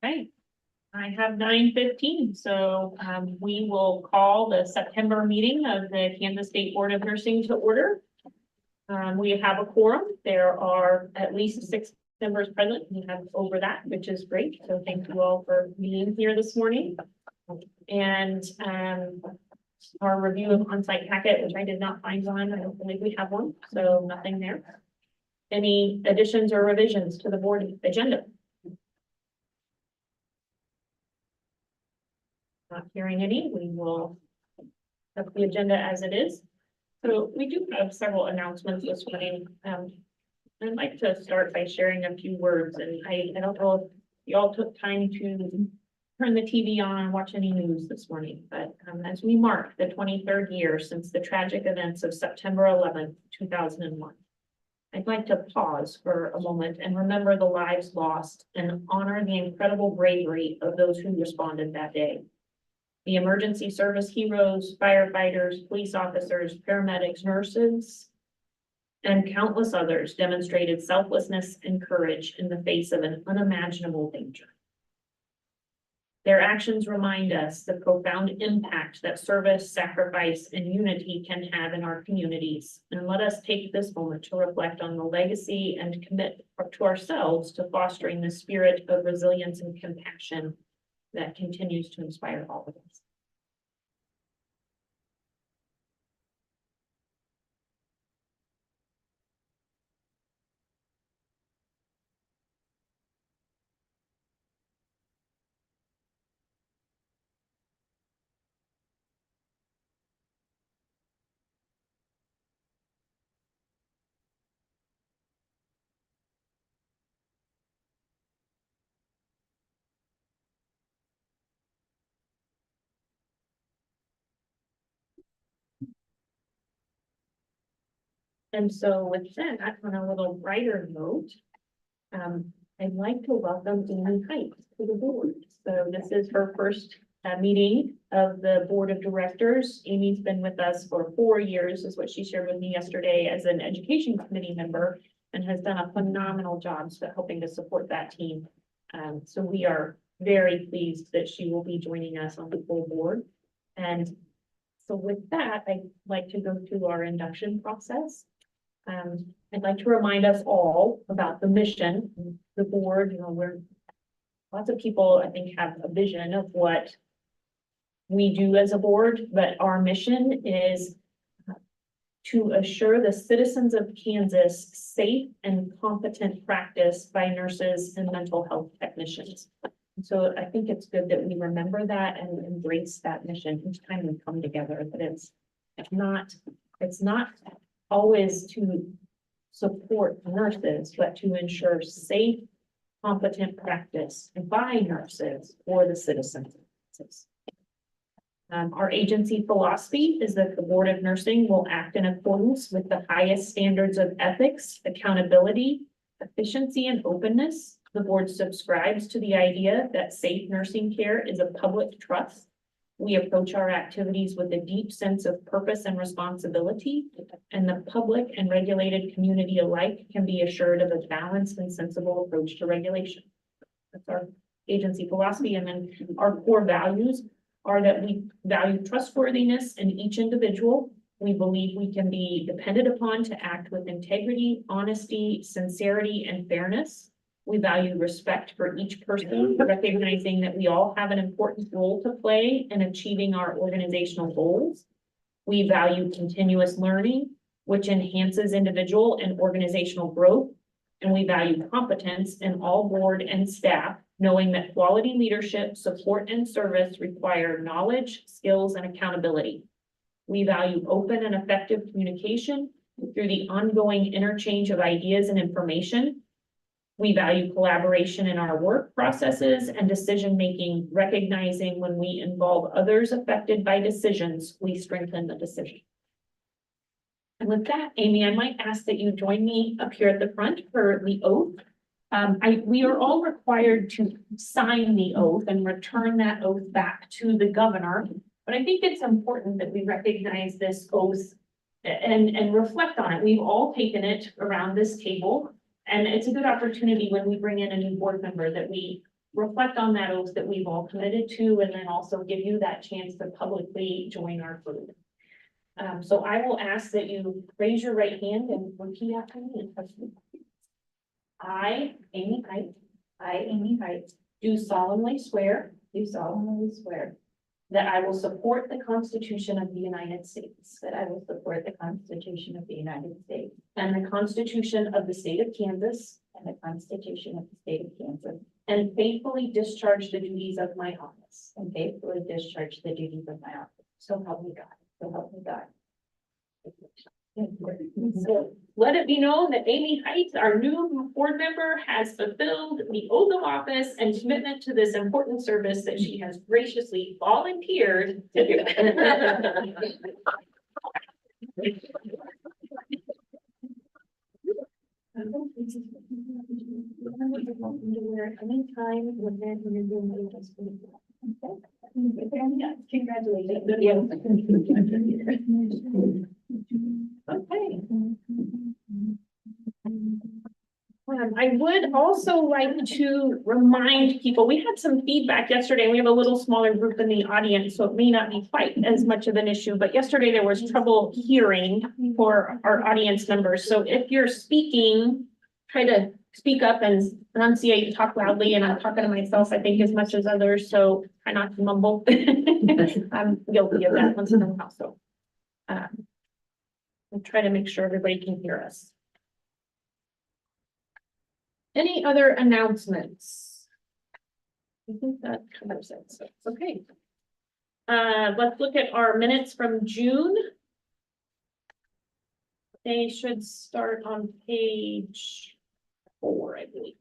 Okay, I have 9:15, so we will call the September meeting of the Kansas State Board of Nursing to order. We have a quorum. There are at least 6 members present. We have over that, which is great. So thank you all for being here this morning. And our review of on-site packet, which I did not find one. I don't believe we have one, so nothing there. Any additions or revisions to the board agenda? Not hearing any, we will have the agenda as it is. So we do have several announcements this morning. I'd like to start by sharing a few words, and I don't know if you all took time to turn the TV on and watch any news this morning, but as we mark the 23rd year since the tragic events of September 11th, 2001, I'd like to pause for a moment and remember the lives lost and honor the incredible bravery of those who responded that day. The emergency service heroes, firefighters, police officers, paramedics, nurses, and countless others demonstrated selflessness and courage in the face of an unimaginable danger. Their actions remind us the profound impact that service, sacrifice, and unity can have in our communities. And let us take this moment to reflect on the legacy and commit to ourselves to fostering the spirit of resilience and compassion that continues to inspire all of us. And so with that, on a little brighter note, I'd like to welcome Amy Heights to the board. So this is her first meeting of the board of directors. Amy's been with us for 4 years, is what she shared with me yesterday, as an education committee member, and has done a phenomenal job helping to support that team. So we are very pleased that she will be joining us on the full board. And so with that, I'd like to go through our induction process. I'd like to remind us all about the mission. The board, lots of people, I think, have a vision of what we do as a board, but our mission is to assure the citizens of Kansas safe and competent practice by nurses and mental health technicians. And so I think it's good that we remember that and embrace that mission each time we come together, but it's not always to support nurses, but to ensure safe, competent practice by nurses for the citizens. Our agency philosophy is that the Board of Nursing will act in accordance with the highest standards of ethics, accountability, efficiency, and openness. The board subscribes to the idea that safe nursing care is a public trust. We approach our activities with a deep sense of purpose and responsibility, and the public and regulated community alike can be assured of a balanced and sensible approach to regulation. That's our agency philosophy. And then our core values are that we value trustworthiness in each individual. We believe we can be depended upon to act with integrity, honesty, sincerity, and fairness. We value respect for each person, recognizing that we all have an important role to play in achieving our organizational goals. We value continuous learning, which enhances individual and organizational growth. And we value competence in all board and staff, knowing that quality leadership, support, and service require knowledge, skills, and accountability. We value open and effective communication through the ongoing interchange of ideas and information. We value collaboration in our work processes and decision-making, recognizing when we involve others affected by decisions, we strengthen the decision. And with that, Amy, I might ask that you join me up here at the front for the oath. We are all required to sign the oath and return that oath back to the governor. But I think it's important that we recognize this oath and reflect on it. We've all taken it around this table. And it's a good opportunity when we bring in a new board member that we reflect on that oath that we've all committed to, and then also give you that chance to publicly join our group. So I will ask that you raise your right hand and repeat after me. I, Amy Height, do solemnly swear that I will support the Constitution of the United States that I will support the Constitution of the United States and the Constitution of the State of Kansas, and the Constitution of the State of Kansas, and faithfully discharge the duties of my office. and faithfully discharge the duties of my office. So help me God. So help me God. So let it be known that Amy Heights, our new board member, has fulfilled the oath of office and commitment to this important service that she has graciously volunteered to do. Anytime when you're doing this. Congratulations. Okay. I would also like to remind people, we had some feedback yesterday. We have a little smaller group in the audience, so it may not be quite as much of an issue, but yesterday there was trouble hearing for our audience members. So if you're speaking, try to speak up and enunciate, talk loudly, and I'm talking to myself, I think, as much as others, so try not to mumble. I'm guilty of that once in a while, so. I'll try to make sure everybody can hear us. Any other announcements? I think that covers it, so it's okay. Let's look at our minutes from June. They should start on page 4, I believe.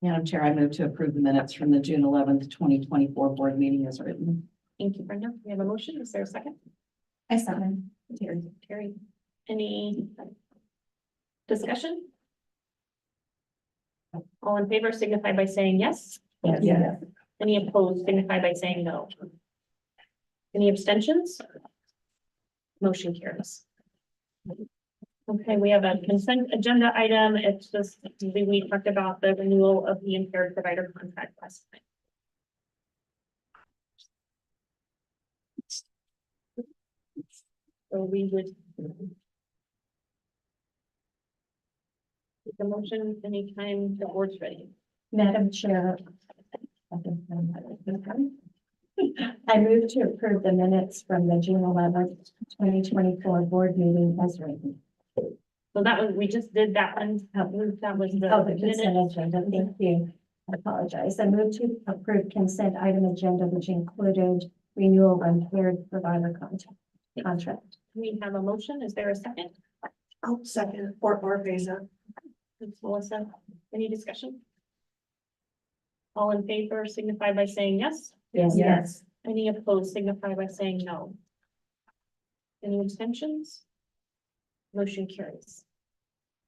Madam Chair, I move to approve the minutes from the June 11th, 2024 board meeting as written. Thank you, Brenda. We have a motion. Is there a second? I second. Terry, any discussion? All in favor signify by saying yes. Yes. Any opposed signify by saying no. Any abstentions? Motion carries. Okay, we have a consent agenda item. It's just, we talked about the renewal of the impaired provider contract last night. So we would take a motion anytime the board's ready. Madam Chair. I move to approve the minutes from the June 11th, 2024 board meeting as written. So that was, we just did that one. That was the. Oh, the consent minutes. agenda, thank you. I apologize. I move to approve consent item agenda, which included renewal of impaired provider contract. We have a motion. Is there a second? Oh, second, or Beza. Ms. Melissa, any discussion? All in favor signify by saying yes. Yes. Any opposed signify by saying no. Any abstentions? Motion carries.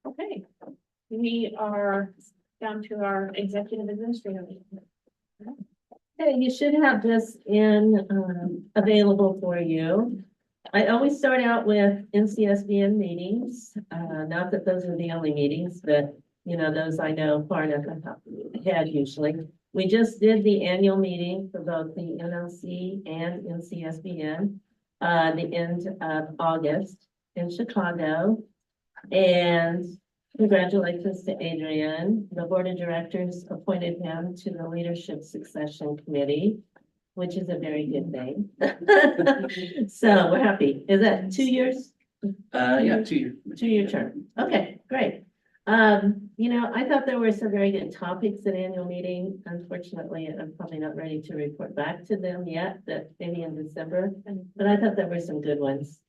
Okay, we are down to our executive administrator. Okay, you should have this in available for you. I always start out with NCSBN meetings, not that those are the only meetings, but you know, those I know far enough ahead usually. We just did the annual meeting for both the NLC and NCSBN, the end of August in Chicago. And congratulations to Adrian. The board of directors appointed him to the Leadership Succession Committee, which is a very good thing. So we're happy. Is that 2 years? Yeah, 2 years. 2-year term. Okay, great. You know, I thought there were some very good topics at annual meeting. Unfortunately, I'm probably not ready to report back to them yet, that maybe in December, but I thought there were some good ones.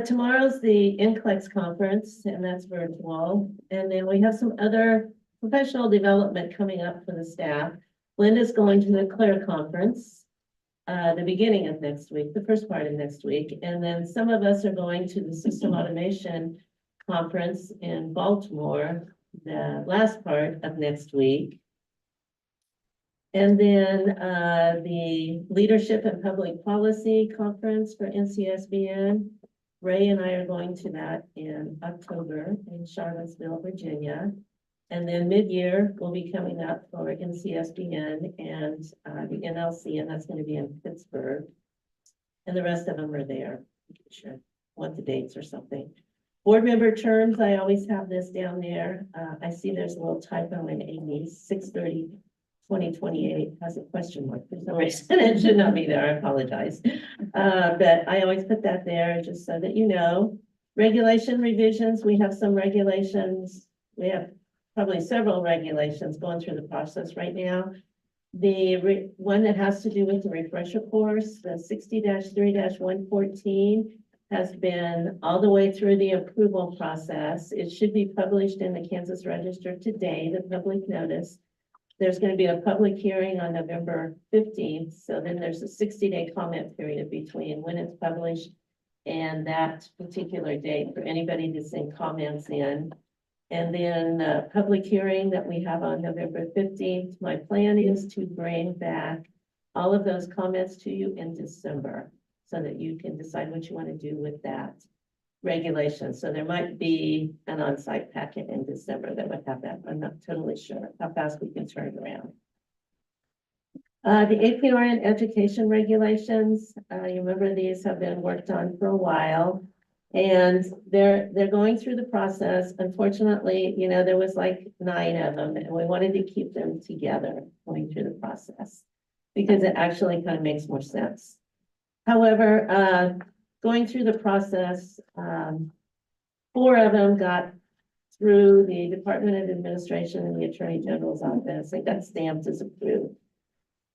Tomorrow's the NCLEX conference, and that's virtual. And then we have some other professional development coming up for the staff. Linda's going to the CLARE conference, the beginning of next week, the first part of next week. And then some of us are going to the System Automation conference in Baltimore, the last part of next week. And then, the Leadership and Public Policy Conference for NCSBN. Ray and I are going to that in October in Charlottesville, Virginia. And then mid-year, we'll be coming up for NCSBN and, the NLC, and that's gonna be in Pittsburgh. And the rest of them are there. Sure, want the dates or something. Board member terms, I always have this down there. I see there's a little typo in Amy's, 6/30/2028 has a question mark for some reason. It should not be there, I apologize. But I always put that there just so that you know. Regulation revisions, we have some regulations. We have probably several regulations going through the process right now. The one that has to do with the refresher course, the 60-3-114 has been all the way through the approval process. It should be published in the Kansas Register today, the public notice. There's going to be a public hearing on November 15th. So then there's a 60-day comment period between when it's published and that particular date for anybody to send comments in. And then public hearing that we have on November 15th. My plan is to bring back all of those comments to you in December so that you can decide what you want to do with that regulation. So there might be an on-site packet in December that would have that. I'm not totally sure how fast we can turn it around. The APR and education regulations, you remember these have been worked on for a while. And they're going through the process. Unfortunately, you know, there was like 9 of them and we wanted to keep them together going through the process because it actually kind of makes more sense. However, going through the process, 4 of them got through the Department of Administration and the Attorney General's office. They got stamped as approved.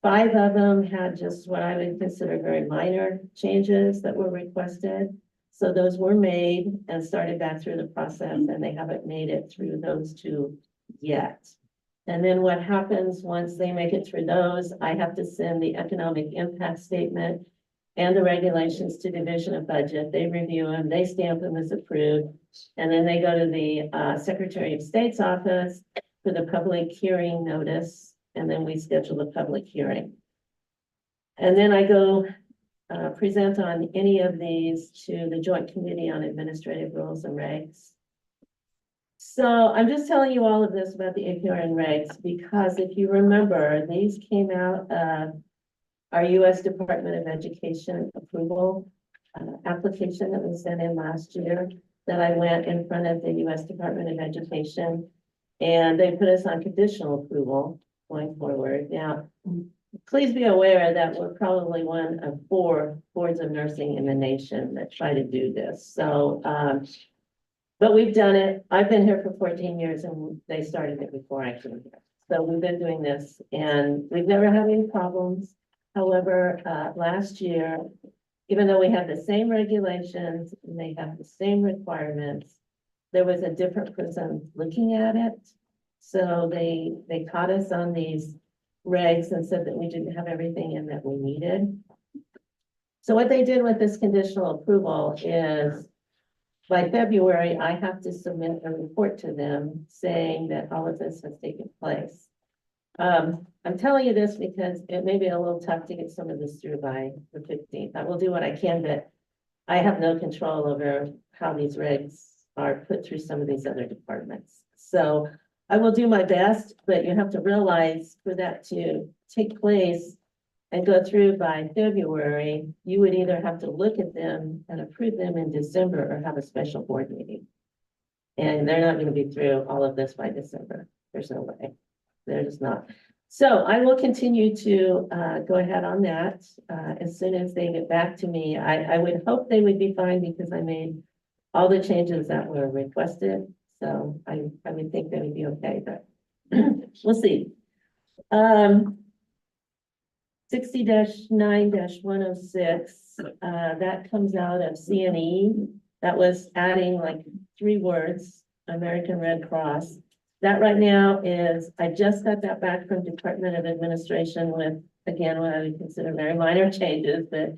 5 of them had just what I would consider very minor changes that were requested. So those were made and started back through the process, and they haven't made it through those 2 yet. And then what happens once they make it through those, I have to send the economic impact statement and the regulations to Division of Budget. They review them, they stamp them as approved, and then they go to the Secretary of State's office for the public hearing notice, and then we schedule the public hearing. And then I go present on any of these to the Joint Committee on Administrative Rules and Regs. So I'm just telling you all of this about the APR and regs because if you remember, these came out of our U.S. Department of Education approval application that was sent in last year that I went in front of the U.S. Department of Education, and they put us on conditional approval going forward. Now, please be aware that we're probably one of 4 boards of nursing in the nation that try to do this. So, but we've done it. I've been here for 14 years and they started it before I came here. So we've been doing this and we've never had any problems. However, last year, even though we have the same regulations and they have the same requirements, there was a different person looking at it. So they caught us on these regs and said that we didn't have everything in that we needed. So what they did with this conditional approval is by February, I have to submit a report to them saying that all of this has taken place. I'm telling you this because it may be a little tough to get some of this through by the 15th. I will do what I can, but I have no control over how these regs are put through some of these other departments. So I will do my best, but you have to realize for that to take place and go through by February, you would either have to look at them and approve them in December or have a special board meeting. And they're not going to be through all of this by December. There's no way. They're just not. So I will continue to go ahead on that as soon as they get back to me. I would hope they would be fine because I made all the changes that were requested. So I would think that would be okay, but we'll see. 60-9-106, that comes out of CNE. That was adding like 3 words, American Red Cross. That right now is, I just got that back from Department of Administration with, again, what I would consider very minor changes, but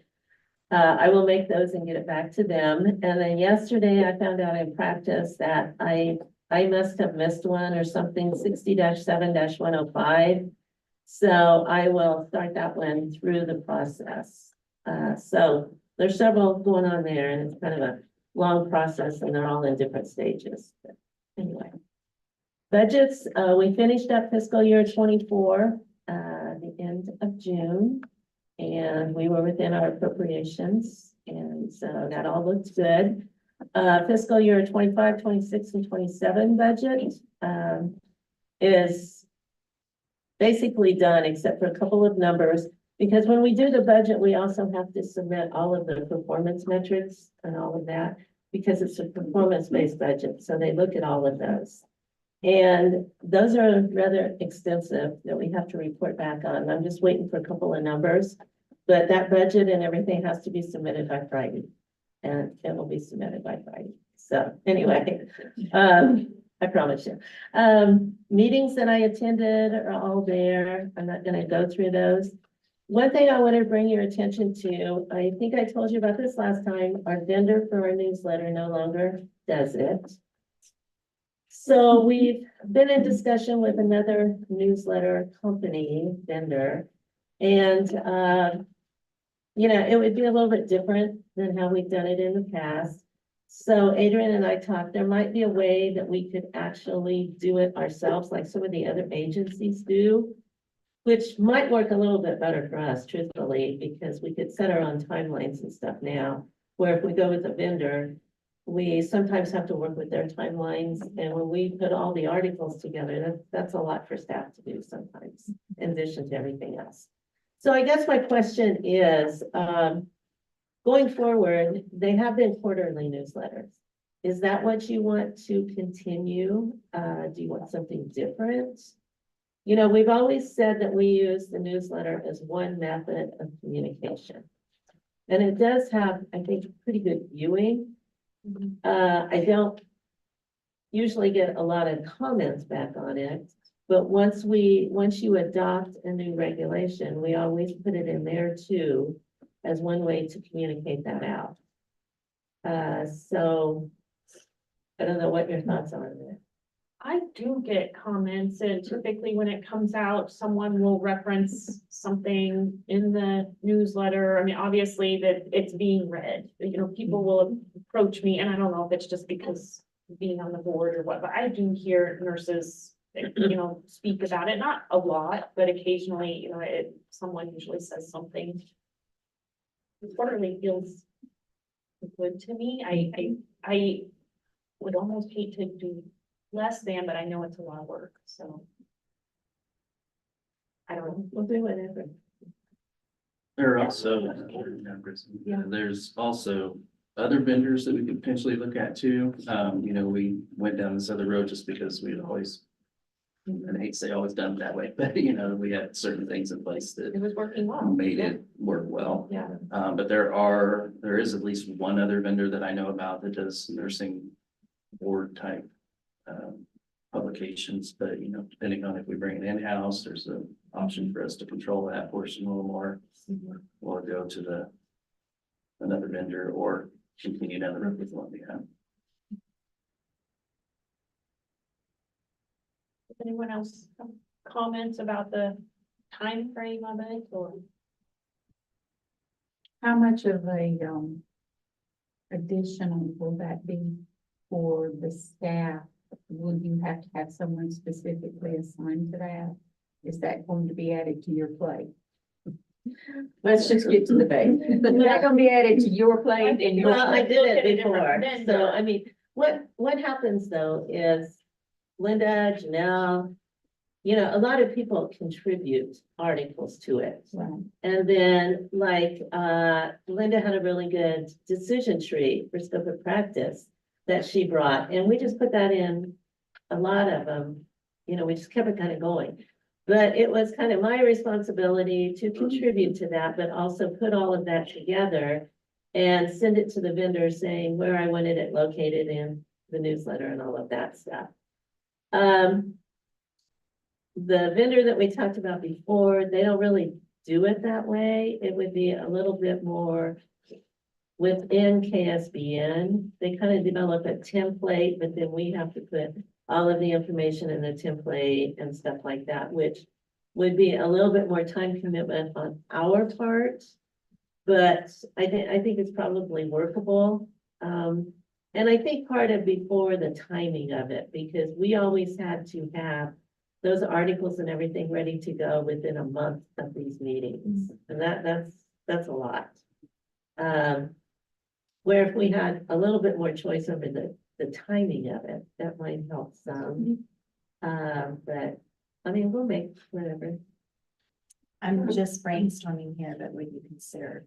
I will make those and get it back to them. And then yesterday I found out in practice that I must have missed one or something, 60-7-105. So I will start that one through the process. So there's several going on there and it's kind of a long process and they're all in different stages. But anyway. Budgets, we finished up fiscal year 24, the end of June. And we were within our appropriations. And so that all looks good. Fiscal year 25, 26, and 27 budget, is basically done except for a couple of numbers. Because when we do the budget, we also have to submit all of the performance metrics and all of that. Because it's a performance-based budget, so they look at all of those. And those are rather extensive that we have to report back on. I'm just waiting for a couple of numbers. But that budget and everything has to be submitted by Friday. And it will be submitted by Friday. So anyway, I promise you. Meetings that I attended are all there. I'm not gonna go through those. One thing I want to bring your attention to, I think I told you about this last time, our vendor for our newsletter no longer does it. So we've been in discussion with another newsletter company vendor. And, you know, it would be a little bit different than how we've done it in the past. So Adrian and I talked, there might be a way that we could actually do it ourselves, like some of the other agencies do. Which might work a little bit better for us, truthfully, because we could set our own timelines and stuff now. Where if we go with a vendor, we sometimes have to work with their timelines. And when we put all the articles together, that's a lot for staff to do sometimes, in addition to everything else. So I guess my question is, going forward, they have been quarterly newsletters. Is that what you want to continue? Do you want something different? You know, we've always said that we use the newsletter as one method of communication. And it does have, I think, pretty good viewing. I don't usually get a lot of comments back on it, but once you adopt a new regulation, we always put it in there too, as one way to communicate that out. So I don't know what your thoughts are on that. I do get comments and typically when it comes out, someone will reference something in the newsletter. I mean, obviously that it's being read, you know, people will approach me and I don't know if it's just because being on the board or what, but I do hear nurses, you know, speak about it, not a lot, but occasionally, you know, someone usually says something. It quarterly feels good to me. I would almost hate to do less than, but I know it's a lot of work, so. I don't know, We'll do whatever. There are also, there's also other vendors that we could potentially look at too. You know, we went down this other road just because we had always, and I hate to say always done it that way, but you know, we had certain things in place that it was working well. made it work well. Yeah. But there is at least one other vendor that I know about that does nursing board type publications, but you know, depending on if we bring it in-house, there's an option for us to control that portion a little more. Or go to another vendor or continue down the road with what we have. Anyone else have comments about the time frame of it or? How much of a, additional will that be for the staff? Will you have to have someone specifically assigned to that? Is that going to be added to your plate? Let's just get to the base. Is that gonna be added to your plate and your? Well, I did Look at it a different before, so vendor. I mean, what happens though is Linda, Janelle, you know, a lot of people contribute articles to it. Right. And then like, Linda had a really good decision tree for scope of practice that she brought, and we just put that in a lot of them. You know, we just kept it kind of going. But it was kind of my responsibility to contribute to that, but also put all of that together and send it to the vendor saying where I wanted it located in the newsletter and all of that stuff. The vendor that we talked about before, they don't really do it that way. It would be a little bit more within KSBN. They kind of develop a template, but then we have to put all of the information in the template and stuff like that, which would be a little bit more time commitment on our part. But I think it's probably workable. And I think part of before the timing of it, because we always had to have those articles and everything ready to go within a month of these meetings. And that's a lot. Where if we had a little bit more choice over the timing of it, that might help some. But I mean, we'll make whatever. I'm just brainstorming here, but would you consider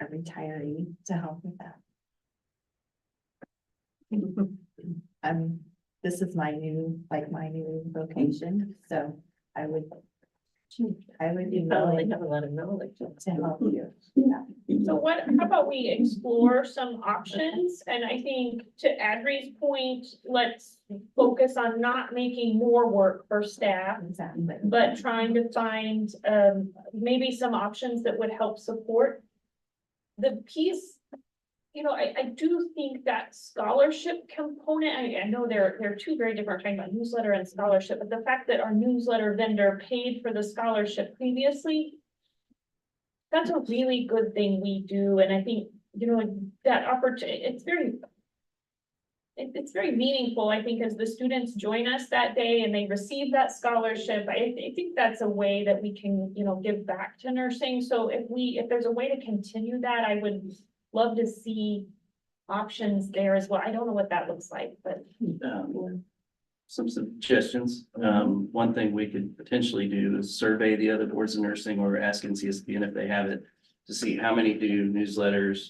a retiree to help with that? This is my new vocation, so I would be You probably willing have a lot of knowledge. to help you. So how about we explore some options? And I think to Adri's point, let's focus on not making more work for staff, Exactly. but trying to find, maybe some options that would help support the piece. You know, I do think that scholarship component, I know they're two very different, talking about newsletter and scholarship, but the fact that our newsletter vendor paid for the scholarship previously, that's a really good thing we do, and I think, you know, that opportunity, it's very meaningful, I think, as the students join us that day and they receive that scholarship. I think that's a way that we can, you know, give back to nursing. So if there's a way to continue that, I would love to see options there as well. I don't know what that looks like, but. Some suggestions. One thing we could potentially do is survey the other boards of nursing or ask NCSBN if they have it to see how many do newsletters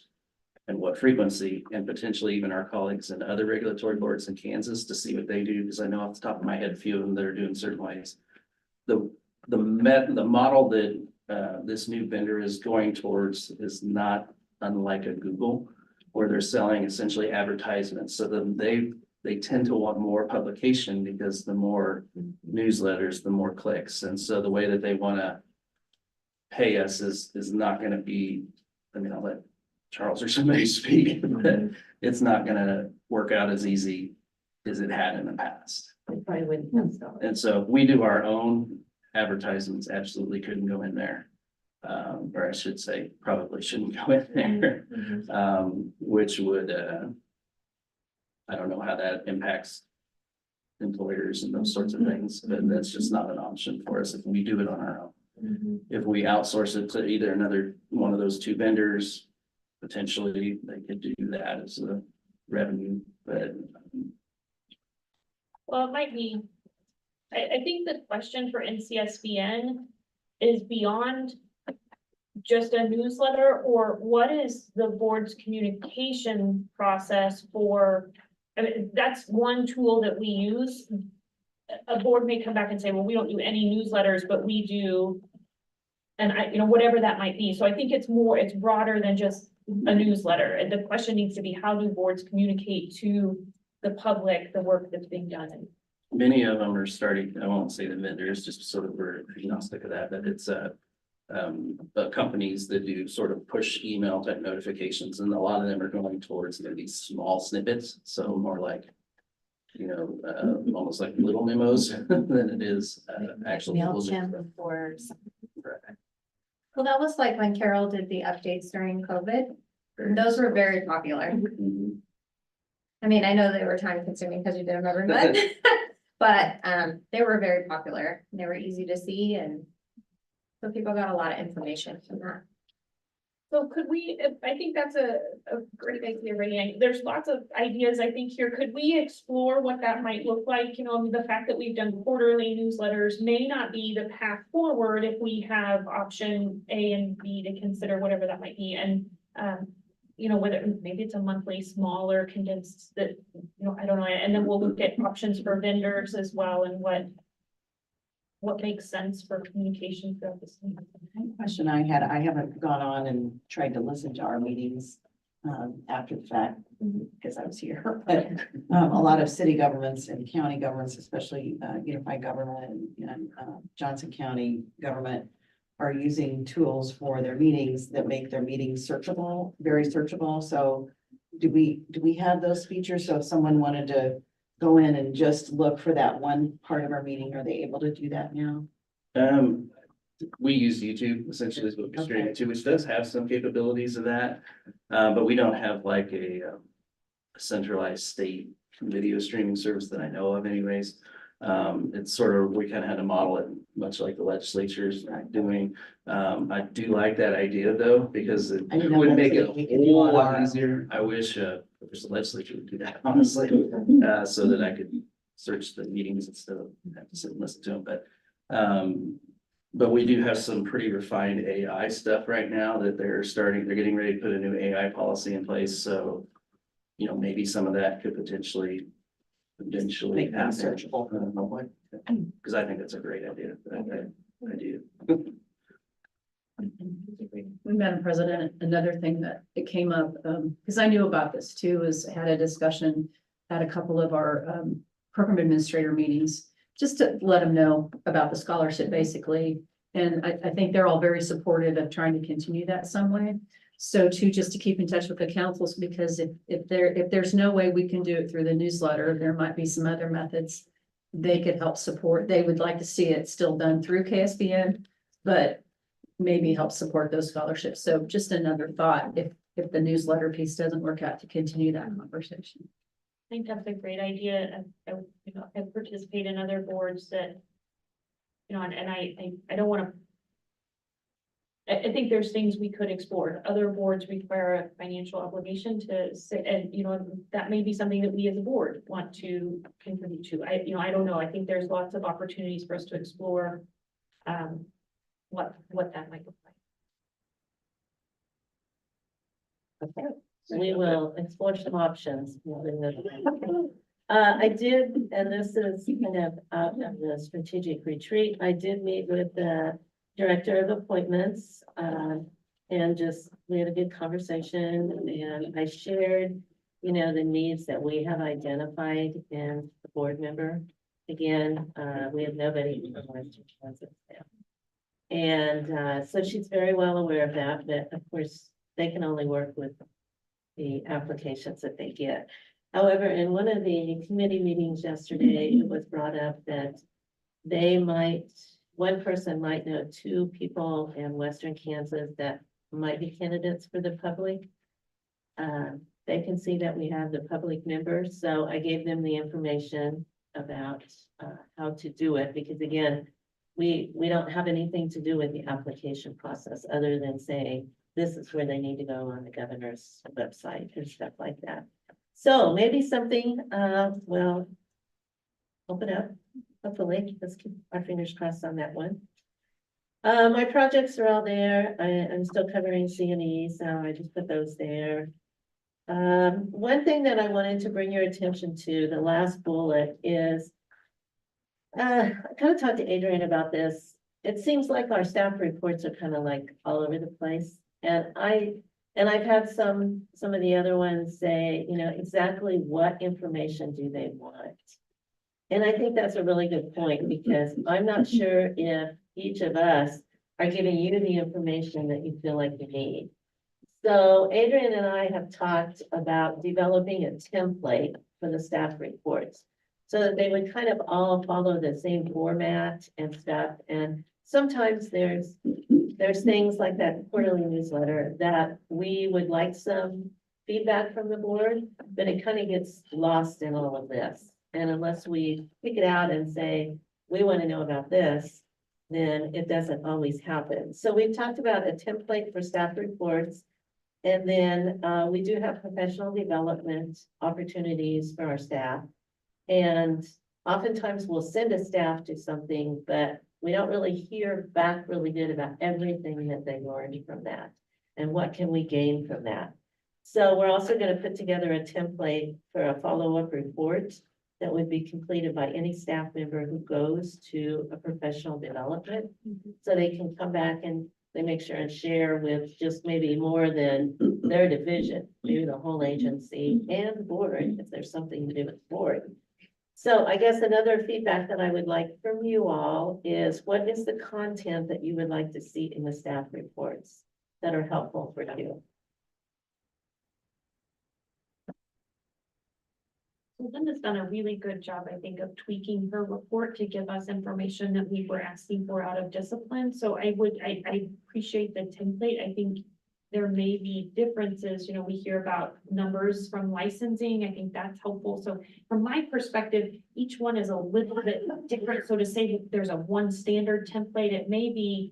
and what frequency, and potentially even our colleagues in other regulatory boards in Kansas to see what they do, because I know off the top of my head, a few of them that are doing certain ways. The model that this new vendor is going towards is not unlike a Google, where they're selling essentially advertisements. So then they tend to want more publication, because the more newsletters, the more clicks. And so the way that they want to pay us is not going to be, I mean, I'll let Charles or somebody speak, but it's not going to work out as easy as it had in the past. It probably wouldn't have scholarship. And so if we do our own advertisements, absolutely couldn't go in there. Or I should say, probably shouldn't go in there, which would, I don't know how that impacts employers and those sorts of things, but that's just not an option for us if we do it on our own. If we outsource it to either another one of those two vendors, potentially they could do that as a revenue, but Well, it might be, I think the question for NCSBN is beyond just a newsletter, or what is the board's communication process for, I mean, that's one tool that we use. A board may come back and say, well, we don't do any newsletters, but we do. And you know, whatever that might be. So I think it's broader than just a newsletter. And the question needs to be, how do boards communicate to the public the work that's being done? many of them are starting, I won't say the vendors, just sort of we're agnostic of that, but it's companies that do sort of push email type notifications, and a lot of them are going towards maybe small snippets, so more like, you know, almost like little memos than it is actual. MailChimp or something. Well, that was like when Carol did the updates during COVID. Those were very popular. Mhm. I mean, I know they were time consuming because you did them every month, but they were very popular. They were easy to see, and so people got a lot of information from that. So could we, I think that's a great idea, Rainey. There's lots of ideas, I think, here. Could we explore what that might look like? You know, the fact that we've done quarterly newsletters may not be the path forward if we have option A and B to consider, whatever that might be. And, you know, whether maybe it's a monthly, smaller, condensed that, you know, I don't know. And then we'll look at options for vendors as well, and what makes sense for communication throughout this. Question I had, I haven't gone on and tried to listen to our meetings after the fact, because I was here, but a lot of city governments and county governments, especially Unified Government and Johnson County government, are using tools for their meetings that make their meetings searchable, very searchable. So do we have those features? So if someone wanted to go in and just look for that one part of our meeting? Are they able to do that now? We use YouTube essentially is what we stream it to, which does have some capabilities of that. But we don't have like a centralized state video streaming service that I know of anyways. It's sort of, we kind of had to model it much like the legislature's doing. I do like that idea though, because it I didn't know would that's make it something we could do a on whole lot our own. easier. I wish there's a legislature would do that, honestly, so that I could search the meetings instead of have to sit and listen to them, but we do have some pretty refined AI stuff right now that they're getting ready to put a new AI policy in place, so you know, maybe some of that could potentially Make them happen. searchable. Because I think that's a great idea. I do. Madam President, another thing that it came up, because I knew about this too, is I had a discussion at a couple of our program administrator meetings, just to let them know about the scholarship, basically. And I think they're all very supportive of trying to continue that some way. So too, just to keep in touch with the councils, because if there's no way we can do it through the newsletter, there might be some other methods they could help support. They would like to see it still done through KSBN, but maybe help support those scholarships. So just another thought, if the newsletter piece doesn't work out, to continue that conversation. I think that's a great idea. I participate in other boards that, you know, and I don't want to. I think there's things we could explore. Other boards require a financial obligation to sit, and, you know, that may be something that we as a board want to contribute to. I don't know. I think there's lots of opportunities for us to explore, what that might look like. Okay, we will explore some options. I did, and this is kind of out of the strategic retreat, I did meet with the director of appointments, and just, we had a good conversation, and I shared, you know, the needs that we have identified in the board member. Again, we have nobody from Western Kansas now. And so she's very well aware of that, but of course, they can only work with the applications that they get. However, in one of the committee meetings yesterday, it was brought up that one person might know two people in Western Kansas that might be candidates for the public. They can see that we have the public members, so I gave them the information about how to do it, because again, we don't have anything to do with the application process other than saying, this is where they need to go on the governor's website and stuff like that. So maybe something, will open up, hopefully. Let's keep our fingers crossed on that one. My projects are all there. I'm still covering C&E, so I just put those there. One thing that I wanted to bring your attention to, the last bullet, is I kind of talked to Adrian about this. It seems like our staff reports are kind of like all over the place. And I've had some of the other ones say, you know, exactly what information do they want? And I think that's a really good point, because I'm not sure if each of us are giving you the information that you feel like you need. So Adrian and I have talked about developing a template for the staff reports, so that they would kind of all follow the same format and stuff. And sometimes there's things like that quarterly newsletter that we would like some feedback from the board, but it kind of gets lost in all of this. And unless we pick it out and say, we want to know about this, then it doesn't always happen. So we've talked about a template for staff reports. And then we do have professional development opportunities for our staff. And oftentimes we'll send a staff to something, but we don't really hear back really good about everything that they learned from that. And what can we gain from that? So we're also going to put together a template for a follow-up report that would be completed by any staff member who goes to a professional development. So they can come back and they make sure and share with just maybe more than their division, maybe the whole agency and the board, if there's something to do with the board. So I guess another feedback that I would like from you all is, what is the content that you would like to see in the staff reports that are helpful for you? Linda's done a really good job, I think, of tweaking her report to give us information that we were asking for out of discipline. So I appreciate the template. I think there may be differences, you know, we hear about numbers from licensing. I think that's helpful. So from my perspective, each one is a little bit different. So to say that there's a one standard template, it may be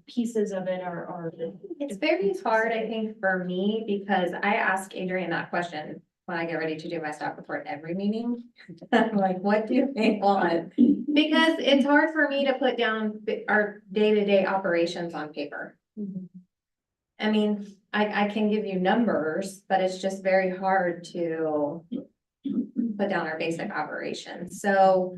pieces of it are. It's very hard, I think, for me, because I ask Adrian that question when I get ready to do my staff report every meeting. I'm like, what do they want? Because it's hard for me to put down our day-to-day operations on paper. I mean, I can give you numbers, but it's just very hard to put down our basic operations. So,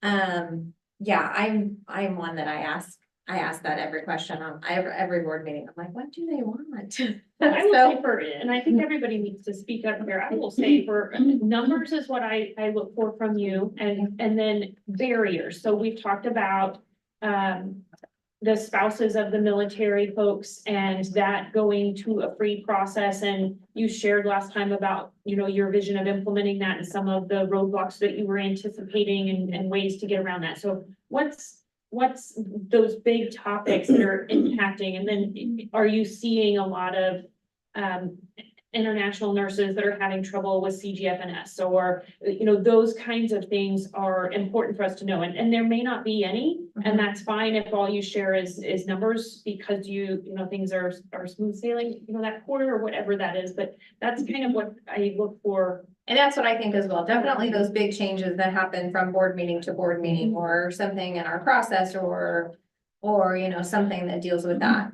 yeah, I'm one that I ask that every question on every board meeting. I'm like, what do they want? I will say for, and I think everybody needs to speak up here. I will say for numbers is what I look for from you, and then barriers. So we've talked about the spouses of the military folks and that going to a free process. And you shared last time about, you know, your vision of implementing that and some of the roadblocks that you were anticipating and ways to get around that. So what's those big topics that are impacting? And then are you seeing a lot of international nurses that are having trouble with CGFNS, or, you know, those kinds of things are important for us to know. And there may not be any, and that's fine if all you share is numbers, because you know, things are smooth sailing, you know, that quarter or whatever that is, but that's kind of what I look for. And that's what I think as well. Definitely those big changes that happen from board meeting to board meeting, or something in our process, or, you know, something that deals with that.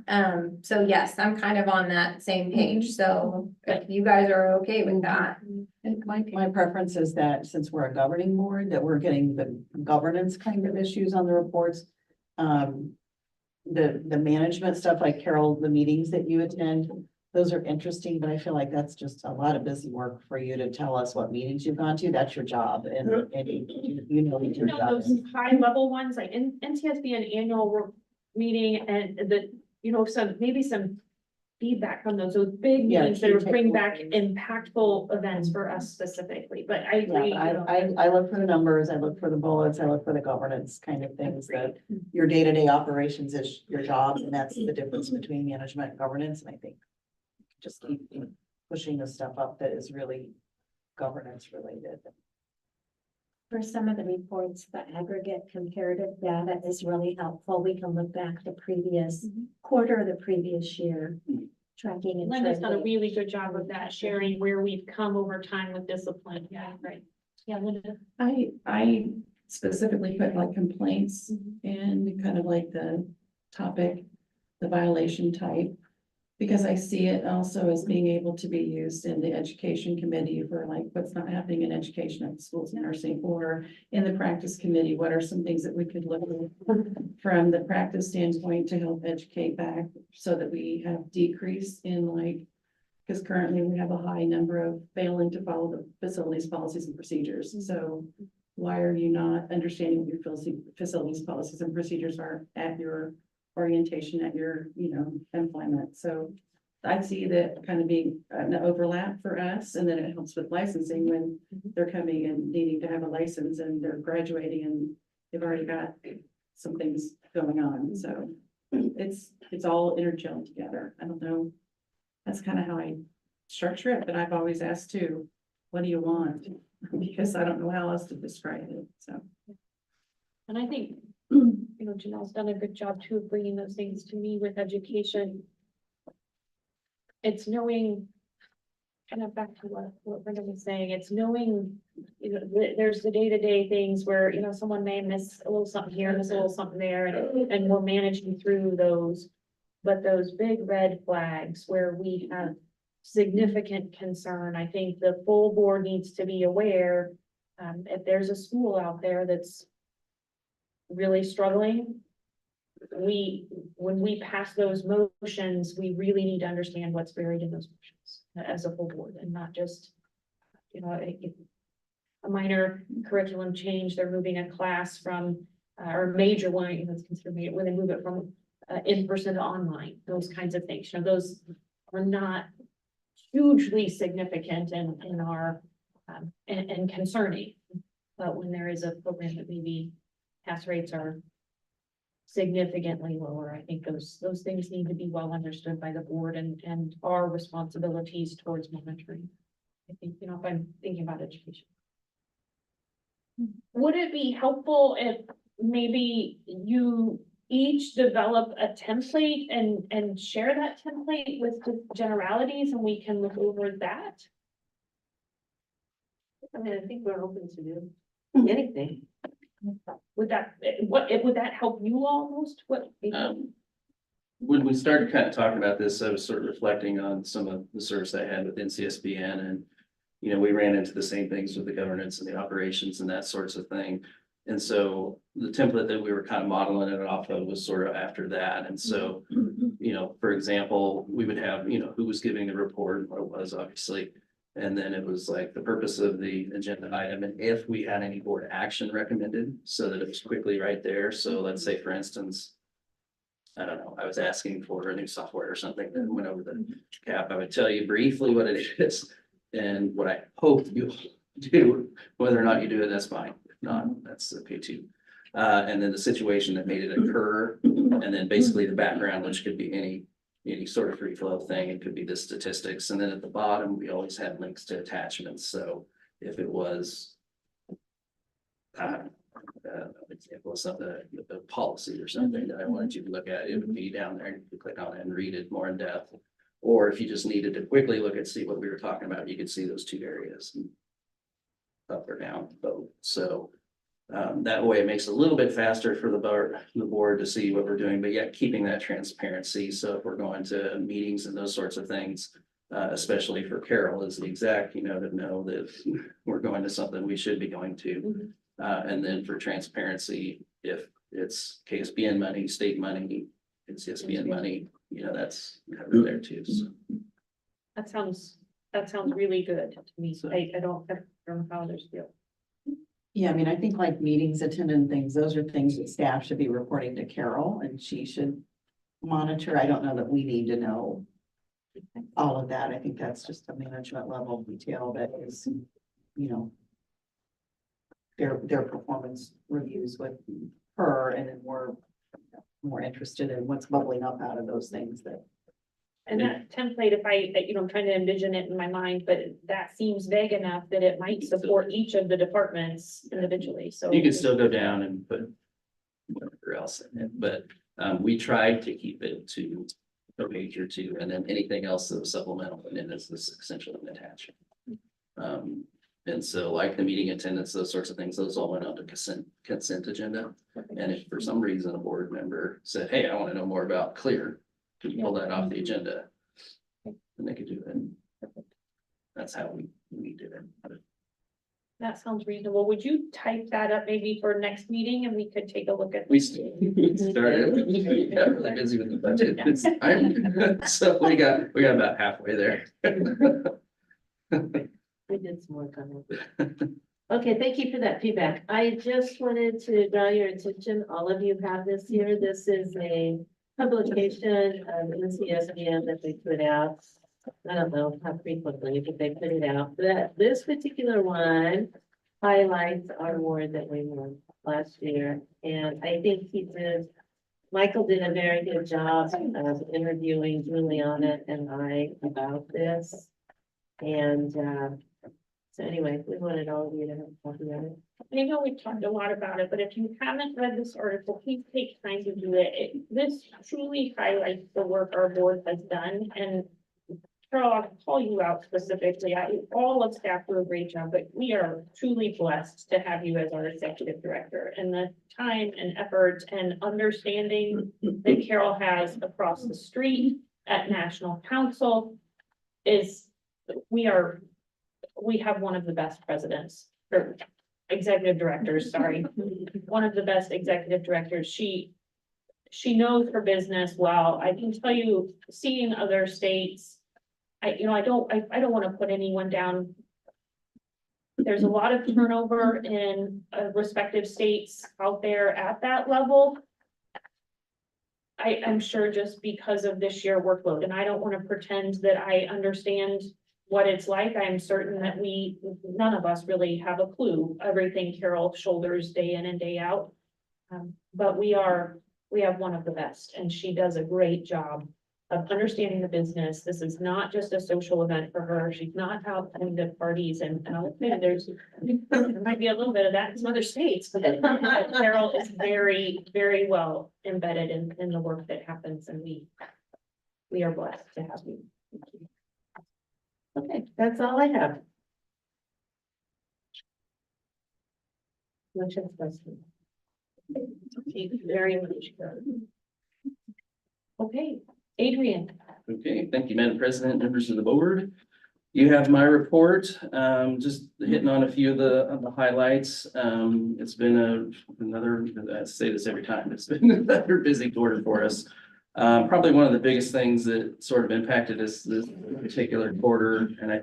So yes, I'm kind of on that same page. So if you guys are okay with that. And my preference is that since we're a governing board, that we're getting the governance kind of issues on the reports. The management stuff, like Carol, the meetings that you attend, those are interesting, but I feel like that's just a lot of busy work for you to tell us what meetings you've gone to. That's your job, and you know what your You know, job those is. high level ones, like NTSB, an annual meeting, and you know, maybe some feedback from those big Yeah, meetings that key are bring back takeaways. impactful events for us specifically, but I Yeah, agree. I look for the numbers, I look for the bullets, I look for the governance kind of things that your day-to-day operations is your job, and that's the difference between management and governance, and I think just keep pushing the stuff up that is really governance related. For some of the reports, the aggregate comparative data is really helpful. We can look back the previous quarter of the previous year, tracking and Linda's done a trending. really good job of that, sharing where we've come over time with discipline. Yeah, right. Yeah, Linda. I specifically put like complaints and kind of like the topic, the violation type. Because I see it also as being able to be used in the education committee for like what's not happening in education at schools and nursing, or in the practice committee, what are some things that we could look at from the practice standpoint to help educate back, so that we have decrease in like, because currently we have a high number of failing to follow the facilities, policies and procedures. So why are you not understanding what your facilities, policies and procedures are at your orientation, at your, you know, employment? So I see that kind of being an overlap for us, and then it helps with licensing when they're coming and needing to have a license and they're graduating and they've already got some things going on. So it's all intergelled together. I don't know. That's kind of how I structure it, but I've always asked too, what do you want? Because I don't know how else to describe it. So. And I think, you know, Janelle's done a good job too of bringing those things to me with education. It's knowing, kind of back to what Brenda was saying, it's knowing, you know, there's the day-to-day things where, you know, someone may miss a little something here, miss a little something there, and we're managing through those. But those big red flags where we have significant concern, I think the full board needs to be aware. If there's a school out there that's really struggling, when we pass those motions, we really need to understand what's buried in those motions as a full board, and not just, you know, a minor curriculum change. They're moving a class from, or a major one, you know, it's considered major, when they move it from in-person to online, those kinds of things. You know, those are not hugely significant in our and concerning. But when there is a program that maybe pass rates are significantly lower, I think those things need to be well understood by the board and our responsibilities towards monitoring. I think, you know, if I'm thinking about education. Would it be helpful if maybe you each develop a template and share that template with the generalities and we can look over that? I mean, I think we're open to do anything. Would that, would that help you all most? What? When we started kind of talking about this, I was sort of reflecting on some of the service I had with NCSBN and, you know, we ran into the same things with the governance and the operations and that sorts of thing. And so the template that we were kind of modeling it off of was sort of after that. And so, you know, for example, we would have, you know, who was giving the report and what it was, obviously. And then it was like the purpose of the agenda item and if we had any board action recommended so that it was quickly right there. So let's say, for instance, I don't know, I was asking for a new software or something that went over the cap. I would tell you briefly what it is and what I hope you do. Whether or not you do it, that's fine. If not, that's okay too. And then the situation that made it occur, and then basically the background, which could be any sort of free flow thing. It could be the statistics. And then at the bottom, we always had links to attachments. So if it was example of something, a policy or something that I wanted you to look at, it would be down there and you could click on it and read it more in depth. Or if you just needed to quickly look at, see what we were talking about, you could see those two areas. Up or down, both. So that way it makes it a little bit faster for the board to see what we're doing, but yet keeping that transparency. So if we're going to meetings and those sorts of things, especially for Carol as the exec, you know, to know that we're going to something we should be going to. And then for transparency, if it's KSBN money, state money, it's CSBN money, you know, that's covered there too. So. That sounds really good to me. So- I don't know how others feel. Yeah, I mean, I think like meetings, attendance things, those are things that staff should be reporting to Carol and she should monitor. I don't know that we need to know all of that. I think that's just a management level detail that is, you know, their performance reviews with her, and then we're more interested in what's bubbling up out of those things that. And that template, if I'm trying to envision it in my mind, but that seems vague enough that it might support each of the departments individually, so. You can still go down and put whatever else in it, but we tried to keep it to a page or two, and then anything else that was supplemental, and then it's this essentially an attachment. And so like the meeting attendance, those sorts of things, those all went on to consent agenda. And if for some reason a board member said, hey, I want to know more about CLEAR, could you pull that off the agenda? And they could do it. That's how we did it. That sounds reasonable. Would you type that up maybe for next meeting and we could take a look at? We started, we got really busy with the budget. So we got about halfway there. We did some work on it. Okay, thank you for that feedback. I just wanted to draw your attention, all of you have this here. This is a publication of NCSBN that they put out. I don't know how frequently, but they put it out. But this particular one highlights our award that we won last year. And I think Michael did a very good job of interviewing Juliana and I about this. And so anyway, we wanted all of you to have a copy of it. I know we've talked a lot about it, but if you haven't read this article, please take time to do it. This truly highlights the work our board has done, and Carol, I'll call you out specifically. All of staff do a great job, but we are truly blessed to have you as our executive director, and the time and effort and understanding that Carol has across the street at National Council is, we have one of the best presidents, or executive directors, sorry. One of the best executive directors. She knows her business well. I can tell you, seeing other states, I don't want to put anyone down. There's a lot of turnover in respective states out there at that level. I'm sure just because of this sheer workload, and I don't want to pretend that I understand what it's like. I'm certain that none of us really have a clue, everything Carol shoulders day in and day out. But we have one of the best, and she does a great job of understanding the business. This is not just a social event for her. She's not out going to parties and I'll admit there might be a little bit of that in some other states, but Carol is very, very well embedded in the work that happens, and we are blessed to have you. Thank you. Okay, that's all I have. Much question. Thank you very much, Carol. Okay, Adrian. Okay, thank you, Madam President, members of the board. You have my report, just hitting on a few of the highlights. It's been another, I say this every time, it's been another busy quarter for us. Probably one of the biggest things that sort of impacted us this particular quarter, and I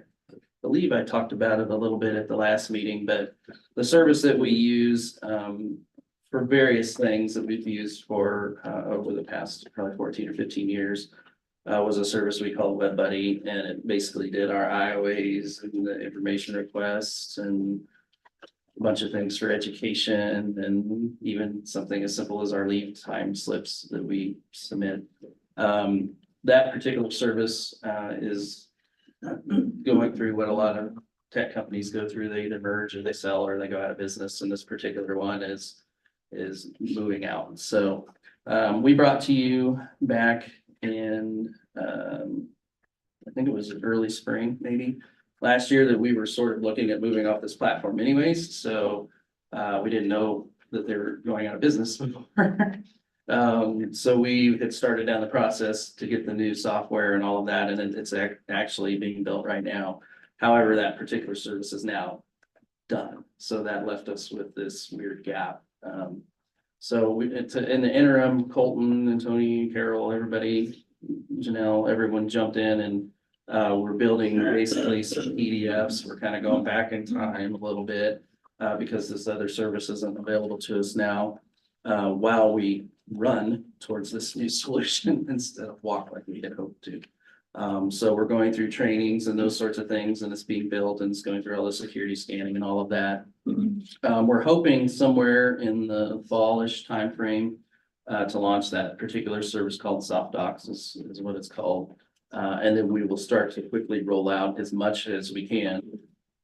believe I talked about it a little bit at the last meeting, but the service that we use for various things that we've used for over the past probably 14 or 15 years was a service we called WebBuddy, and it basically did our IOAs and the information requests and a bunch of things for education, and even something as simple as our leave time slips that we submit. That particular service is going through what a lot of tech companies go through. They either merge or they sell or they go out of business, and this particular one is moving out. So we brought to you back in I think it was early spring, maybe last year, that we were sort of looking at moving off this platform anyways. So we didn't know that they were going out of business before. So we had started down the process to get the new software and all of that, and it's actually being built right now. However, that particular service is now done. So that left us with this weird gap. So in the interim, Colton and Tony, Carol, everybody, Janelle, everyone jumped in, and we're building basically some PDFs. We're kind of going back in time a little bit because this other service isn't available to us now, while we run towards this new solution instead of walk like we had hoped to. So we're going through trainings and those sorts of things, and it's being built, and it's going through all the security scanning and all of that. We're hoping somewhere in the fallish timeframe to launch that particular service called SoftDocs is what it's called. And then we will start to quickly roll out as much as we can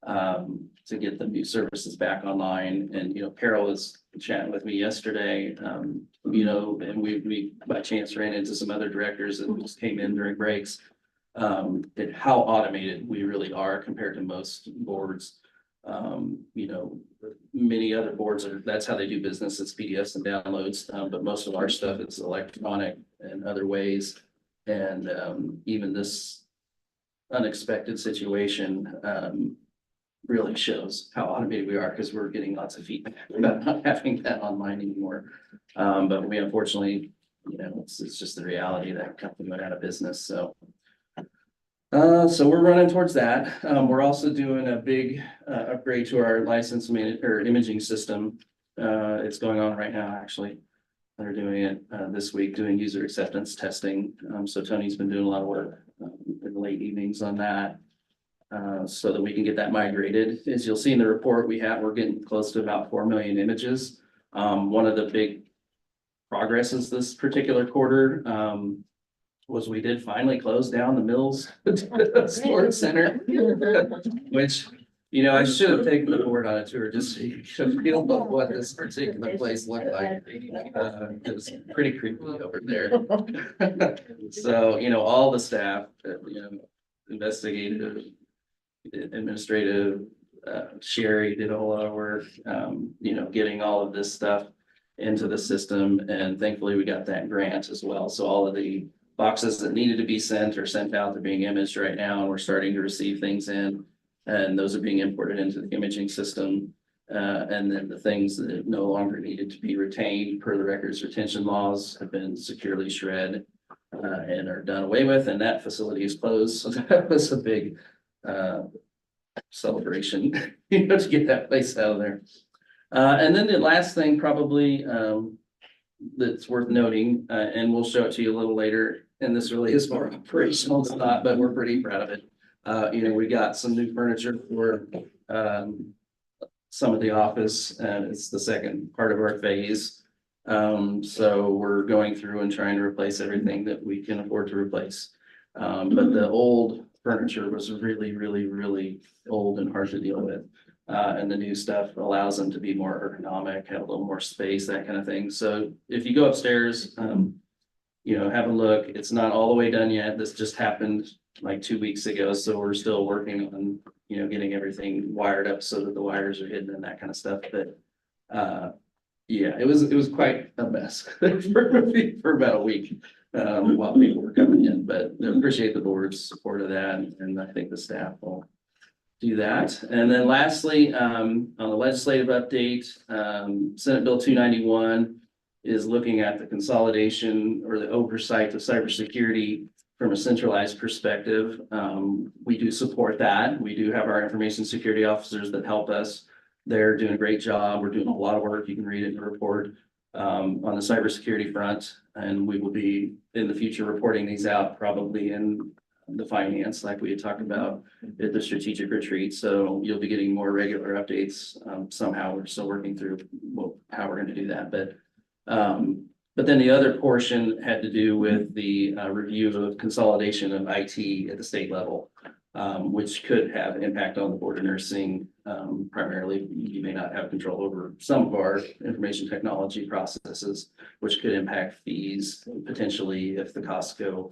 to get the new services back online. And, Carol was chatting with me yesterday, and we by chance ran into some other directors that just came in during breaks. And how automated we really are compared to most boards. Many other boards that's how they do business. It's PDFs and downloads, but most of our stuff is electronic and other ways. And even this unexpected situation really shows how automated we are, because we're getting lots of feedback about not having that online anymore. But we unfortunately, it's just the reality that company went out of business. So we're running towards that. We're also doing a big upgrade to our license or imaging system. It's going on right now, actually. They're doing it this week, doing user acceptance testing. So Tony's been doing a lot of work in the late evenings on that, so that we can get that migrated. As you'll see in the report we're getting close to about 4 million images. One of the big progresses this particular quarter was we did finally close down the Mills Sports Center, which, I should have taken the board on a tour just so you could feel what this particular place looked like. It was pretty creepy over there. So, all the staff, investigative, administrative, Sherry did a whole lot of work, getting all of this stuff into the system. And thankfully we got that grant as well. So all of the boxes that needed to be sent or sent out, they're being imaged right now, and we're starting to receive things in, and those are being imported into the imaging system. And then the things that no longer needed to be retained per the records retention laws have been securely shred and are done away with, and that facility is closed. So that was a big celebration, to get that place out of there. And then the last thing probably that's worth noting, and we'll show it to you a little later, and this really is more operational than not, but we're pretty proud of it. We got some new furniture for, some of the office, and it's the second part of our phase. So we're going through and trying to replace everything that we can afford to replace. But the old furniture was really, really, really old and hard to deal with. And the new stuff allows them to be more ergonomic, have a little more space, that kind of thing. So if you go upstairs, have a look. It's not all the way done yet. This just happened like 2 weeks ago, so we're still working on, getting everything wired up so that the wires are hidden and that kind of stuff, but. Yeah, it was quite a mess for about a week, while people were coming in, but I appreciate the board's support of that, and I think the staff will. Do that, and then lastly, on the legislative update, Senate Bill 291 is looking at the consolidation or the oversight of cybersecurity from a centralized perspective. We do support that. We do have our information security officers that help us. They're doing a great job. We're doing a lot of work. You can read it in the report on the cybersecurity front. And we will be in the future reporting these out probably in the finance, like we had talked about at the strategic retreat. So you'll be getting more regular updates. Somehow we're still working through how we're going to do that. But then the other portion had to do with the review of consolidation of IT at the state level, which could have impact on the Board of Nursing. Primarily, you may not have control over some of our information technology processes, which could impact fees potentially if the costs go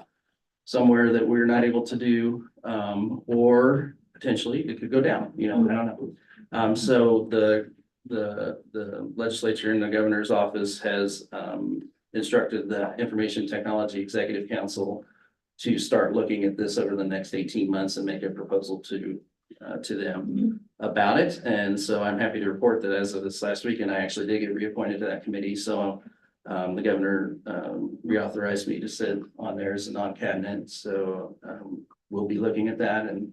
somewhere that we're not able to do, or potentially it could go down, I don't know. So the legislature and the governor's office has instructed the Information Technology Executive Council to start looking at this over the next 18 months and make a proposal to them about it. And so I'm happy to report that as of this last weekend, I actually did get reappointed to that committee. So the governor reauthorized me to sit on there as a non-cabinet. So we'll be looking at that and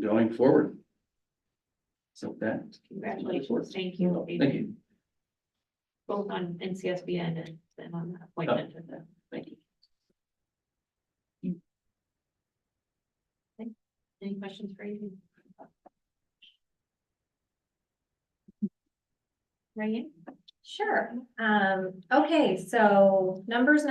going forward. So that. Congratulations. Thank you. Thank you. Both on NCSBN and on the appointment of the. Thank you. Any questions for you? Ryan? Sure. Okay, so numbers.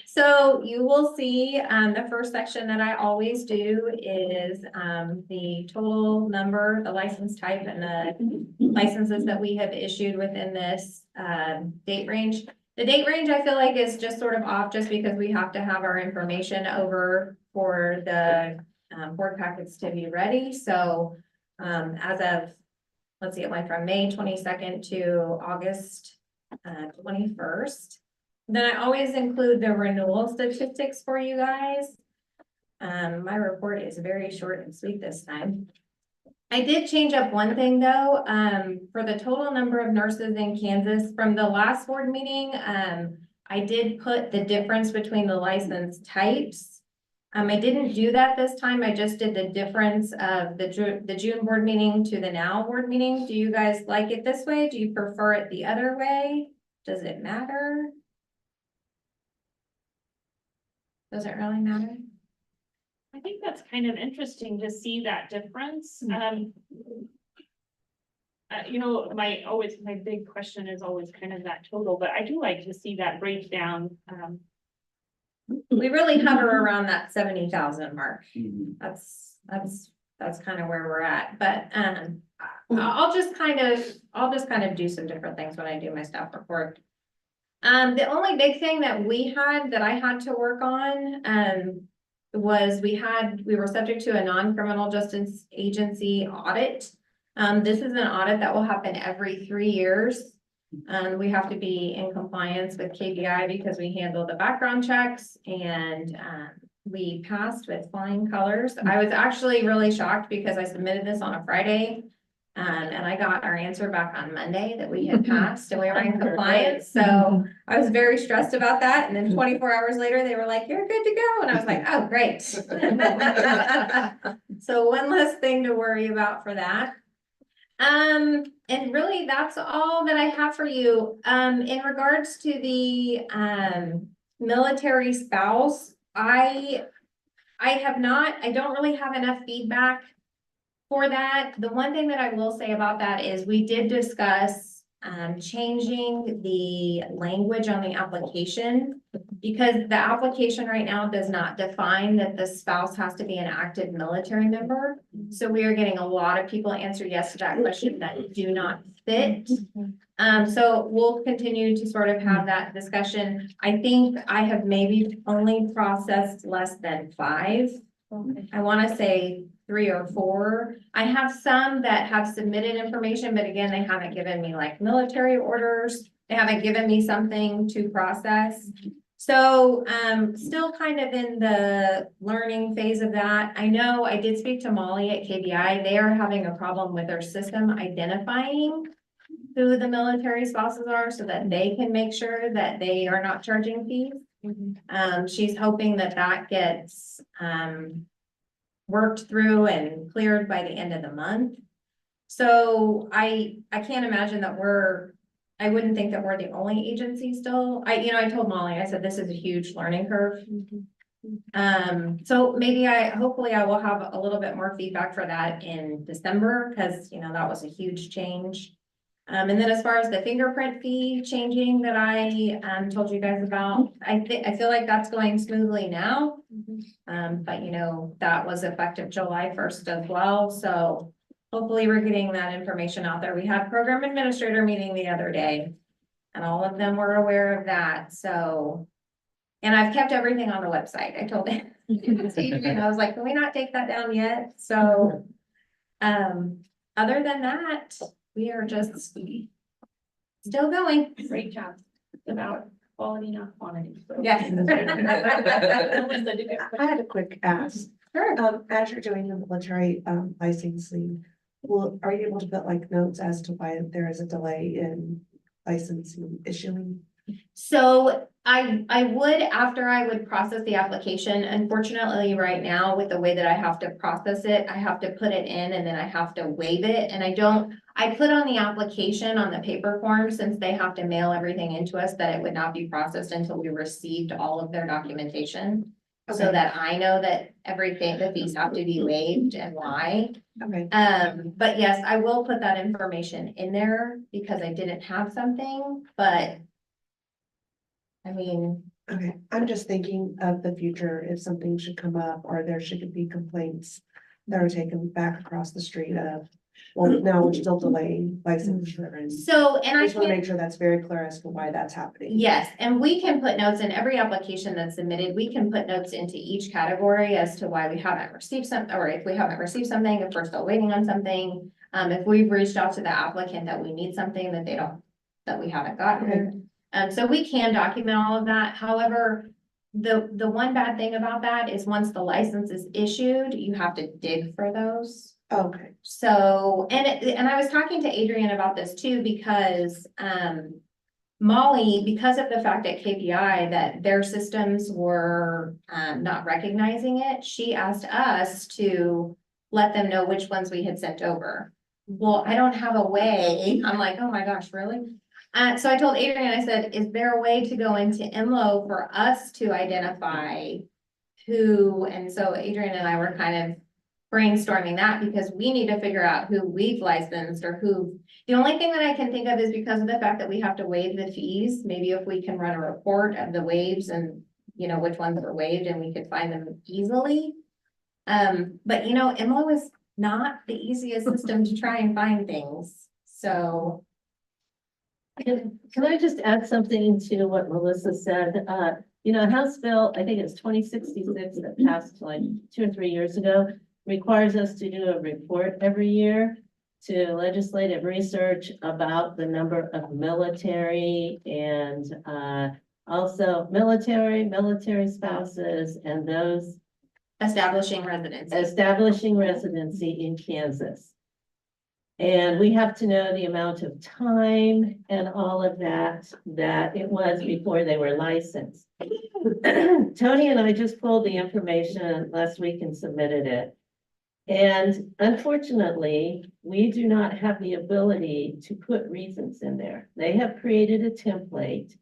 So you will see, the first section that I always do is, the total number, the license type, and the licenses that we have issued within this, date range. The date range, I feel like, is just sort of off just because we have to have our information over for the, board packets to be ready. So, as of, let's see, it went from May 22nd to August 21st. Then I always include the renewal statistics for you guys. My report is very short and sweet this time. I did change up one thing though, for the total number of nurses in Kansas from the last board meeting. I did put the difference between the license types. I didn't do that this time. I just did the difference of the June board meeting to the now board meeting. Do you guys like it this way? Do you prefer it the other way? Does it matter? Does it really matter? I think that's kind of interesting to see that difference. My big question is always kind of that total, but I do like to see that breakdown. We really hover around that 70,000 mark. Mhm. That's kind of where we're at, but, I'll just kind of do some different things when I do my staff report. The only big thing that I had to work on, was we were subject to a non-criminal justice agency audit. This is an audit that will happen every 3 years. We have to be in compliance with KPI because we handle the background checks, and we passed with flying colors. I was actually really shocked because I submitted this on a Friday. And I got our answer back on Monday that we had passed and we were in compliance. So I was very stressed about that. And then 24 hours later, they were like, "You're good to go." And I was like, "Oh, great." So one less thing to worry about for that. And really that's all that I have for you. In regards to the military spouse I have not, I don't really have enough feedback for that. The one thing that I will say about that is we did discuss changing the language on the application, because the application right now does not define that the spouse has to be an active military member. So we are getting a lot of people answer yes to that question that do not fit. So we'll continue to sort of have that discussion. I think I have maybe only processed less than 5. I want to say 3 or 4. I have some that have submitted information, but again, they haven't given me like military orders. They haven't given me something to process. So, still kind of in the learning phase of that. I know I did speak to Molly at KBI. They are having a problem with their system identifying who the military spouses are so that they can make sure that they are not charging fees. She's hoping that that gets, worked through and cleared by the end of the month. So I can't imagine that I wouldn't think that we're the only agency still. I told Molly, I said, this is a huge learning curve. So maybe hopefully I will have a little bit more feedback for that in December, because, that was a huge change. And then as far as the fingerprint fee changing that I told you guys about, I feel like that's going smoothly now. But that was effective July 1st as well. So hopefully we're getting that information out there. We had program administrator meeting the other day and all of them were aware of that. So, and I've kept everything on the website. I told them, I was like, can we not take that down yet? So, other than that, we are just still going. Great job. About quality, not quantity. So. Yes. I had a quick ask. Sure. As you're doing the military licensing, are you able to put like notes as to why there is a delay in licensing issuing? So I would, after I would process the application, unfortunately, right now, with the way that I have to process it, I have to put it in and then I have to waive it. And I put on the application on the paper form, since they have to mail everything into us, that it would not be processed until we received all of their documentation. So Okay. that I know that everything, the fees have to be waived and why. Okay. But yes, I will put that information in there because I didn't have something, but I mean, Okay, I'm just thinking of the future, if something should come up or there should be complaints that are taken back across the street of, well, now we're still delaying licensure and. so, and I I just want to can't, make sure that's very clear as to why that's happening. yes, and we can put notes in every application that's submitted. We can put notes into each category as to why we haven't received or if we haven't received something, if we're still waiting on something. If we've reached out to the applicant that we need something that we haven't gotten. So we can document all of that. However, the one bad thing about that is once the license is issued, you have to dig for those. Okay, So, and I was talking to Adrian about this too, because, Molly, because of the fact at KPI that their systems were, not recognizing it, she asked us to let them know which ones we had sent over. Well, I don't have a way. I'm like, oh my gosh, really? So I told Adrian, I said, is there a way to go into MLO for us to identify who? And so Adrian and I were kind of brainstorming that, because we need to figure out who we've licensed or who. The only thing that I can think of is because of the fact that we have to waive the fees. Maybe if we can run a report of the waives and, which ones were waived and we could find them easily. But MLO is not the easiest system to try and find things. So. Can I just add something to what Melissa said? House Bill, I think it's 2066 that passed like 2 or 3 years ago, requires us to do a report every year to legislative research about the number of military and also military spouses and those Establishing residency in Kansas. And we have to know the amount of time and all of that it was before they were licensed. Tony and I just pulled the information last week and submitted it. And unfortunately, we do not have the ability to put reasons in there. They have created a template.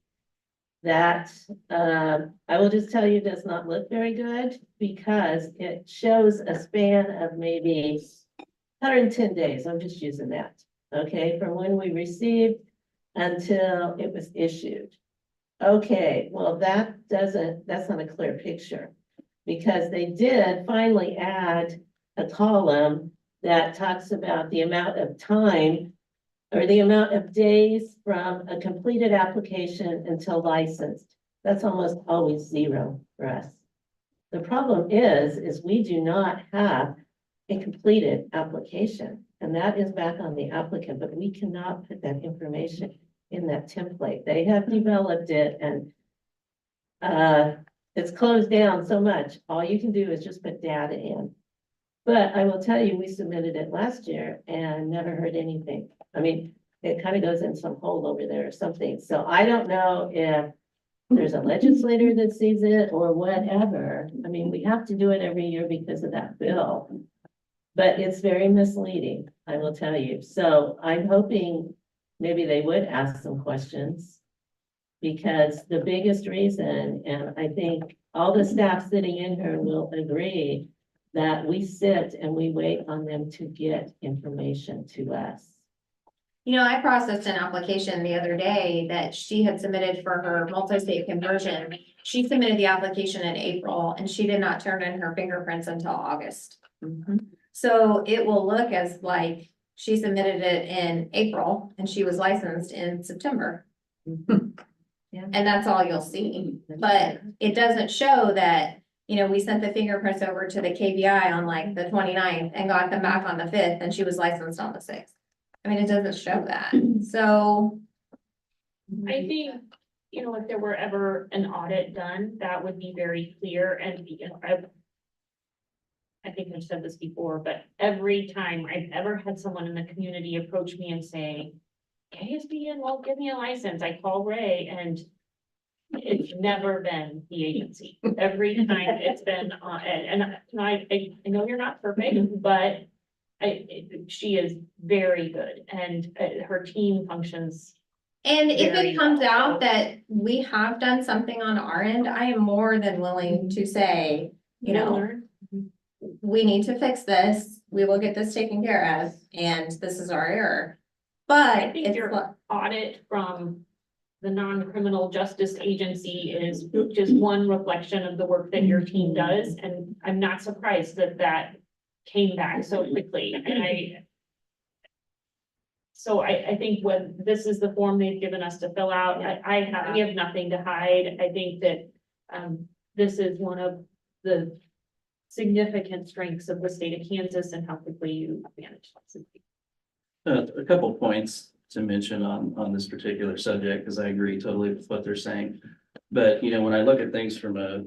that, I will just tell you, does not look very good because it shows a span of maybe 110 days. I'm just using that. Okay, from when we received until it was issued. Okay, well, that's not a clear picture. Because they did finally add a column that talks about the amount of time or the amount of days from a completed application until licensed. That's almost always 0 for us. The problem is we do not have a completed application, and that is back on the applicant, but we cannot put that information in that template. They have developed it and it's closed down so much. All you can do is just put data in. But I will tell you, we submitted it last year and never heard anything. I mean, it kind of goes in some hole over there or something. So I don't know if there's a legislator that sees it or whatever. I mean, we have to do it every year because of that bill. But it's very misleading, I will tell you. So I'm hoping maybe they would ask some questions. Because the biggest reason, and I think all the staff sitting in here will agree, that we sit and we wait on them to get information to us. You know, I processed an application the other day that she had submitted for her multi-state conversion. She submitted the application in April and she did not turn in her fingerprints until August. So it will look as like she submitted it in April and she was licensed in September. Yeah. And that's all you'll see, but it doesn't show that, you know, we sent the fingerprints over to the KBI on like the 29th and got them back on the 5th and she was licensed on the 6th. I mean, it doesn't show that, so. I think, you know, if there were ever an audit done, that would be very clear and, you know, I think I've said this before, but every time I've ever had someone in the community approach me and say, KSBN won't give me a license, I call Ray and it's never been the agency. Every time it's been, and I know you're not perfect, but she is very good and her team functions. And if Very it comes well. out that we have done something on our end, I am more than willing to say, you know, we need to fix this, we will get this taken care of, and this is our error. I But think it's your like, audit from the non-criminal justice agency is just one reflection of the work that your team does, and I'm not surprised that that came back so quickly, and so I think when this is the form they've given us to fill out, we have nothing to hide. I think that, this is one of the significant strengths of the state of Kansas and how quickly you manage. A couple points to mention on this particular subject, because I agree totally with what they're saying. But, you know, when I look at things from a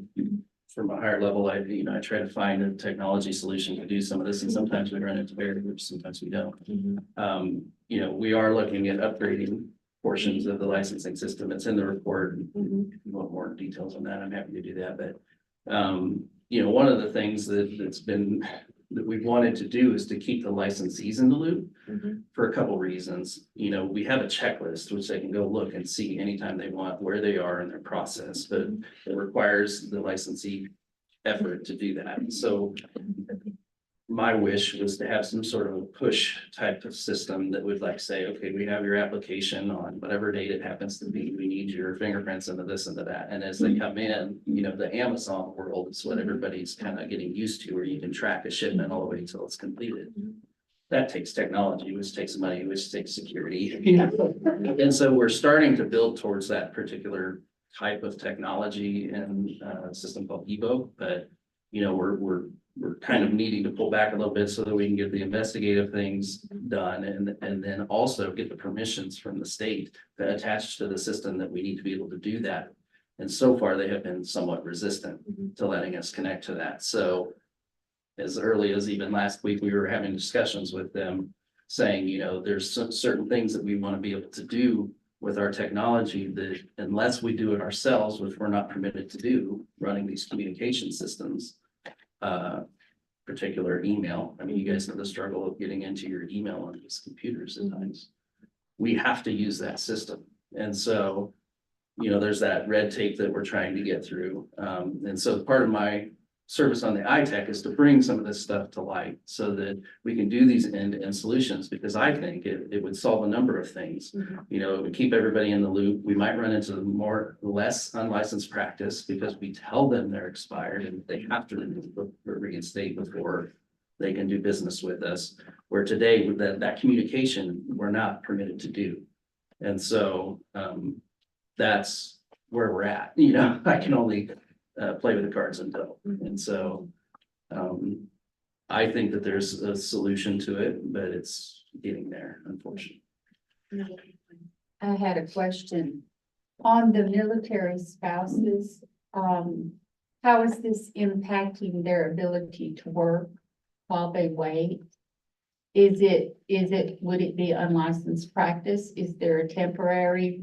higher level, I try to find a technology solution to do some of this, and sometimes we run into barriers, sometimes we don't. You know, we are looking at upgrading portions of the licensing system. It's in the report. If you want more details on that, I'm happy to do that, but, you know, one of the things that we've wanted to do is to keep the licensees in the loop for a couple reasons. You know, we have a checklist which they can go look and see anytime they want where they are in their process, but it requires the licensee effort to do that. So my wish was to have some sort of a push type of system that would like say, okay, we have your application on whatever date it happens to be. We need your fingerprints into this and to that. And as they come in, you know, the Amazon world is what everybody's kind of getting used to, where you can track a shipment all the way until it's completed. That takes technology, which takes money, which takes security. You know? And so we're starting to build towards that particular type of technology and system called Evo, but you know, we're kind of needing to pull back a little bit so that we can get the investigative things done and then also get the permissions from the state that attach to the system that we need to be able to do that. And so far, they have been somewhat resistant to letting us connect to that. So as early as even last week, we were having discussions with them saying, you know, there's certain things that we want to be able to do with our technology that unless we do it ourselves, which we're not permitted to do, running these communication systems, particular email. I mean, you guys know the struggle of getting into your email on these computers at times. We have to use that system. And so you know, there's that red tape that we're trying to get through. And so part of my service on the ITech is to bring some of this stuff to light so that we can do these end-to-end solutions, because I think it would solve a number of things. You know, it would keep everybody in the loop. We might run into less unlicensed practice because we tell them they're expired and they have to reinstate before they can do business with us. Where today, with that communication, we're not permitted to do. And so, that's where we're at, you know, I can only play with the cards and dealt. And so, I think that there's a solution to it, but it's getting there, unfortunately. I had a question on the military spouses. How is this impacting their ability to work while they wait? Would it be unlicensed practice? Is there a temporary,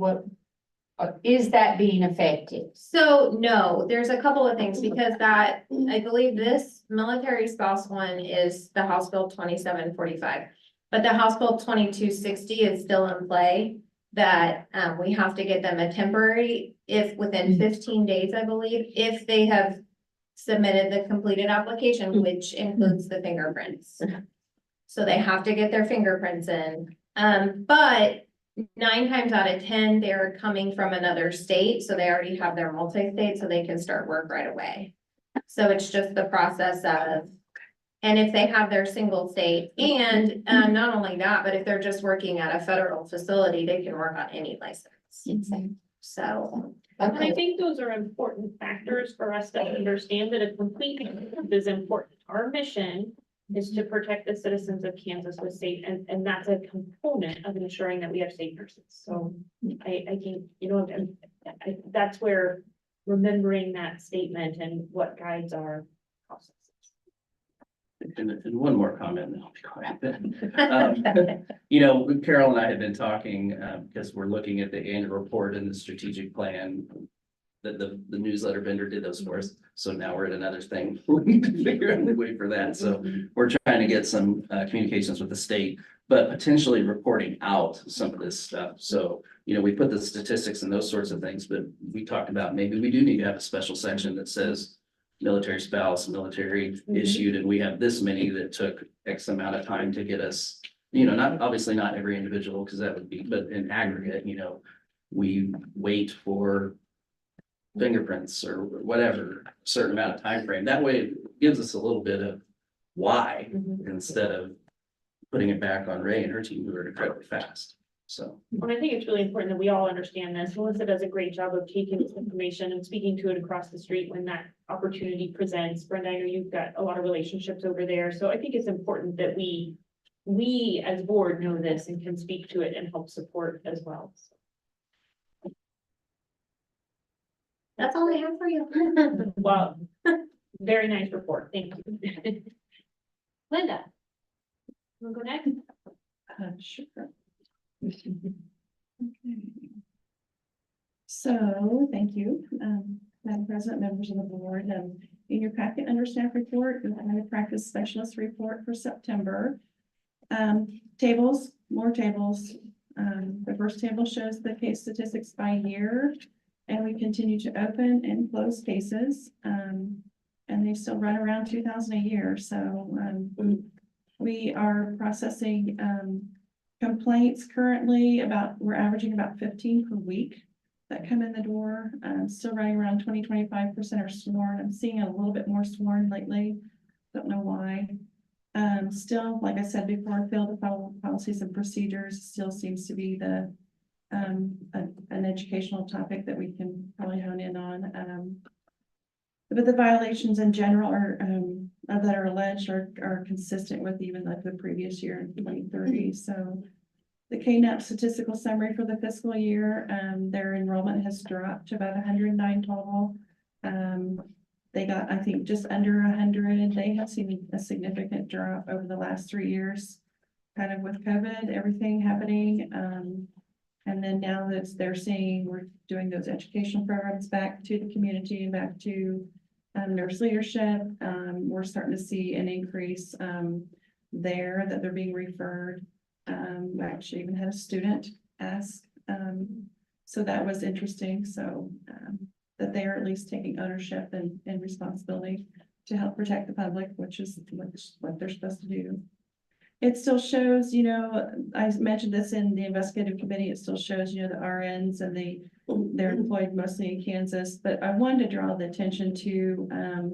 is that being affected? So no, there's a couple of things because that, I believe this military spouse one is the House Bill 2745. But the House Bill 2260 is still in play that we have to get them a temporary if within 15 days, I believe, if they have submitted the completed application, which includes the fingerprints. So they have to get their fingerprints in. But 9 times out of 10, they're coming from another state, so they already have their multi-state, so they can start work right away. So it's just the process of, and if they have their single state, and not only that, but if they're just working at a federal facility, they can work on any license. So. And I think those are important factors for us to understand that a complete is important. Our mission is to protect the citizens of Kansas with safe, and that's a component of ensuring that we have safe nurses. So I think, you know, that's where remembering that statement and what guides our processes. And one more comment, and then I'll be quiet. You know, Carol and I had been talking, because we're looking at the annual report and the strategic plan. The newsletter vendor did those for us, so now we're at another thing. We need to figure out a way for that, so we're trying to get some communications with the state, but potentially reporting out some of this stuff. So, you know, we put the statistics and those sorts of things, but we talked about maybe we do need to have a special section that says military spouse, military issued, and we have this many that took X amount of time to get us, you know, not, obviously not every individual, because that would be, but in aggregate, you know, we wait for fingerprints or whatever, a certain amount of time frame. That way it gives us a little bit of why instead of putting it back on Ray and her team who are incredibly fast. So. And I think it's really important that we all understand this. Melissa does a great job of taking this information and speaking to it across the street when that opportunity presents. Brenda, I know you've got a lot of relationships over there. So I think it's important that we as board know this and can speak to it and help support as well. That's all I have for you. Well, very nice report. Thank you. Linda. Wanna go next? Sure. So, thank you, Madam President, members of the board. In your packet under staff report, you have a practice specialist report for September. Tables, more tables. The first table shows the case statistics by year, and we continue to open and close cases. And they still run around 2,000 a year. So we are processing complaints currently we're averaging about 15 per week that come in the door. Still running around 25% are sworn. I'm seeing a little bit more sworn lately. Don't know why. Still, like I said before, fail to follow policies and procedures still seems to be an educational topic that we can probably hone in on. But the violations in general that are alleged are consistent with even like the previous year in 2030. So the KNAPP statistical summary for the fiscal year, their enrollment has dropped to about 109 total. They got, I think, just under 100. They have seen a significant drop over the last 3 years, kind of with COVID, everything happening. And then now that they're saying we're doing those educational programs back to the community and back to nurse leadership, we're starting to see an increase there that they're being referred. I actually even had a student ask So that was interesting. So, that they are at least taking ownership and responsibility to help protect the public, which is what they're supposed to do. It still shows, you know, I mentioned this in the investigative committee, it still shows, you know, the RNs and they're employed mostly in Kansas, but I wanted to draw the attention to,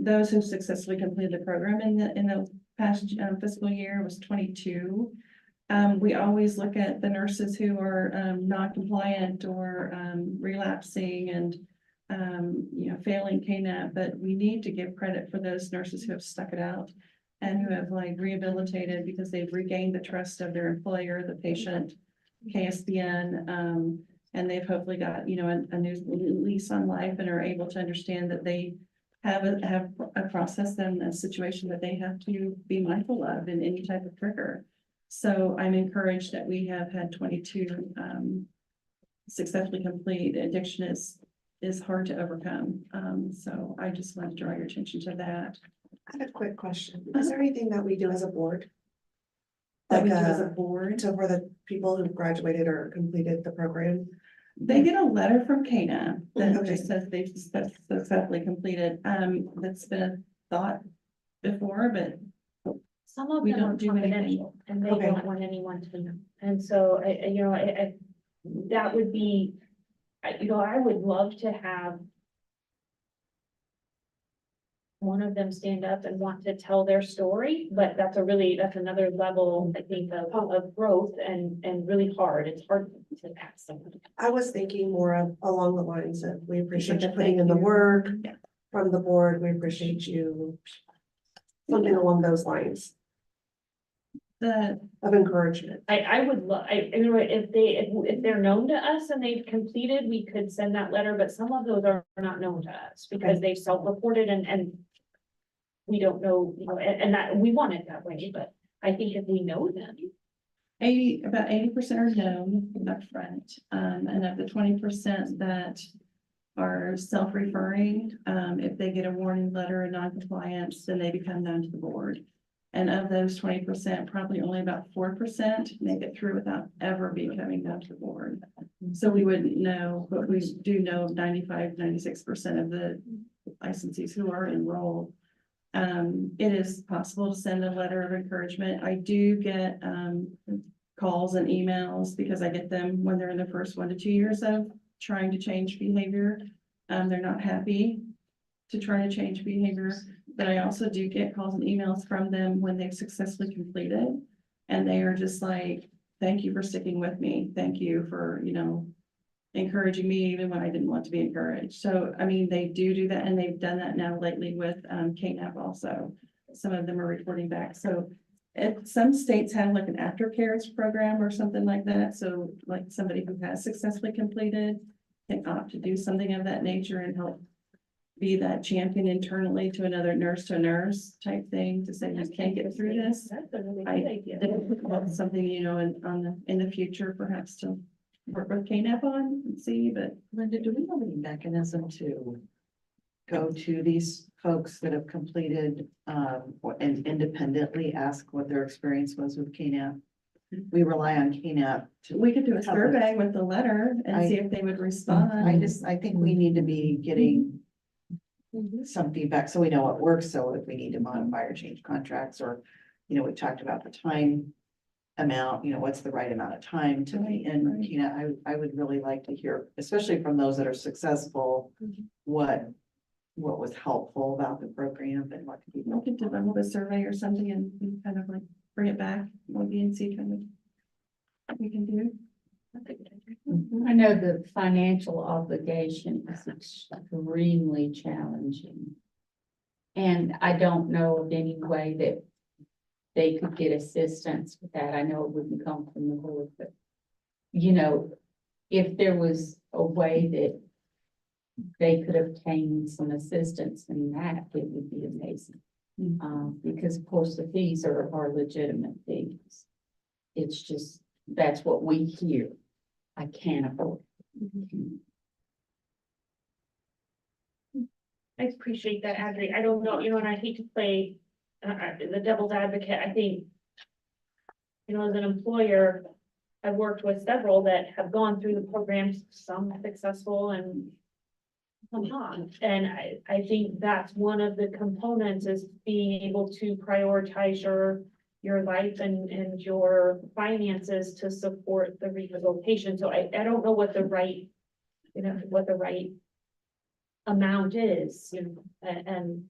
those who successfully completed the program in the past fiscal year was 22. We always look at the nurses who are, non-compliant or, relapsing and, you know, failing KNAP, but we need to give credit for those nurses who have stuck it out and who have like rehabilitated because they've regained the trust of their employer, the patient, KSBN, and they've hopefully got, you know, a new lease on life and are able to understand that they have a process and a situation that they have to be mindful of in any type of trigger. So I'm encouraged that we have had 22 successfully complete. Addiction is hard to overcome. So I just want to draw your attention to that. I have a quick question. Is there anything that we do as a board? That we Like, do as a board. so for the people who graduated or completed the program? They get a letter from KNAP that Okay. just says they've successfully completed. That's been a thought before, but Some of We them are don't do anything. confidential and they Okay. don't want anyone to know. And so you know, that would be, you know, I would love to have one of them stand up and want to tell their story, but that's another level, I think, of growth and really hard. It's hard to ask someone. I was thinking more of along the lines of, we appreciate you Thank putting in the you. work Yeah. from the board. We appreciate you. Something along those lines the, of encouragement. I would love, you know, if they're known to us and they've completed, we could send that letter, but some of those are not known to us because they've self-reported and we don't know, you know, and that, we want it that way, but I think if we know them. about 80% are known up front. And of the 20% that are self-referring, if they get a warning letter of non-compliance, then they become known to the board. And of those 20%, probably only about 4% make it through without ever becoming known to the board. So we wouldn't know, but we do know 95-96% of the licensees who are enrolled. It is possible to send a letter of encouragement. I do get calls and emails because I get them when they're in the first 1 to 2 years of trying to change behavior. They're not happy to try to change behavior, but I also do get calls and emails from them when they've successfully completed. And they are just like, thank you for sticking with me. Thank you for, you know, encouraging me even when I didn't want to be encouraged. So, I mean, they do that, and they've done that now lately with KNAP also. Some of them are reporting back. So if some states have like an aftercare program or something like that, so like somebody who has successfully completed can opt to do something of that nature and help be that champion internally to another nurse to nurse type thing to say, you can't get through this. That's a really I good idea. That's something, you know, in the future, perhaps to work with KNAP on and see, but Linda, do we have any mechanism to go to these folks that have completed, and independently ask what their experience was with KNAP? We rely on KNAP to. we could do a help us. survey with the letter and see if they would respond. I think we need to be getting Mhm. some feedback, so we know what works, so if we need to modify or change contracts, or, you know, we talked about the time amount, you know, what's the right amount of time to be in, Right. you know, I would really like to hear, especially from those that are successful, what was helpful about the program and what could be. We could develop a survey or something and kind of like bring it back, maybe and see kind of what we can do. I know the financial obligation is extremely challenging. And I don't know of any way that they could get assistance with that. I know it wouldn't come from the board, but you know, if there was a way that they could obtain some assistance in that, it would be amazing. Because of course the fees are legitimate fees. It's just, that's what we hear. I can't afford. I appreciate that, Adri. I don't know, you know, and I hate to play the devil's advocate. I think, you know, as an employer, I've worked with several that have gone through the programs, some successful and some not. And I think that's one of the components is being able to prioritize your life and your finances to support the rehabilitation. So I don't know what the right, what the right amount is, and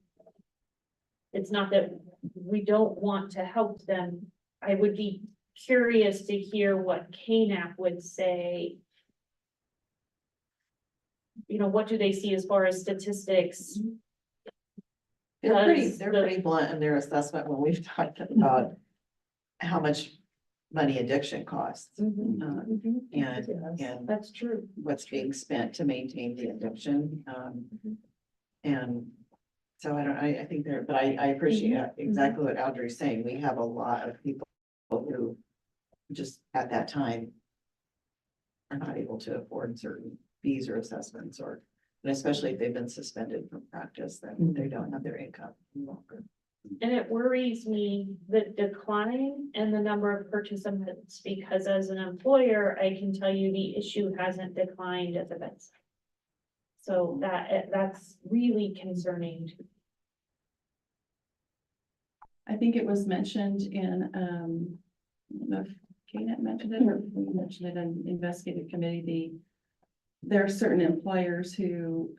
it's not that we don't want to help them. I would be curious to hear what KNAP would say. What do they see as far as statistics? They're Because pretty blunt in their assessment when we've talked about how much money addiction costs. And That's true. what's being spent to maintain the addiction. And so I think but I appreciate exactly what Audrey's saying. We have a lot of people who just at that time are not able to afford certain fees or assessments and especially if they've been suspended from practice, then they don't have their income any longer. And it worries me, the decline in the number of participants, because as an employer, I can tell you the issue hasn't declined at the bedside. So that's really concerning. I think it was mentioned in, I don't know if KNET mentioned it or we mentioned it in investigative committee, there are certain employers who,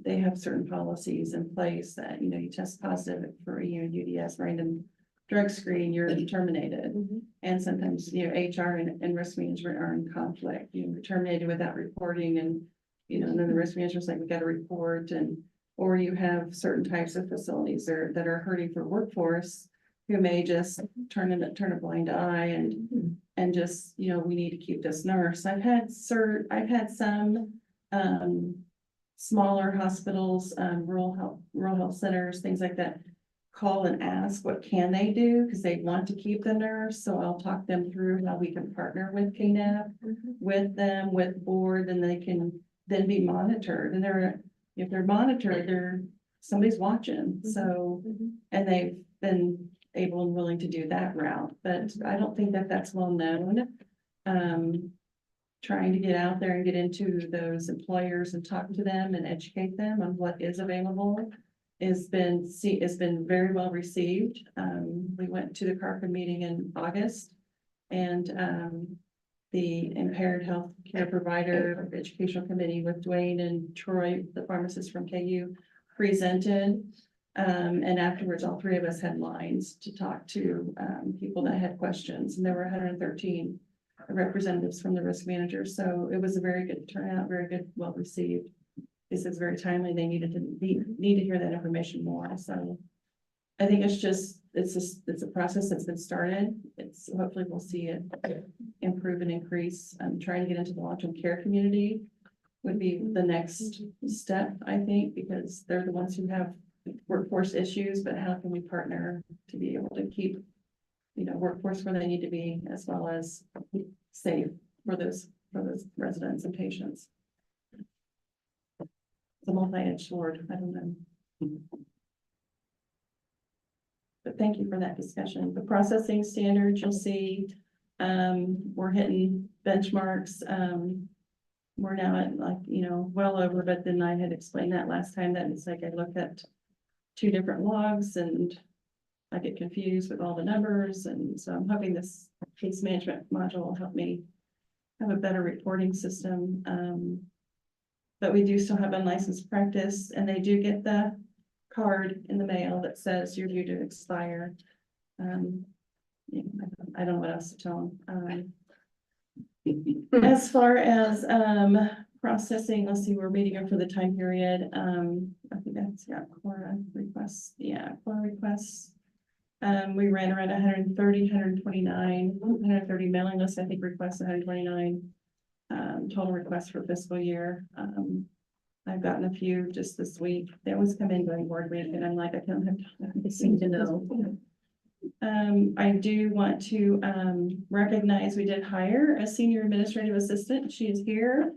they have certain policies in place that, you test positive for, UDS, random drug screen, you're terminated. And sometimes, HR and risk management are in conflict, you're terminated without reporting and, and then the risk manager's like, we got to report or you have certain types of facilities that are hurting for workforce who may just turn a blind eye and just, we need to keep this nurse. I've had some, smaller hospitals, rural health centers, things like that, call and ask what can they do because they want to keep the nurse. So I'll talk them through how we can partner with KNAP, with them, with board, and they can then be monitored. And if they're monitored, somebody's watching. So, and they've been able and willing to do that route, but I don't think that's well known. Trying to get out there and get into those employers and talk to them and educate them on what is available has been very well received. We went to the CARPA meeting in August and the impaired health care provider educational committee with Dwayne and Troy, the pharmacist from KU, presented. And afterwards, all three of us had lines to talk to people that had questions, and there were 113 representatives from the risk manager. So it was a very good turnout, very good, well received. This is very timely. They need to hear that information more. So I think it's a process that's been started. Hopefully we'll see it improve and increase. Trying to get into the long-term care community would be the next step, I think, because they're the ones who have workforce issues, but how can we partner to be able to keep, workforce where they need to be, as well as safe for those residents and patients. It's a multi-edged sword. I don't know. But thank you for that discussion. The processing standards, you'll see, we're hitting benchmarks. We're now at well over, but then I had explained that last time that it's like I looked at 2 different logs and I get confused with all the numbers. And so I'm hoping this case management module will help me have a better reporting system. But we do still have unlicensed practice, and they do get the card in the mail that says you're due to expire. I don't know what else to tell them. As far as processing, let's see, we're meeting up for the time period. I think that's Quora requests. Yeah, Quora requests. We ran around 130, 129, 130 mailing lists, I think requests 129. Total requests for fiscal year. I've gotten a few just this week. They always come in during board week and I'm like, I don't have time. They seem to know. I do want to recognize we did hire a senior administrative assistant. She is here.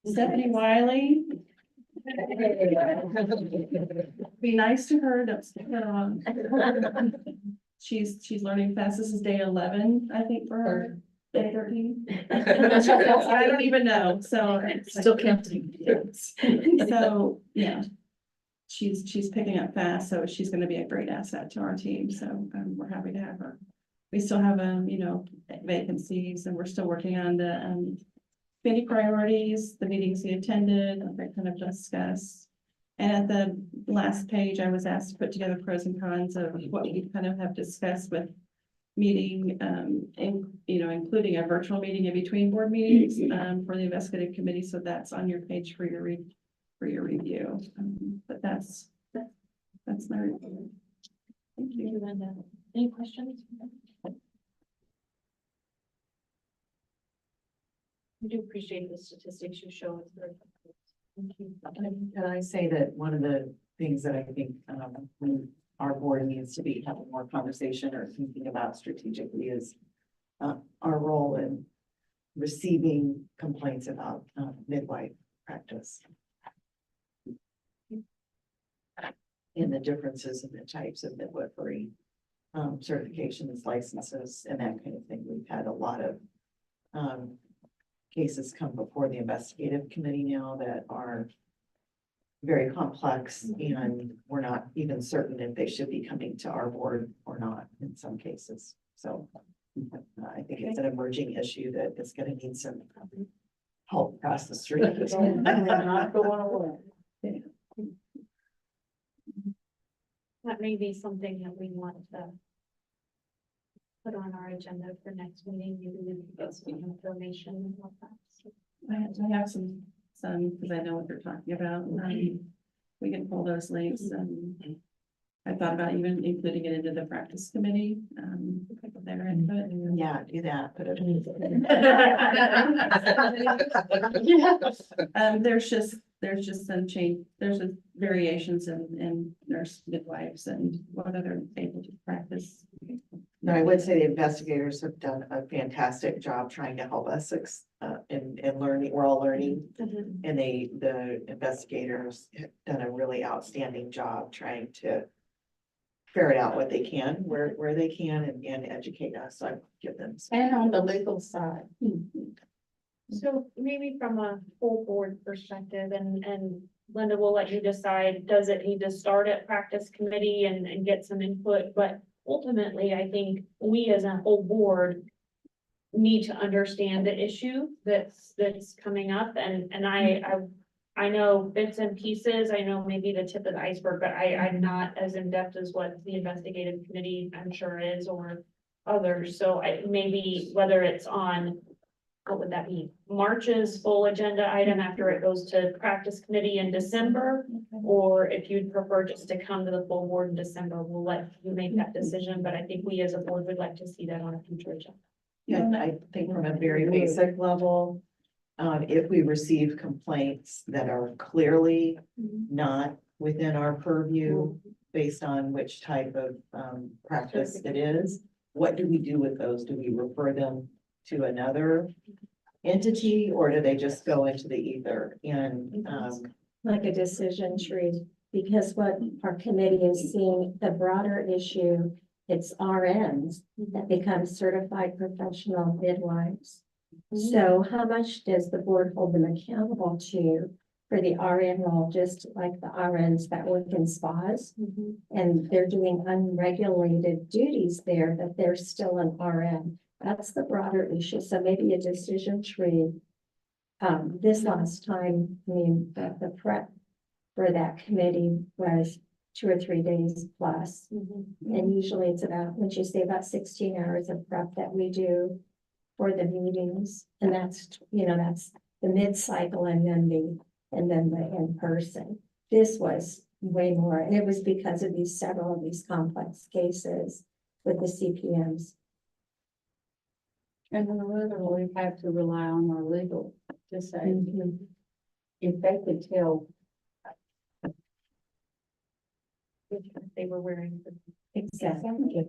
Stephanie Wiley. Be nice to her. Don't stick her on. She's learning fast. This is day 11, I think, for her. Day 13? I don't even know, so. Still counting. So, yeah. She's picking up fast, so she's gonna be a great asset to our team, so, we're happy to have her. We still have, vacancies, and we're still working on the, committee priorities, the meetings we attended, like I kind of discussed. And at the last page, I was asked to put together pros and cons of what we kind of have discussed with meeting, including a virtual meeting in between board meetings, for the investigative committee, so that's on your page for your review. But that's my review. Thank you, Linda. Any questions? We do appreciate the statistics you show us. Thank you. Can I say that one of the things that I think, our board needs to be having more conversation or thinking about strategically is our role in receiving complaints about midwife practice. In the differences in the types of midwifery certifications, licenses, and that kind of thing. We've had a lot of cases come before the investigative committee now that are very complex, and we're not even certain if they should be coming to our board or not in some cases. So I think it's an emerging issue that is going to need some help across the street. Not going away. That may be something that we want to put on our agenda for next meeting. Maybe we can get some information about that. So, I have some, because I know what they're talking about. We can pull those links, and I thought about even including it into the practice committee, their input. Yeah, do that. Put it. There's just some change. There's variations in nurse midwives and whether they're able to practice. No, I would say the investigators have done a fantastic job trying to help us in learning. We're all learning, and the investigators have done a really outstanding job trying to ferret out what they can, where they can, and educate us. So I give them some. And on the legal side. So maybe from a full board perspective, and Linda, will let you decide, does it need to start at practice committee and get some input? But ultimately, I think we as a whole board need to understand the issue that's coming up, and I know bits and pieces, I know maybe the tip of the iceberg, but I'm not as in-depth as what the investigative committee I'm sure is, or others. So maybe whether it's on, what would that be? March's full agenda item after it goes to practice committee in December, or if you'd prefer just to come to the full board in December, we'll let you make that decision. But I think we as a board would like to see that on a future agenda. Yeah, I think from a very basic level, if we receive complaints that are clearly not within our purview based on which type of practice it is, what do we do with those? Do we refer them to another entity, or do they just go into the ether? And Like a decision tree, because what our committee is seeing, the broader issue, it's RNs that become certified professional midwives. So how much does the board hold them accountable to for the RN role, just like the RNs that work in spas? And they're doing unregulated duties there, but they're still an RN. That's the broader issue. So maybe a decision tree. This last time, I mean, the prep for that committee was 2 or 3 days plus. And usually it's about, would you say about 16 hours of prep that we do for the meetings. And that's, that's the mid-cycle and then the in-person. This was way more, and it was because of several of these complex cases with the CPMs. And then literally we have to rely on our legal to say, if they could tell. If they were wearing. Exactly.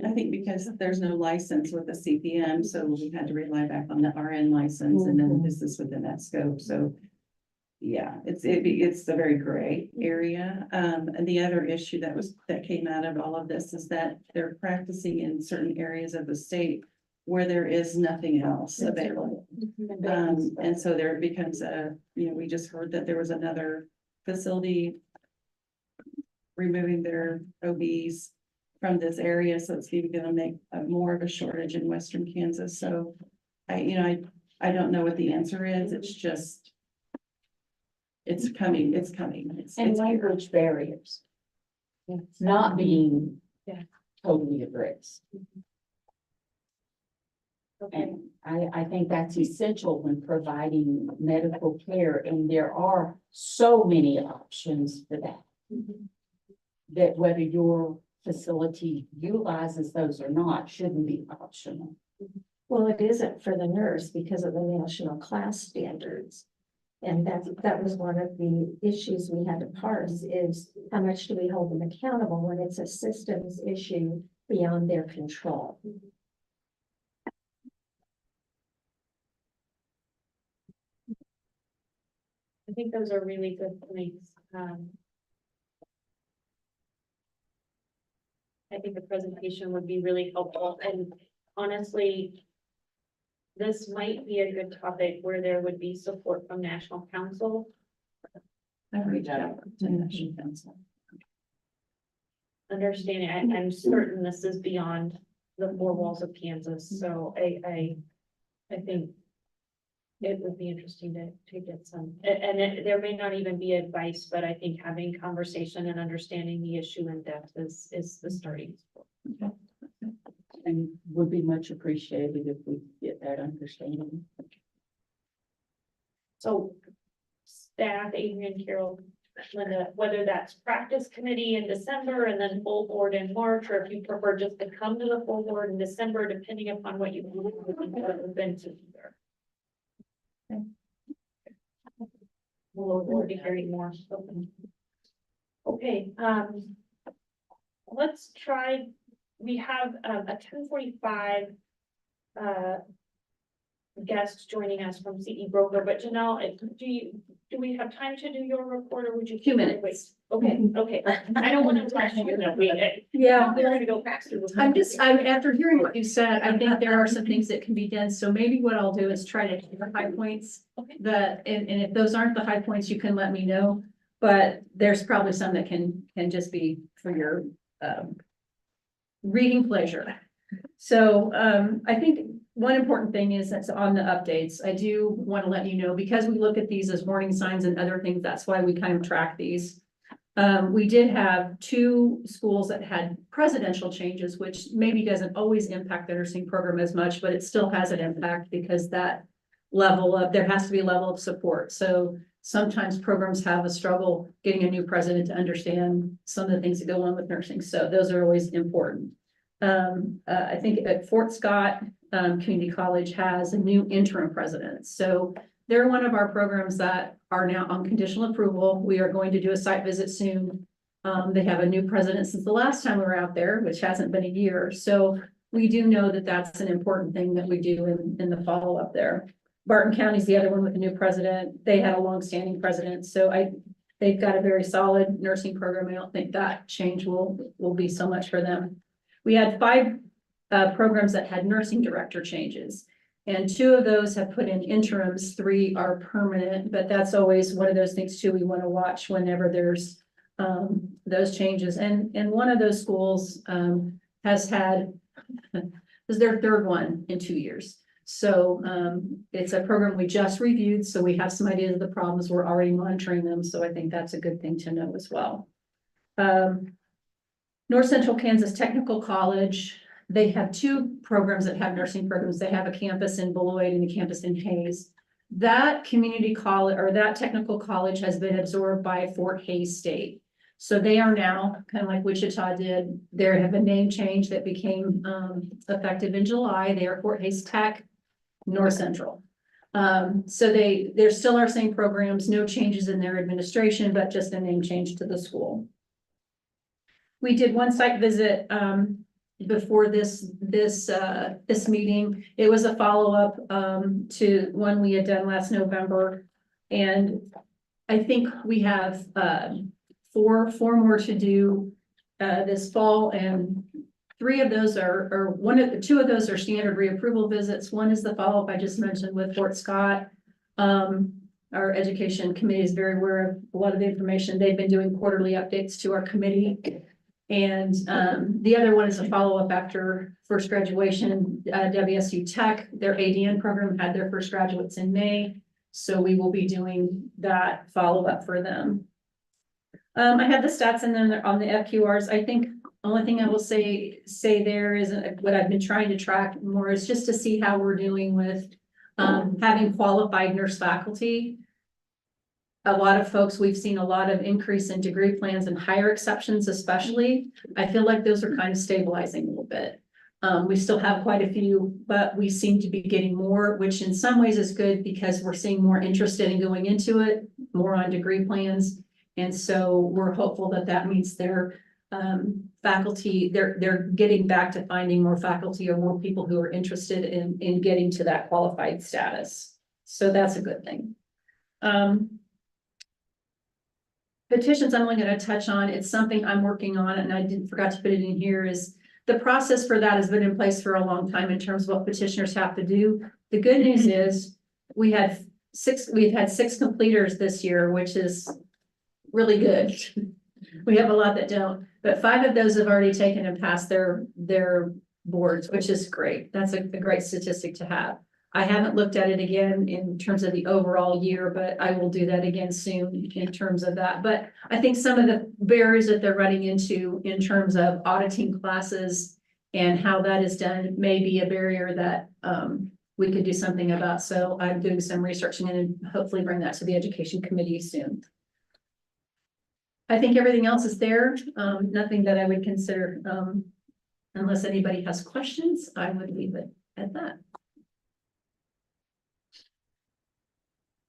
I think because there's no license with the CPM, so we had to rely back on the RN license, and then this is within that scope, so. Yeah, it's a very gray area. And the other issue that came out of all of this is that they're practicing in certain areas of the state where there is nothing else available. And so there becomes we just heard that there was another facility removing their OBs from this area, so it's even gonna make more of a shortage in western Kansas, so I don't know what the answer is, it's just it's coming. And It's language barriers. Not being Yeah. totally addressed. Okay, And I think that's essential when providing medical care, and there are so many options for that. That whether your facility utilizes those or not shouldn't be optional. Well, it isn't for the nurse because of the national class standards. And that was one of the issues we had to parse is how much do we hold them accountable when it's a systems issue beyond their control? I think those are really good points. I think the presentation would be really helpful, and honestly, this might be a good topic where there would be support from National Council. I've reached out to National Council. Understanding, I'm certain this is beyond the four walls of Kansas, so I think it would be interesting to get some, there may not even be advice, but I think having conversation and understanding the issue in depth is the starting. And would be much appreciated if we get that understanding. So staff, Adrian, Carol, Linda, whether that's practice committee in December and then full board in March, or if you prefer just to come to the full board in December, depending upon what you have been to either. We'll be hearing more. Okay, let's try, we have a 10:45 guest joining us from CE Broker, but Janelle, do we have time to do your report, or would you? 2 minutes. Wait, okay, I don't want to rush you, no, Yeah. we're gonna go faster. I'm after hearing what you said, I think there are some things that can be done, so maybe what I'll do is try to hit the high points. Okay. And if those aren't the high points, you can let me know, but there's probably some that can just be for your, reading pleasure. So, I think one important thing is that's on the updates. I do want to let you know, because we look at these as warning signs and other things, that's why we kind of track these. We did have 2 schools that had presidential changes, which maybe doesn't always impact the nursing program as much, but it still has an impact because that there has to be a level of support. So sometimes programs have a struggle getting a new president to understand some of the things that go on with nursing. So those are always important. I think at Fort Scott Community College has a new interim president. So they're one of our programs that are now on conditional approval. We are going to do a site visit soon. They have a new president since the last time we were out there, which hasn't been a year. So we do know that that's an important thing that we do in the follow-up there. Barton County is the other one with a new president. They had a longstanding president. So they've got a very solid nursing program. I don't think that change will be so much for them. We had 5 programs that had nursing director changes. And 2 of those have put in interims, 3 are permanent, but that's always one of those things too, we want to watch whenever there's those changes. And one of those schools has had, this is their 3rd one in 2 years. So it's a program we just reviewed, so we have some ideas of the problems, we're already monitoring them, so I think that's a good thing to know as well. North Central Kansas Technical College, they have 2 programs that have nursing programs. They have a campus in Beloit and a campus in Hayes. That community college or that technical college has been absorbed by Fort Hays State. So they are now, kind of like Wichita did, there have a name change that became effective in July. They are Fort Hays Tech, North Central. So there still are same programs, no changes in their administration, but just a name change to the school. We did one site visit before this meeting. It was a follow-up to one we had done last November. And I think we have 4 more to do this fall and three of those two of those are standard reapproval visits. One is the follow-up I just mentioned with Fort Scott. Our education committee is very aware of a lot of the information. They've been doing quarterly updates to our committee. And the other one is a follow-up after first graduation, WSU Tech, their ADN program had their first graduates in May. So we will be doing that follow-up for them. I have the stats in there on the FQRs. I think only thing I will say there is what I've been trying to track more is just to see how we're doing with having qualified nurse faculty. A lot of folks, we've seen a lot of increase in degree plans and higher exceptions especially. I feel like those are kind of stabilizing a little bit. We still have quite a few, but we seem to be getting more, which in some ways is good because we're seeing more interested in going into it, more on degree plans. And so we're hopeful that that means their faculty, they're getting back to finding more faculty or more people who are interested in getting to that qualified status. So that's a good thing. Petitions I'm only going to touch on. It's something I'm working on and I forgot to put it in here is the process for that has been in place for a long time in terms of what petitioners have to do. The good news is we've had 6 completers this year, which is really good. We have a lot that don't, but 5 of those have already taken and passed their boards, which is great. That's a great statistic to have. I haven't looked at it again in terms of the overall year, but I will do that again soon in terms of that. But I think some of the barriers that they're running into in terms of auditing classes and how that is done may be a barrier that we could do something about. So I'm doing some researching and hopefully bring that to the education committee soon. I think everything else is there. Nothing that I would consider, unless anybody has questions, I would leave it at that.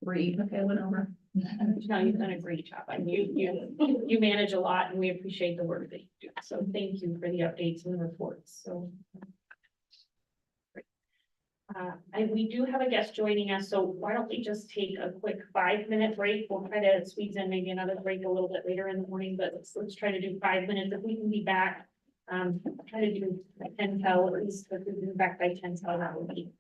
Okay, I went over. No, you've done a great job. And you manage a lot and we appreciate the work that you do. So thank you for the updates and the reports. So. And we do have a guest joining us, so why don't we just take a quick 5-minute break? We'll try to squeeze in maybe another break a little bit later in the morning, but let's try to do 5 minutes. If we can be back, try to do 10 till, at least if we can be back by 10 till, that would be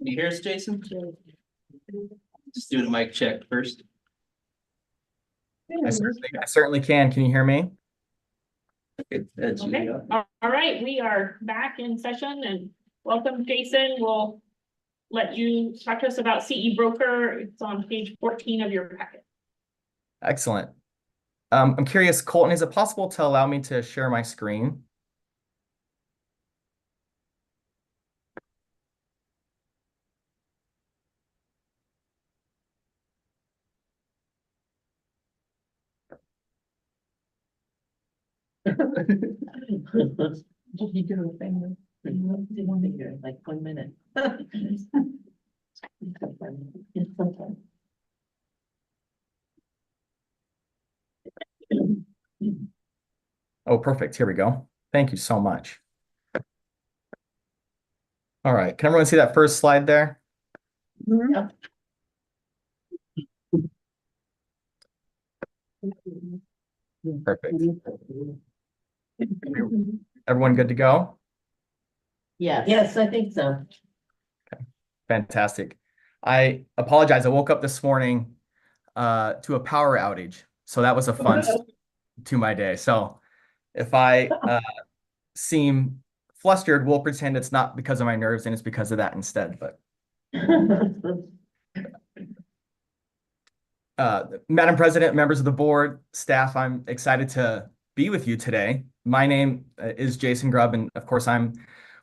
Can you hear us, Jason? Just doing a mic check first. I certainly can. Can you hear me? Okay, all right, we are back in session and welcome, Jason. We'll let you talk to us about CE Broker. It's on page 14 of your packet. Excellent. I'm curious, Colton, is it possible to allow me to share my screen? You do a thing. Like 1 minute. Oh, perfect. Here we go. Thank you so much. All right. Can everyone see that first slide there? Yeah. Perfect. Everyone good to go? Yes. Yes, I think so. Fantastic. I apologize. I woke up this morning to a power outage. So that was a fun start to my day. So if I seem flustered, we'll pretend it's not because of my nerves and it's because of that instead. But Madam President, members of the board, staff, I'm excited to be with you today. My name is Jason Grubb, and of course, I'm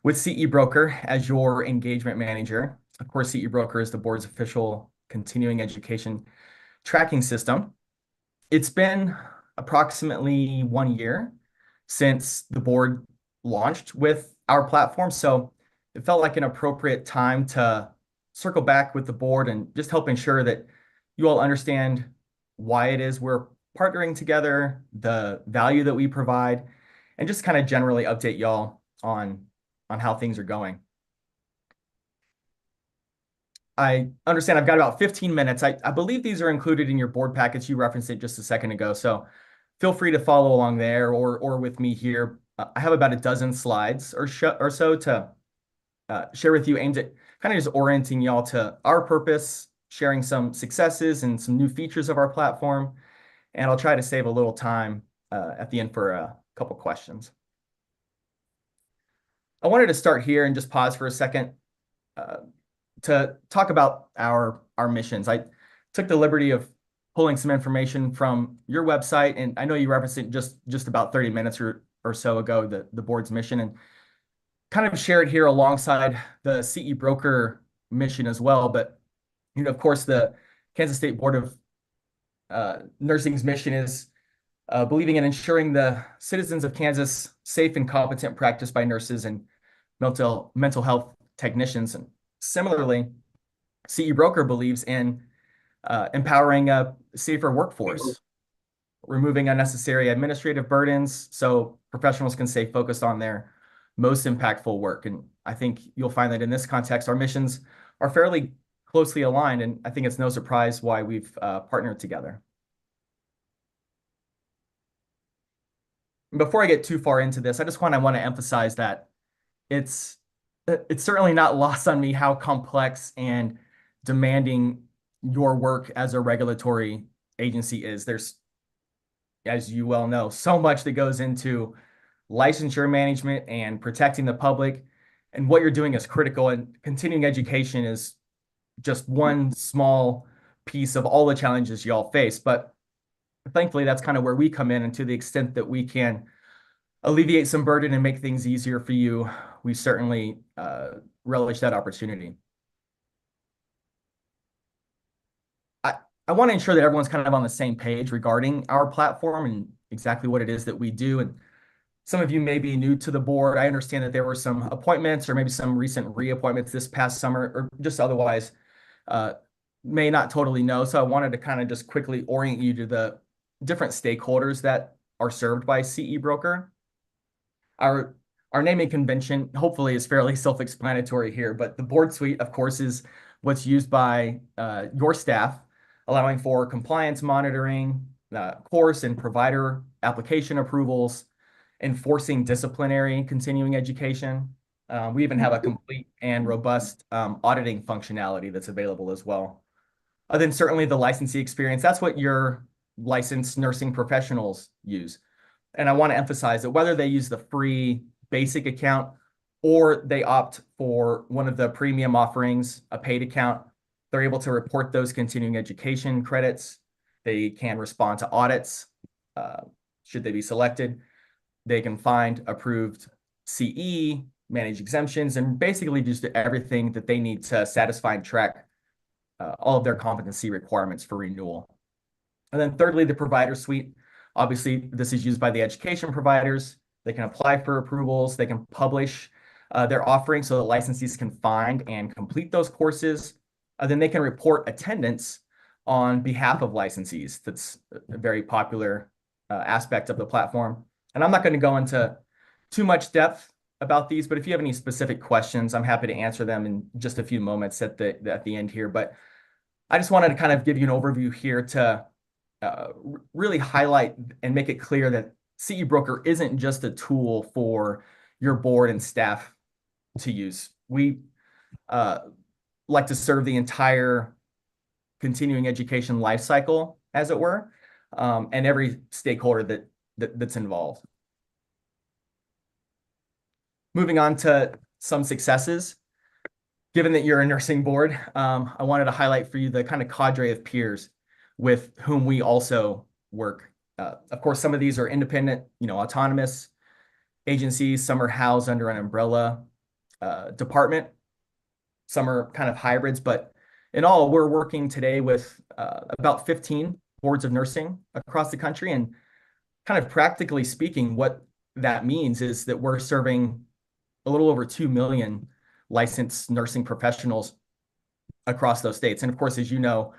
with CE Broker as your engagement manager. Of course, CE Broker is the board's official continuing education tracking system. It's been approximately 1 year since the board launched with our platform, so it felt like an appropriate time to circle back with the board and just help ensure that you all understand why it is we're partnering together, the value that we provide, and just kind of generally update y'all on how things are going. I understand I've got about 15 minutes. I believe these are included in your board packets. You referenced it just a second ago, so feel free to follow along there or with me here. I have about a dozen slides or so to share with you, aimed at kind of just orienting y'all to our purpose, sharing some successes and some new features of our platform. And I'll try to save a little time at the end for a couple questions. I wanted to start here and just pause for a second to talk about our missions. I took the liberty of pulling some information from your website, and I know you referenced it just about 30 minutes or so ago, the board's mission, and kind of share it here alongside the CE Broker mission as well. But you know, of course, the Kansas State Board of Nursing's mission is believing in ensuring the citizens of Kansas safe and competent practice by nurses and mental health technicians. And similarly, CE Broker believes in empowering a safer workforce, removing unnecessary administrative burdens so professionals can stay focused on their most impactful work. And I think you'll find that in this context, our missions are fairly closely aligned, and I think it's no surprise why we've partnered together. Before I get too far into this, I just want to emphasize that it's certainly not lost on me how complex and demanding your work as a regulatory agency is. There's, as you well know, so much that goes into licensure management and protecting the public, and what you're doing is critical, and continuing education is just one small piece of all the challenges y'all face. But thankfully, that's kind of where we come in, and to the extent that we can alleviate some burden and make things easier for you, we certainly relish that opportunity. I want to ensure that everyone's kind of on the same page regarding our platform and exactly what it is that we do. And some of you may be new to the board. I understand that there were some appointments or maybe some recent reappointments this past summer, or just otherwise may not totally know. So I wanted to kind of just quickly orient you to the different stakeholders that are served by CE Broker. Our naming convention hopefully is fairly self-explanatory here, but the board suite, of course, is what's used by your staff, allowing for compliance monitoring, course and provider application approvals, enforcing disciplinary continuing education, We even have a complete and robust auditing functionality that's available as well. Then certainly the licensee experience, that's what your licensed nursing professionals use. And I want to emphasize that whether they use the free basic account or they opt for one of the premium offerings, a paid account, they're able to report those continuing education credits. They can respond to audits, should they be selected. They can find approved CE, manage exemptions, and basically just do everything that they need to satisfy and track all of their competency requirements for renewal. And then thirdly, the provider suite. Obviously, this is used by the education providers. They can apply for approvals. They can publish their offerings so that licensees can find and complete those courses. Then they can report attendance on behalf of licensees. That's a very popular aspect of the platform. And I'm not going to go into too much depth about these, but if you have any specific questions, I'm happy to answer them in just a few moments at the end here. But I just wanted to kind of give you an overview here to really highlight and make it clear that CE Broker isn't just a tool for your board and staff to use. We like to serve the entire continuing education life cycle, as it were, and every stakeholder that's involved. Moving on to some successes. Given that you're a nursing board, I wanted to highlight for you the kind of cadre of peers with whom we also work. Of course, some of these are independent, autonomous agencies. Some are housed under an umbrella department. Some are kind of hybrids, but in all, we're working today with about 15 boards of nursing across the country. And kind of practically speaking, what that means is that we're serving a little over 2 million licensed nursing professionals across those states. And of course, as you know,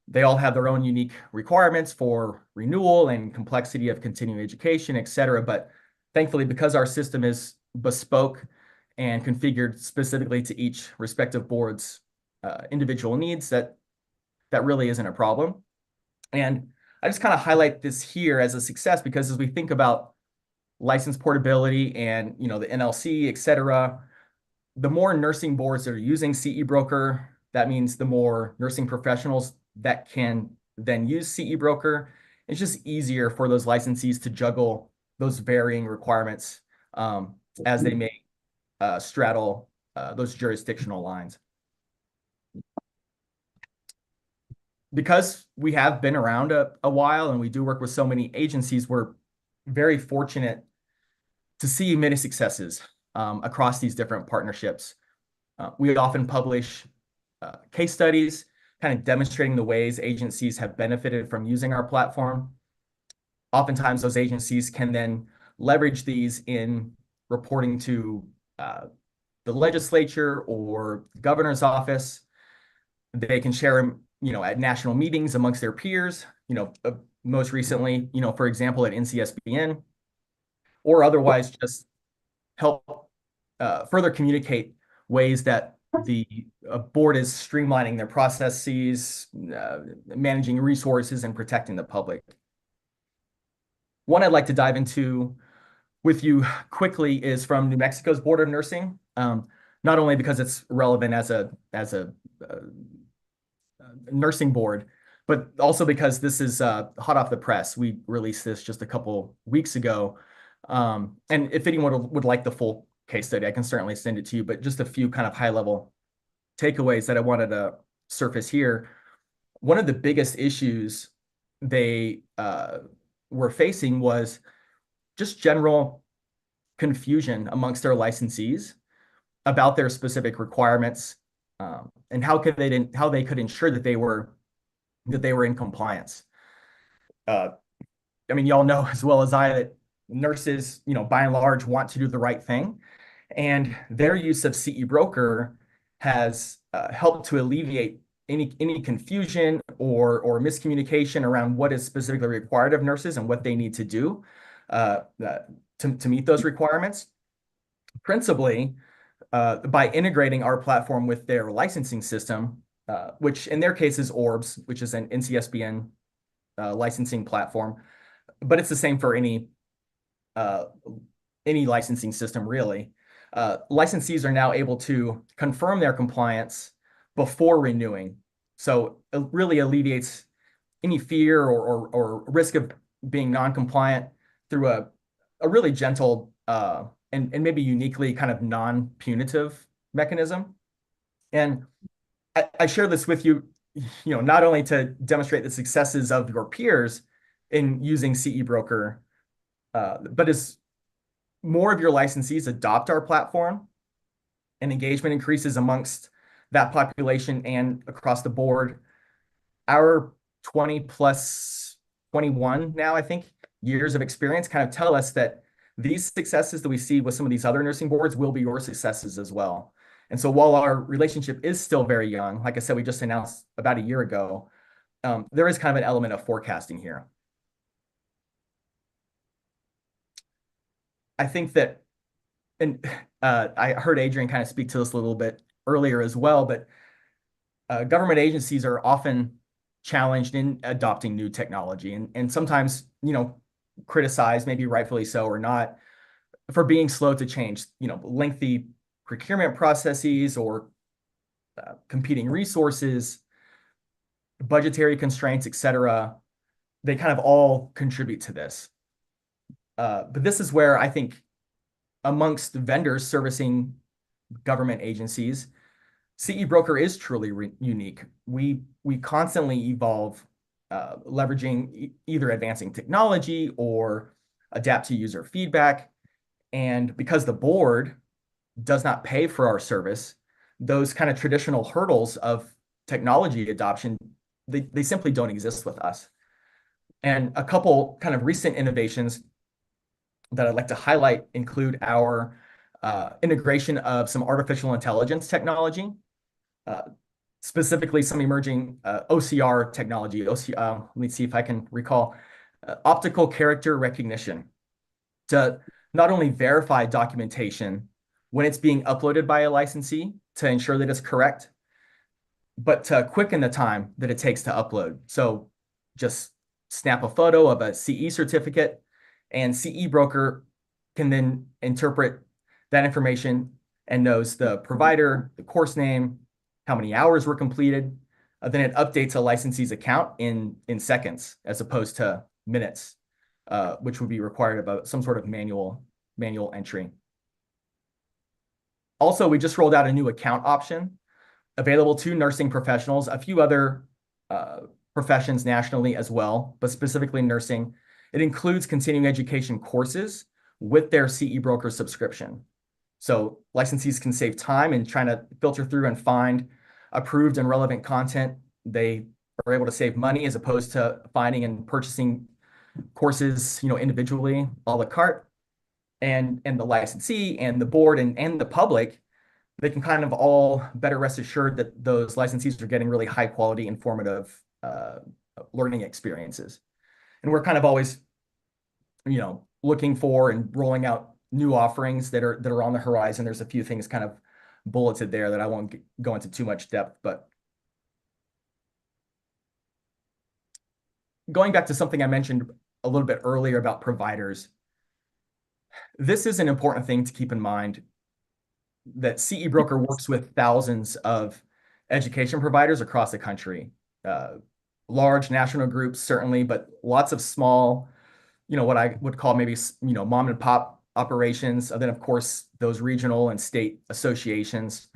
they all have their own unique requirements for renewal and complexity of continuing education, et cetera. But thankfully, because our system is bespoke and configured specifically to each respective board's individual needs, that really isn't a problem. And I just kind of highlight this here as a success because as we think about license portability and the NLC, et cetera, the more nursing boards that are using CE Broker, that means the more nursing professionals that can then use CE Broker. It's just easier for those licensees to juggle those varying requirements as they may straddle those jurisdictional lines. Because we have been around a while and we do work with so many agencies, we're very fortunate to see many successes across these different partnerships. We often publish case studies kind of demonstrating the ways agencies have benefited from using our platform. Oftentimes, those agencies can then leverage these in reporting to the legislature or the governor's office. They can share them, at national meetings amongst their peers, most recently, for example, at NCSBN, or otherwise just help further communicate ways that the board is streamlining their processes, managing resources, and protecting the public. One I'd like to dive into with you quickly is from New Mexico's Board of Nursing, not only because it's relevant as a nursing board, but also because this is hot off the press. We released this just a couple weeks ago. And if anyone would like the full case study, I can certainly send it to you, but just a few kind of high level takeaways that I wanted to surface here. One of the biggest issues they were facing was just general confusion amongst their licensees about their specific requirements and how they could ensure that they were in compliance. Y'all know as well as I that nurses, by and large, want to do the right thing, and their use of CE Broker has helped to alleviate any confusion or miscommunication around what is specifically required of nurses and what they need to do to meet those requirements. Principally, by integrating our platform with their licensing system, which in their case is ORBS, which is an NCSBN licensing platform, but it's the same for any licensing system, really. licensees are now able to confirm their compliance before renewing. So it really alleviates any fear or risk of being non-compliant through a really gentle and maybe uniquely kind of non-punitive mechanism. And I share this with you, not only to demonstrate the successes of your peers in using CE Broker, but as more of your licensees adopt our platform and engagement increases amongst that population and across the board, our 20 plus 21 now, I think, years of experience kind of tell us that these successes that we see with some of these other nursing boards will be your successes as well. And so while our relationship is still very young, like I said, we just announced about a year ago, there is kind of an element of forecasting here. I think that, and I heard Adrian kind of speak to this a little bit earlier as well, but government agencies are often challenged in adopting new technology and sometimes, criticized, maybe rightfully so or not, for being slow to change, lengthy procurement processes or competing resources, budgetary constraints, etc. They kind of all contribute to this. But this is where I think amongst vendors servicing government agencies, CE Broker is truly unique. We constantly evolve, leveraging either advancing technology or adapt to user feedback. And because the board does not pay for our service, those kind of traditional hurdles of technology adoption, they simply don't exist with us. And a couple kind of recent innovations that I'd like to highlight include our integration of some artificial intelligence technology, specifically some emerging OCR technology. Let me see if I can recall. Optical character recognition to not only verify documentation when it's being uploaded by a licensee to ensure that it's correct, but to quicken the time that it takes to upload. So just snap a photo of a CE certificate, and CE Broker can then interpret that information and knows the provider, the course name, how many hours were completed. Then it updates a licensee's account in seconds as opposed to minutes, which would be required of some sort of manual entry. Also, we just rolled out a new account option available to nursing professionals, a few other professions nationally as well, but specifically nursing. It includes continuing education courses with their CE Broker subscription. So licensees can save time in trying to filter through and find approved and relevant content. They are able to save money as opposed to finding and purchasing courses, individually a la carte. And the licensee and the board and the public, they can kind of all better rest assured that those licensees are getting really high quality, informative learning experiences. And we're kind of always, looking for and rolling out new offerings that are on the horizon. There's a few things kind of bulleted there that I won't go into too much depth, but going back to something I mentioned a little bit earlier about providers, this is an important thing to keep in mind, that CE Broker works with thousands of education providers across the country. Large national groups, certainly, but lots of small, what I would call maybe, mom and pop operations. And then, of course, those regional and state associations,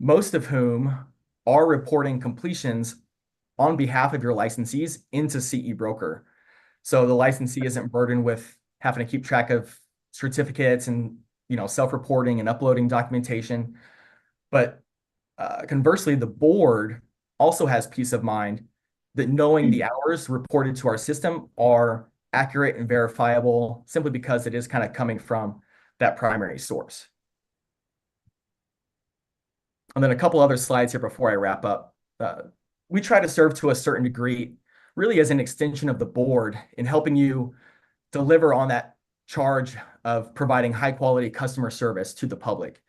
most of whom are reporting completions on behalf of your licensees into CE Broker. So the licensee isn't burdened with having to keep track of certificates and, self-reporting and uploading documentation. But conversely, the board also has peace of mind that knowing the hours reported to our system are accurate and verifiable simply because it is kind of coming from that primary source. And then a couple other slides here before I wrap up. We try to serve to a certain degree, really as an extension of the board in helping you deliver on that charge of providing high quality customer service to the public.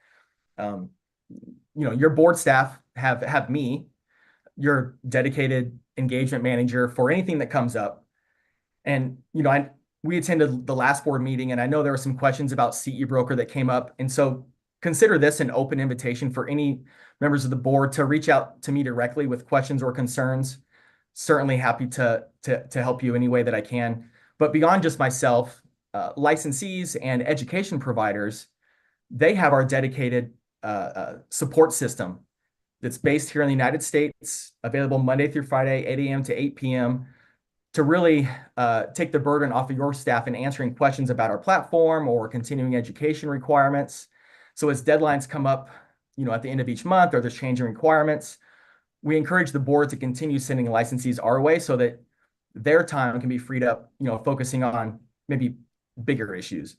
Your board staff have me, your dedicated engagement manager, for anything that comes up. And, we attended the last board meeting, and I know there were some questions about CE Broker that came up. And so consider this an open invitation for any members of the board to reach out to me directly with questions or concerns. Certainly happy to help you any way that I can. But beyond just myself, licensees and education providers, they have our dedicated support system that's based here in the United States, available Monday through Friday, 8 a.m. to 8 p.m. to really take the burden off of your staff in answering questions about our platform or continuing education requirements. So as deadlines come up, at the end of each month or there's changing requirements, we encourage the board to continue sending licensees our way so that their time can be freed up, focusing on maybe bigger issues.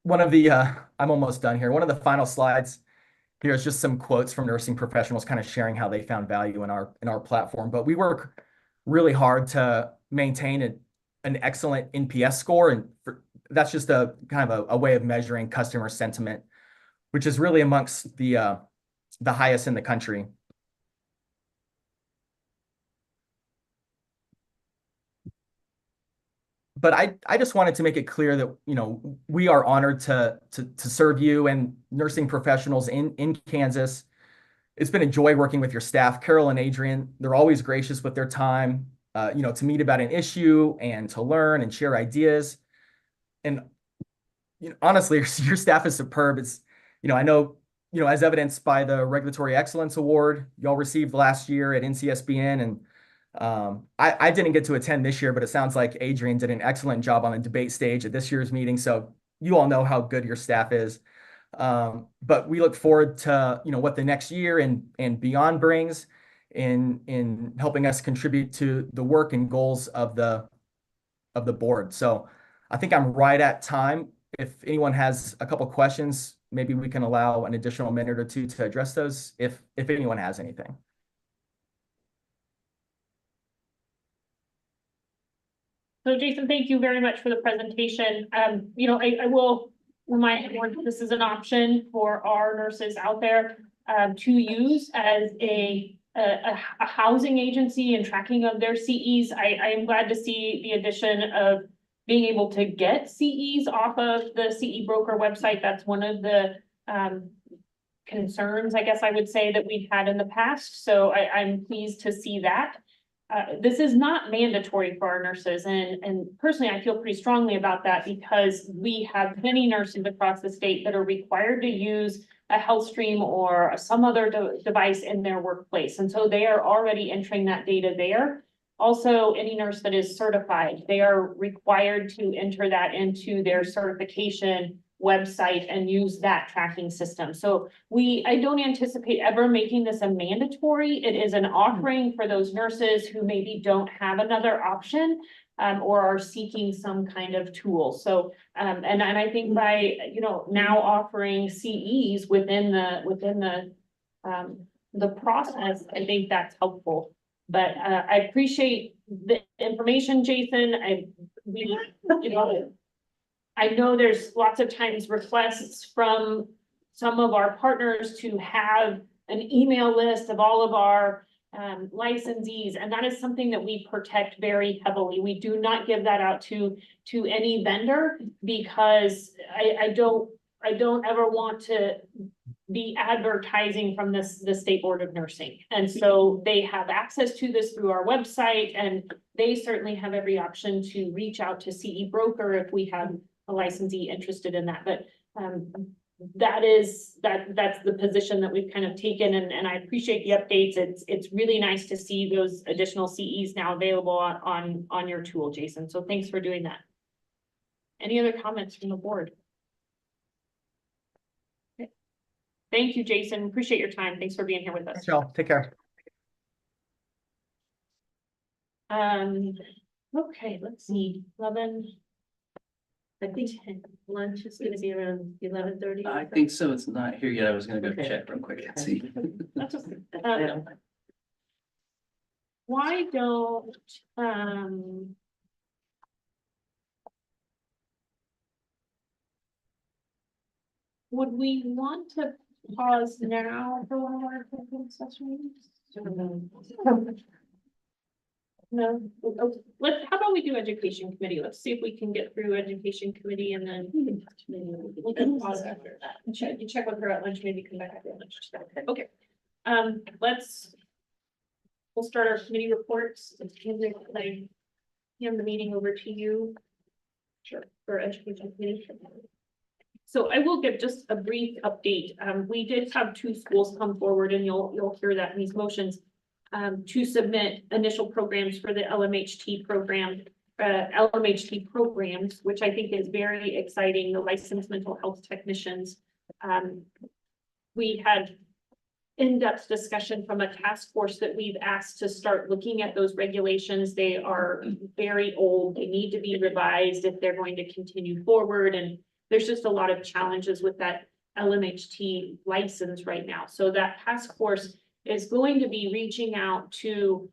I'm almost done here. One of the final slides here is just some quotes from nursing professionals kind of sharing how they found value in our platform. But we work really hard to maintain an excellent NPS score. And that's just a kind of a way of measuring customer sentiment, which is really amongst the highest in the country. But I just wanted to make it clear that, we are honored to serve you and nursing professionals in Kansas. It's been a joy working with your staff, Carol and Adrian. They're always gracious with their time, to meet about an issue and to learn and share ideas. And, honestly, your staff is superb. It's, I know, as evidenced by the Regulatory Excellence Award y'all received last year at NCSBN, and I didn't get to attend this year, but it sounds like Adrian did an excellent job on the debate stage at this year's meeting. So you all know how good your staff is. But we look forward to, what the next year and beyond brings in helping us contribute to the work and goals of the board. So I think I'm right at time. If anyone has a couple questions, maybe we can allow an additional minute or two to address those if anyone has anything. So Jason, thank you very much for the presentation. I will remind everyone that this is an option for our nurses out there to use as a housing agency and tracking of their CEs. I am glad to see the addition of being able to get CEs off of the CE broker website. That's one of the concerns, I guess I would say, that we've had in the past. So I'm pleased to see that. This is not mandatory for our nurses, and personally, I feel pretty strongly about that because we have many nurses across the state that are required to use a HealthStream or some other device in their workplace, and so they are already entering that data there. Also, any nurse that is certified, they are required to enter that into their certification website and use that tracking system. So I don't anticipate ever making this a mandatory. It is an offering for those nurses who maybe don't have another option or are seeking some kind of tool. So and I think by now offering CEs within the process, I think that's helpful. But I appreciate the information, Jason. I know there's lots of times requests from some of our partners to have an email list of all of our licensees, and that is something that we protect very heavily. We do not give that out to any vendor because I don't ever want to be advertising from the State Board of Nursing. And so they have access to this through our website, and they certainly have every option to reach out to CE broker if we have a licensee interested in that. But that's the position that we've kind of taken, and I appreciate the updates. It's really nice to see those additional CEs now available on your tool, Jason. So thanks for doing that. Any other comments from the board? Okay. Thank you, Jason. Appreciate your time. Thanks for being here with us. Thanks, y'all. Take care. Okay, let's see, 11. I think lunch is gonna be around 11:30. I think so. It's not here yet. I was gonna go Okay. check real quick and see. That's just, why don't, would we want to pause now for one of our executive sessions? No, how about we do education committee? Let's see if we can get through education committee and then. We can pause after that. Check with her at lunch, maybe come back after lunch. Okay, we'll start our committee reports. I hand the meeting over to you. Sure, for education committee. So I will give just a brief update. We did have 2 schools come forward and you'll hear that in these motions. To submit initial programs for the LMHT program, LMHT programs, which I think is very exciting, the licensed mental health technicians. We had in-depth discussion from a task force that we've asked to start looking at those regulations. They are very old. They need to be revised if they're going to continue forward. And there's just a lot of challenges with that LMHT license right now. So that task force is going to be reaching out to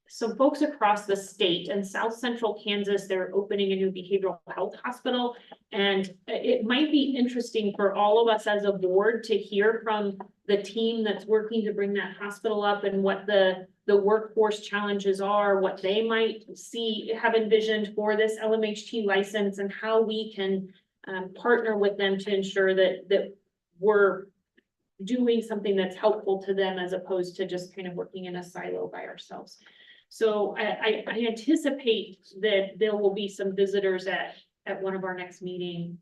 some folks across the state. In South Central Kansas, they're opening a new behavioral health hospital. And it might be interesting for all of us as a board to hear from the team that's working to bring that hospital up and what the workforce challenges are, what they might have envisioned for this LMHT license, and how we can partner with them to ensure that we're doing something that's helpful to them as opposed to just kind of working in a silo by ourselves. So I anticipate that there will be some visitors at one of our next meeting.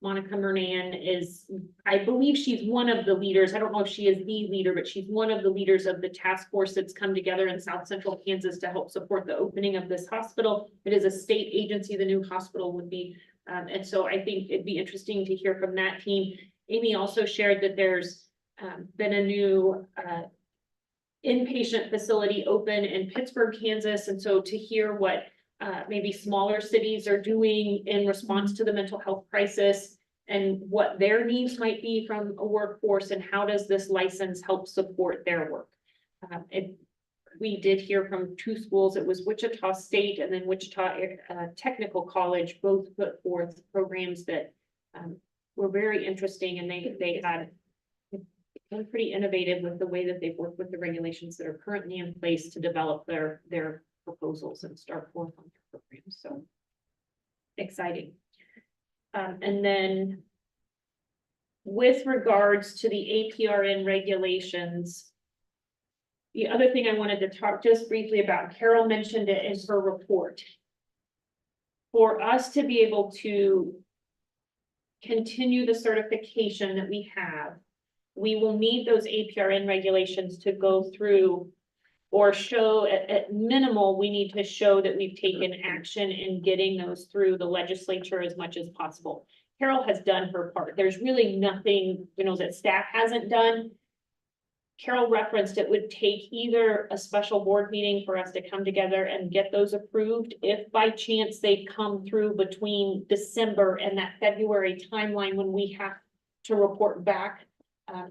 Monica Mernan is, I believe she's one of the leaders. I don't know if she is the leader, but she's one of the leaders of the task force that's come together in South Central Kansas to help support the opening of this hospital. It is a state agency, the new hospital would be. And so I think it'd be interesting to hear from that team. Amy also shared that there's been a new inpatient facility open in Pittsburgh, Kansas. And so to hear what maybe smaller cities are doing in response to the mental health crisis and what their needs might be from a workforce and how does this license help support their work. We did hear from 2 schools. It was Wichita State and then Wichita Technical College, both put forth programs that were very interesting, and they had been pretty innovative with the way that they've worked with the regulations that are currently in place to develop their proposals and start forth on their programs. So exciting. And then with regards to the APRN regulations, the other thing I wanted to talk just briefly about, Carol mentioned it in her report. For us to be able to continue the certification that we have, we will need those APRN regulations to go through or show at minimal, we need to show that we've taken action in getting those through the legislature as much as possible. Carol has done her part. There's really nothing, that staff hasn't done. Carol referenced it would take either a special board meeting for us to come together and get those approved. If by chance they come through between December and that February timeline when we have to report back,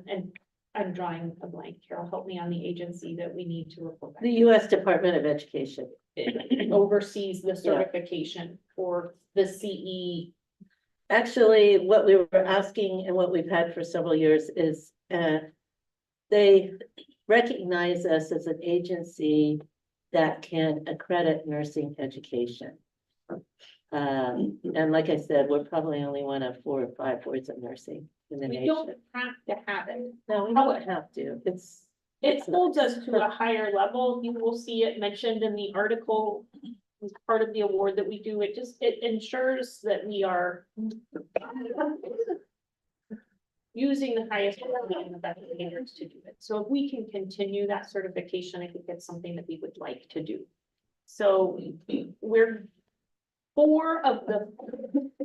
and I'm drawing a blank. Carol, help me on the agency that we need to report back. The U.S. Department of Education. It oversees the certification for the CE. Actually, what we were asking and what we've had for several years is they recognize us as an agency that can accredit nursing education. And like I said, we're probably only one of 4 or 5 boards of nursing in the We nation. don't have to have it. No, we don't have to. It holds us to a higher level. You will see it mentioned in the article as part of the award that we do. It ensures that we are using the highest quality and the best standards to do it. So if we can continue that certification, I think that's something that we would like to do. So we're 4 of the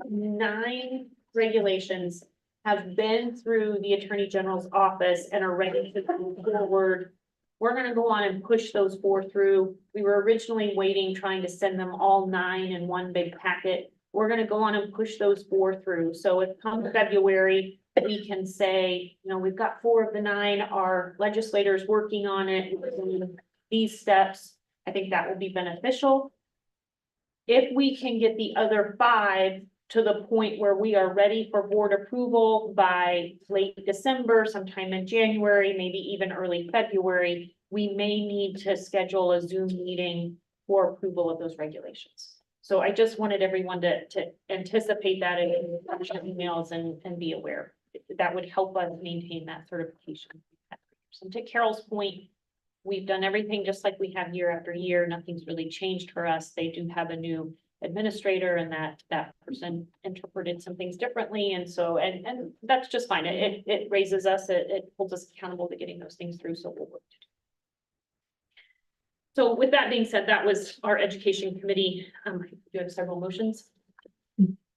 9 regulations have been through the Attorney General's office and are ready to move forward. We're going to go on and push those 4 through. We were originally trying to send them all 9 in one big packet. We're going to go on and push those 4 through. So if come February, we can say, we've got 4 of the 9, our legislators working on it, these steps. I think that will be beneficial. If we can get the other 5 to the point where we are ready for board approval by late December, sometime in January, maybe even early February, we may need to schedule a Zoom meeting for approval of those regulations. So I just wanted everyone to anticipate that in your emails and be aware. That would help us maintain that certification. And to Carol's point, we've done everything just like we have year after year. Nothing's really changed for us. They do have a new administrator and that person interpreted some things differently. And so, and that's just fine. It raises us, it holds us accountable to getting those things through. So we'll work to do. So with that being said, that was our education committee. You have several motions.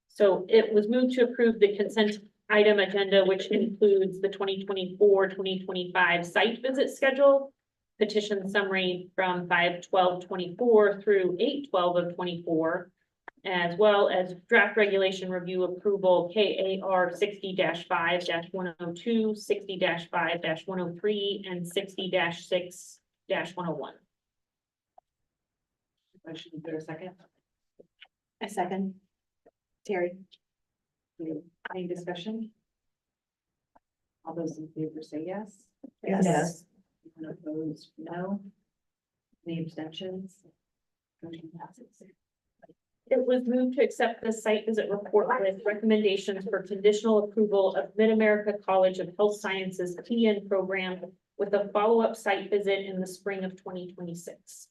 So it was moved to approve the consent item agenda, which includes the 2024-2025 site visit schedule, petition summary from 5/12/24 through 8/12 of 24, as well as draft regulation review approval KAR 60-5-102, 60-5-103, and 60-6-101. Motion, is there a second? A second. Terry. Any discussion? All those in favor say yes. Yes. Anyone opposed, no. Any abstentions? Motion passes. It was moved to accept the site visit report with recommendations for conditional approval of Mid-America College of Health Sciences PN program with a follow-up site visit in the spring of 2026.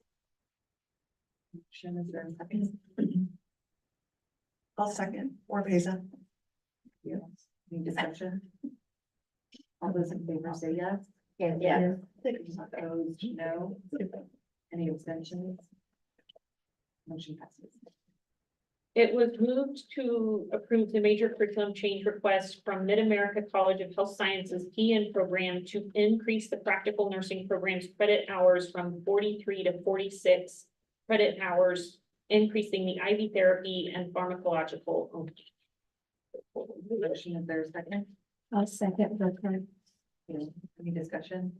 Motion, is there a second? I'll second, or Pesa. Yes. Any discussion? All those in favor say yes. Yeah. Opposed, no. Any abstentions? Motion passes. It was moved to approve the major curriculum change request from Mid-America College of Health Sciences PN program to increase the practical nursing program's credit hours from 43 to 46 credit hours, increasing the IV therapy and pharmacological. Motion, is there a second? I'll second the third. Any discussion?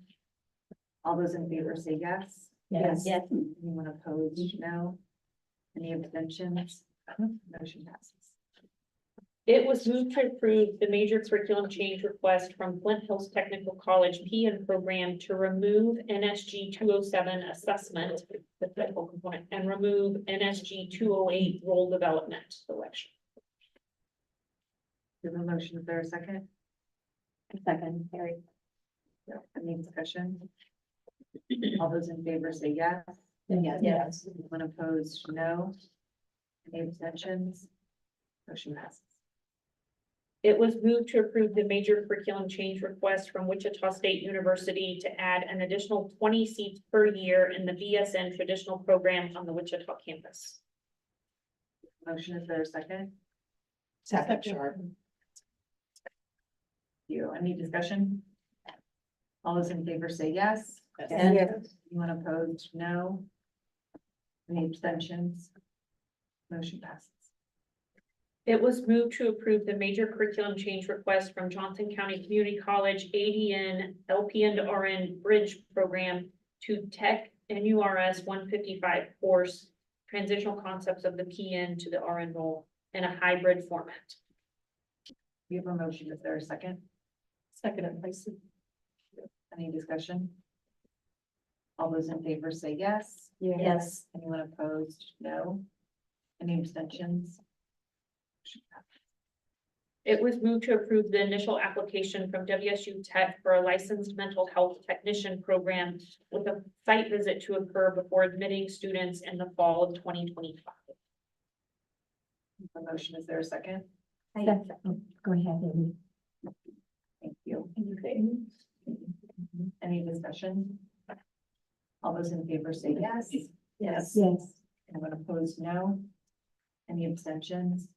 All those in favor say yes. Yes. Yes. Anyone opposed? No. Any abstentions? Motion passes. It was moved to approve the major curriculum change request from Flint Hills Technical College PN program to remove NSG 207 assessment, the technical component, and remove NSG 208 role development selection. Give a motion, is there a second? Second, Terry. Any discussion? All those in favor say yes. Yes. Anyone opposed, no. Any abstentions? Motion passes. It was moved to approve the major curriculum change request from Wichita State University to add an additional 20 seats per year in the BSN traditional program on the Wichita campus. Motion, is there a second? Second, sure. Any discussion? All those in favor say yes. Yes. Anyone opposed? No. Any abstentions? Motion passes. It was moved to approve the major curriculum change request from Johnson County Community College ADN LPN to RN Bridge Program to Tech NURS 155 course, transitional concepts of the PN to the RN role in a hybrid format. We have a motion. Is there a second? Second, please. Any discussion? All those in favor say yes. Yes. Anyone opposed? No. Any abstentions? It was moved to approve the initial application from WSU Tech for a licensed mental health technician program with a site visit to occur before admitting students in the fall of 2025. A motion, is there a second? Go ahead, Amy. Thank you. Any discussion? All those in favor say yes. Yes. Yes. Anyone opposed, no. Any abstentions?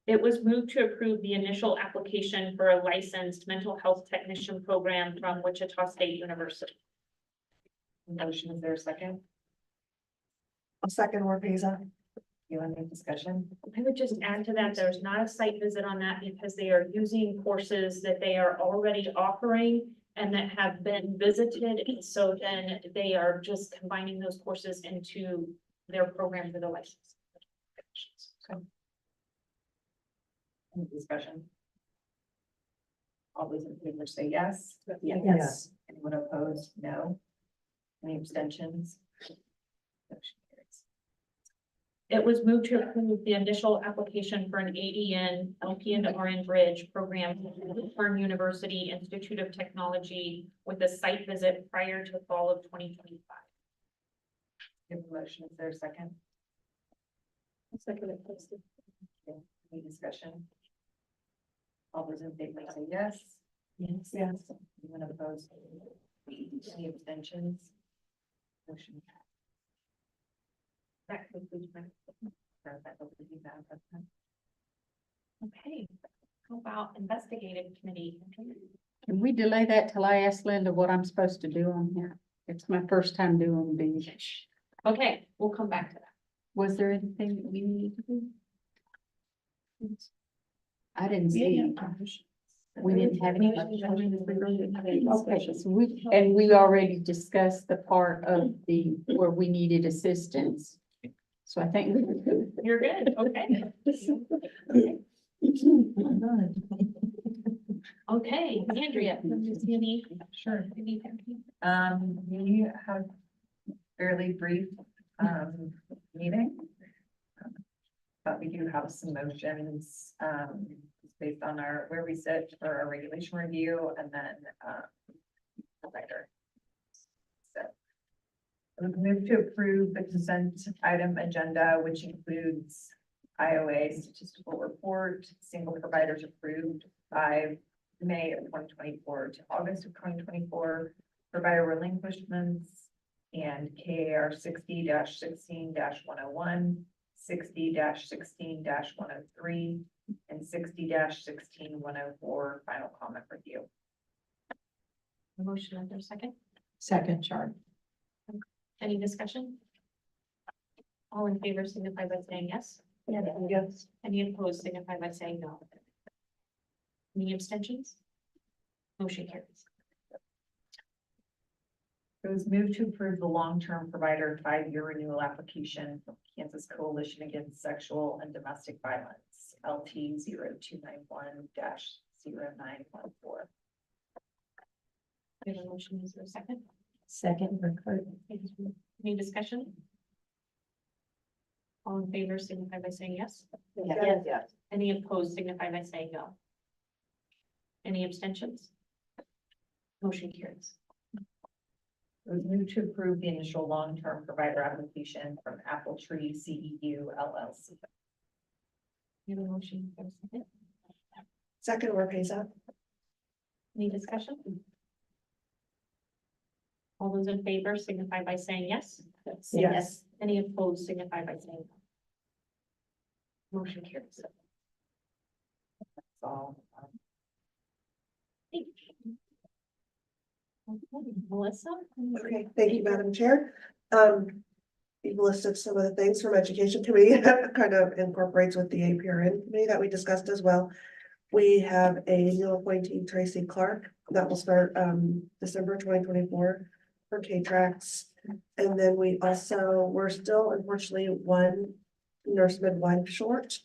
It was moved to approve the initial application for a licensed mental health technician program from Wichita State University. Motion, is there a second? I'll second, or Pesa. You want any discussion? I would just add to that, there's not a site visit on that because they are using courses that they are already offering and that have been visited. And so then they are just combining those courses into their program for the license. So. Any discussion? All those in favor say yes. Yes. Anyone opposed? No. Any abstentions? Motion carries. It was moved to approve the initial application for an ADN LP and RN Bridge program with Fern University Institute of Technology with a site visit prior to fall of 2025. Give a motion, is there a second? Second it, please. Okay, any discussion? All those in favor say yes. Yes. Yes. Anyone opposed? Any abstentions? Motion. That concludes my. Okay, how about investigative committee? Can we delay that till I ask Linda what I'm supposed to do on here? It's my first time doing these. Okay, we'll come back to that. Was there anything that we need to do? I didn't see. it. We didn't have any. Okay, so we already discussed the part of the, where we needed assistance. So I think. You're good, okay. Okay, Andrea, any? Sure. any- We have fairly brief, meeting. But we do have some motions, based on where we sit for our regulation review and then, provider. So. We move to approve the consent item agenda, which includes IOA statistical report, single providers approved by May of 2024 to August of 2024, provider relinquishments, and KAR 60-16-101, 60-16-103, and 60-16-104 final comment review. Motion under second, Second, Char. any discussion? All in favor signify by saying yes. Yes. Any opposed signify by saying no. Any abstentions? Motion carries. It was moved to approve the long-term provider 5-year renewal application from Kansas Coalition Against Sexual and Domestic Violence, LT 0291-0914. We have a motion, is there a second? Second, Burkhardt. Any discussion? All in favor signify by saying yes. Yes. Any opposed signify by saying no. Any abstentions? Motion carries. It was moved to approve the initial long-term provider application from Apple Tree CEU LLC. We have a motion, is there a second? Second, Marqueza. Any discussion? All those in favor signify by saying yes. Yes. Any opposed signify by saying no. Motion carries. That's all. Thank you. Okay, Melissa? Okay, thank you, Madam Chair. You've listed some of the things from Education Committee that kind of incorporates with the APRN committee that we discussed as well. We have a new appointee, Tracy Clark, that will start December 2024 for K-Trax. And then we're still unfortunately one nurse midwife short.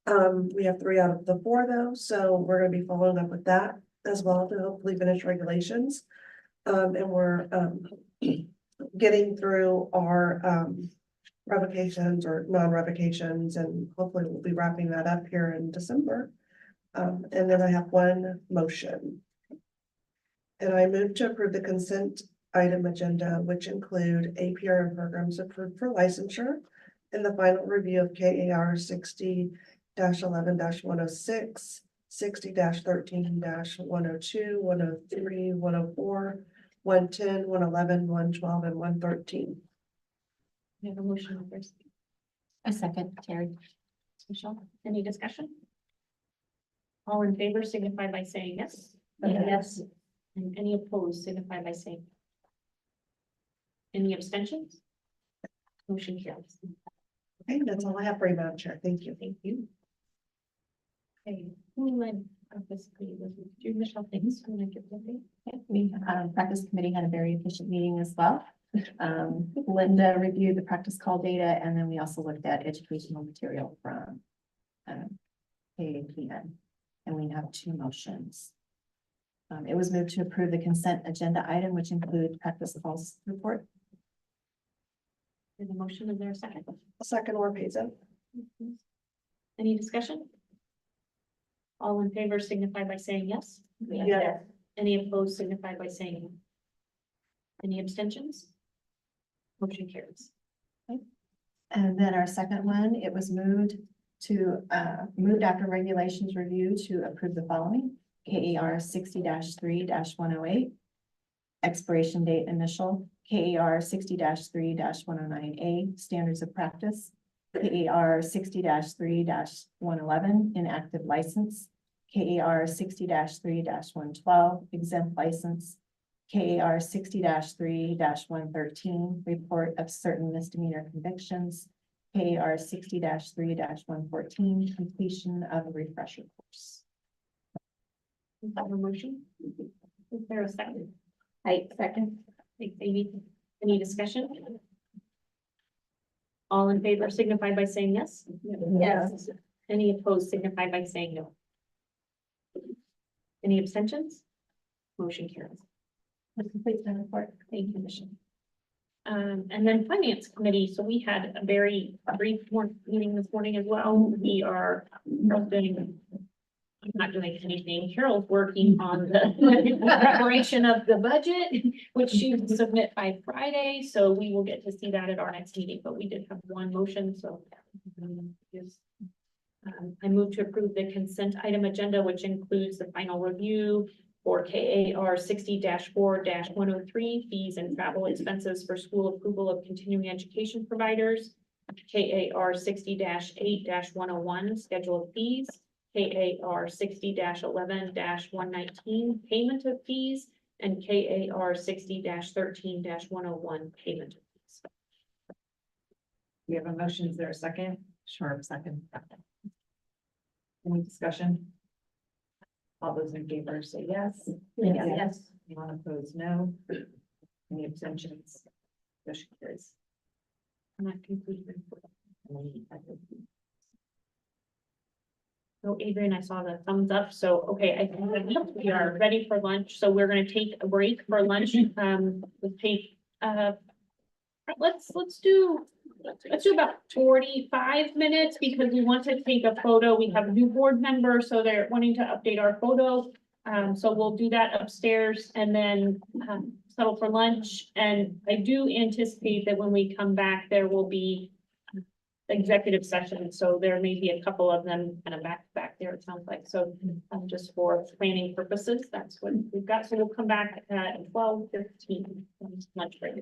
We have 3 out of the 4 though, so we're gonna be following up with that as well to hopefully finish regulations. And we're getting through our revocations or non-revocations, and hopefully we'll be wrapping that up here in December. And then I have one motion. And I move to approve the consent item agenda, which include APRN programs approved for licensure and the final review of KAR 60-11-106, 60-13-102, 103, 104, 110, 111, 112, and 113. We have a motion first. A second, Terry. Michelle, any discussion? All in favor signify by saying yes. Yes. And any opposed signify by saying. Any abstentions? Motion carries. Okay, that's all I have for you, Madam Chair. Thank you. Thank you. Okay, who led this committee? Was it you, Michelle? Thanks. I'm gonna give you We, practice committee had a very efficient meeting as well. Linda reviewed the practice call data, and then we also looked at educational material from KAPN. And we have 2 motions. It was moved to approve the consent agenda item, which include practice calls report. In the motion, is there a second? A second or Payson. Any discussion? All in favor signify by saying yes. Yes. Any opposed signify by saying no. Any abstentions? Motion carries. And then our second one, it was moved after regulations review to approve the following. KAR 60-3-108. Expiration date initial, KAR 60-3-109A, standards of practice. KAR 60-3-111, inactive license. KAR 60-3-112, exempt license. KAR 60-3-113, report of certain misdemeanor convictions. KAR 60-3-114, completion of a refresher course. Is that a motion? Is there a second? I second. Thanks, Amy. Any discussion? All in favor signify by saying yes. Yes. Any opposed signify by saying no. Any abstentions? Motion carries. That completes my report. Thank you, Michelle. And then Finance Committee, so we had a very brief meeting this morning as well. We are not doing anything. Carol's working on the preparation of the budget, which she will submit by Friday, so we will get to see that at our next meeting, but we did have one motion, so. I move to approve the consent item agenda, which includes the final review for KAR 60-4-103, fees and travel expenses for school approval of continuing education providers. KAR 60-8-101, schedule of fees. KAR 60-11-119, payment of fees. And KAR 60-13-101, payment of fees. We have a motion. Is there a second? Sure, second. Any discussion? All those in favor say yes. Yes. Anyone opposed, no. Any abstentions? Motion carries. And that concludes my report. So Adrian, I saw the thumbs up, so, okay, I think that we are ready for lunch, so we're gonna take a break for lunch, we'll take, let's do about 45 minutes, because we want to take a photo, we have a new board member, so they're wanting to update our photo. So we'll do that upstairs and then, settle for lunch, and I do anticipate that when we come back, there will be executive session, so there may be a couple of them kind of back there, it sounds like, so just for planning purposes, that's what we've got, so we'll come back at 12:15, lunch break.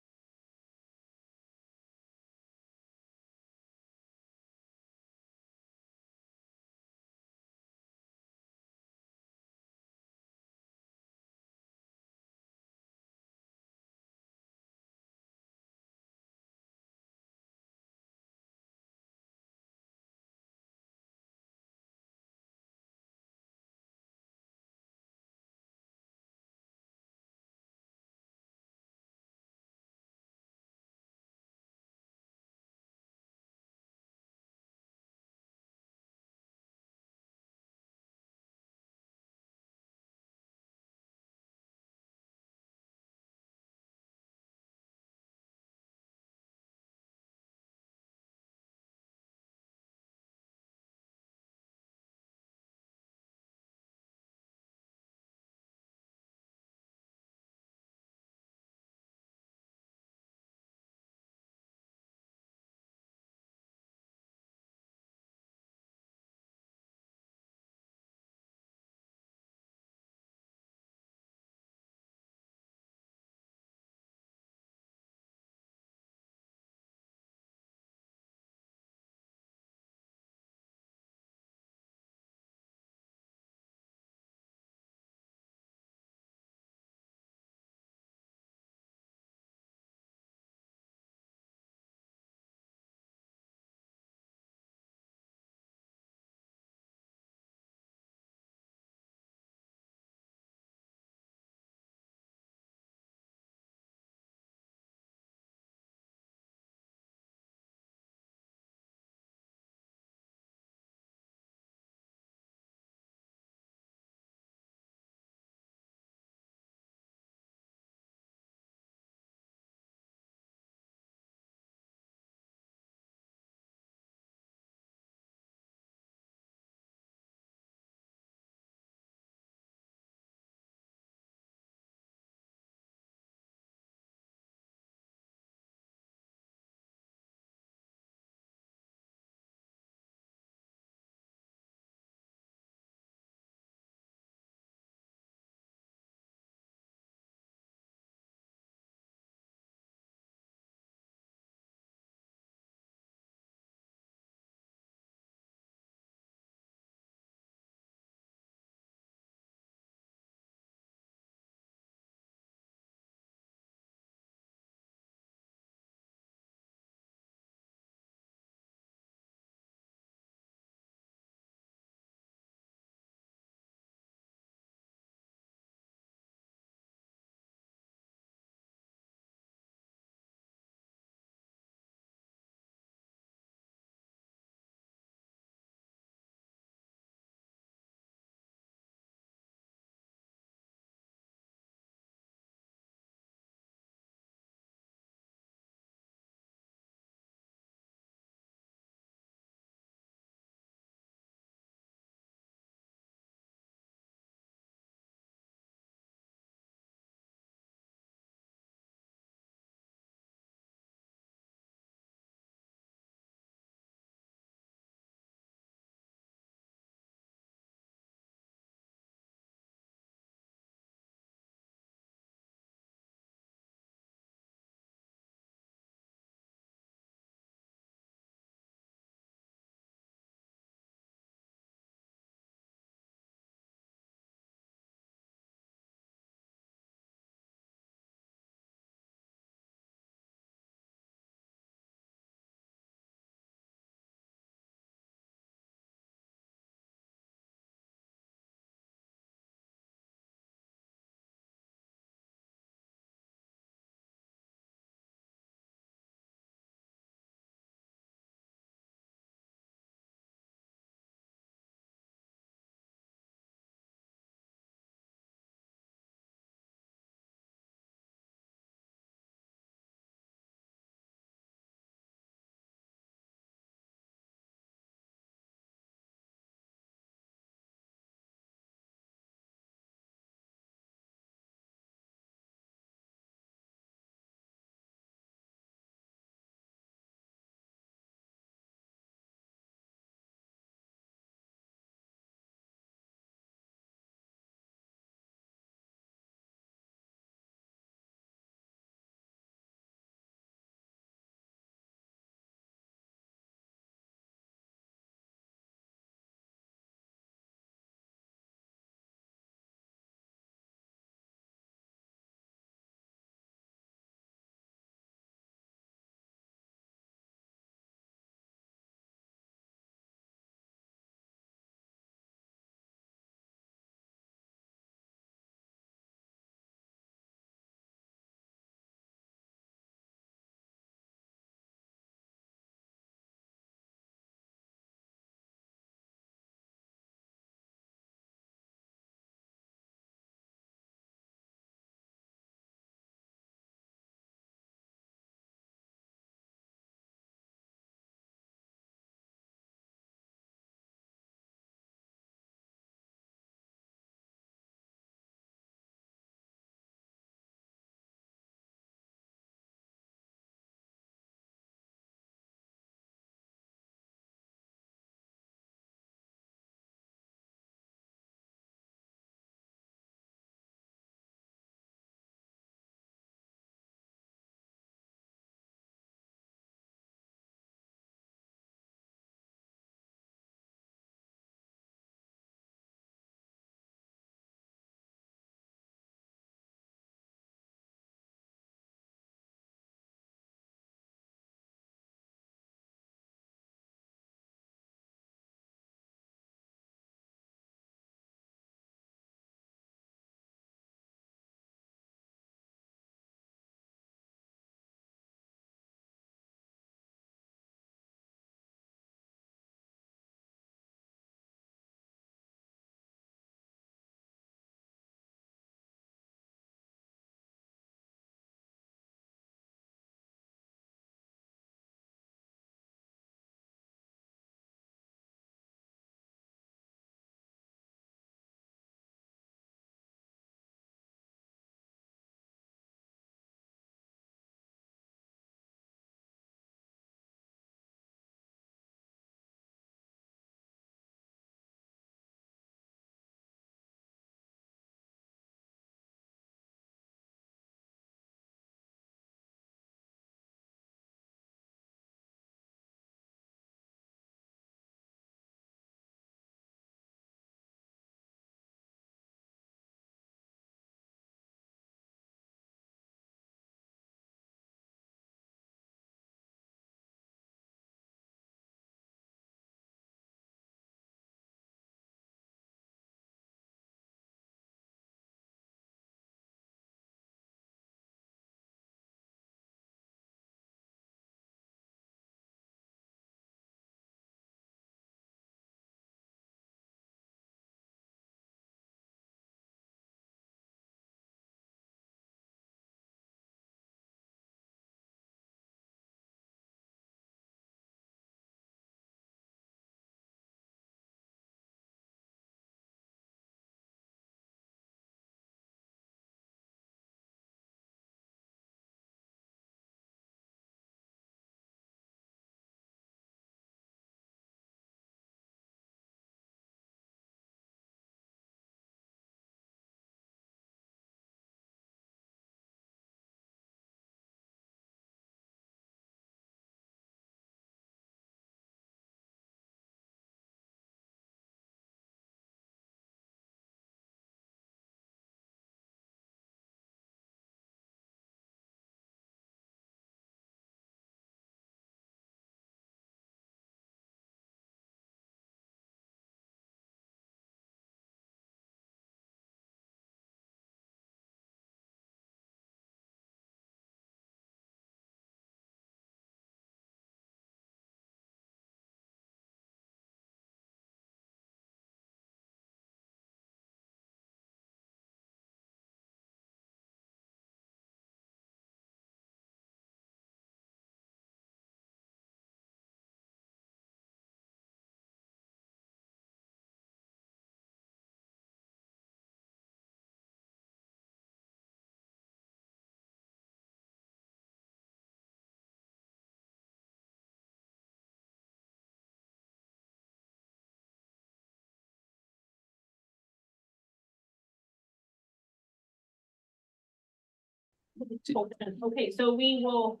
Okay, so we will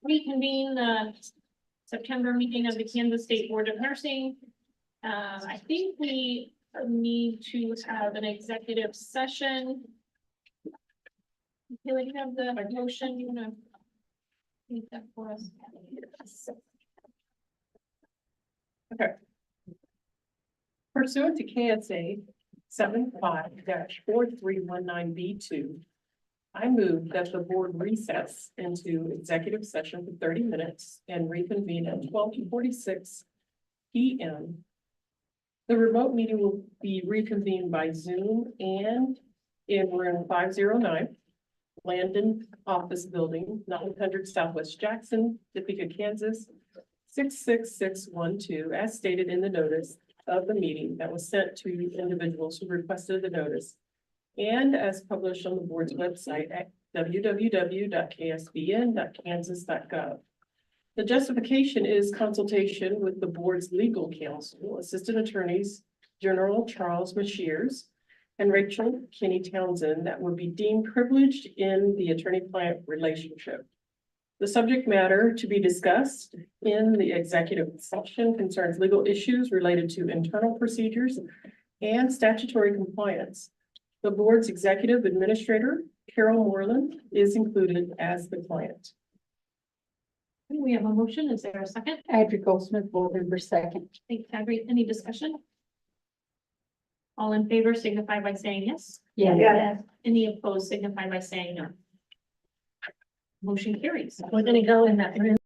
reconvene the September meeting of the Kansas State Board of Nursing. I think we need to have an executive session. Okay, we have the motion, you wanna read that for us? Pursuant to KSA 75-4319B2, I move that the board recess into executive session for 30 minutes and reconvene at 12:46 PM. The remote meeting will be reconvened by Zoom and in room 509, Landon Office Building, 900 Southwest Jackson, Topeka, Kansas, 66612, as stated in the notice of the meeting that was sent to individuals who requested the notice and as published on the board's website at www.ksbn.kansas.gov. The justification is consultation with the board's legal counsel, Assistant Attorneys General Charles Mashiers and Rachel Kinney Townsend, that would be deemed privileged in the attorney-client relationship. The subject matter to be discussed in the executive session concerns legal issues related to internal procedures and statutory compliance. The board's executive administrator, Carol Moreland, is included as the client. We have a motion. Is there a second? Adrian Goldsmith, board member second. Thanks, Adri. Any discussion? All in favor signify by saying yes. Yeah. Any opposed signify by saying no. Motion carries. We're gonna go in that room.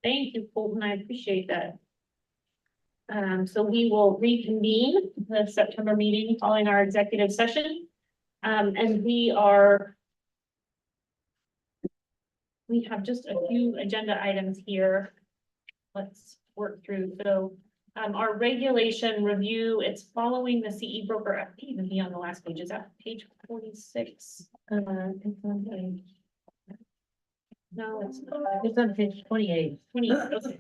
Thank you, Colton. I appreciate that. So we will reconvene the September meeting following our executive session. And we have just a few agenda items here. Let's work through. So, our regulation review, it's following the CE broker. I can't even be on the last page. Is that page 46? It's on page. No, it's not. It's on page 28. 20, okay.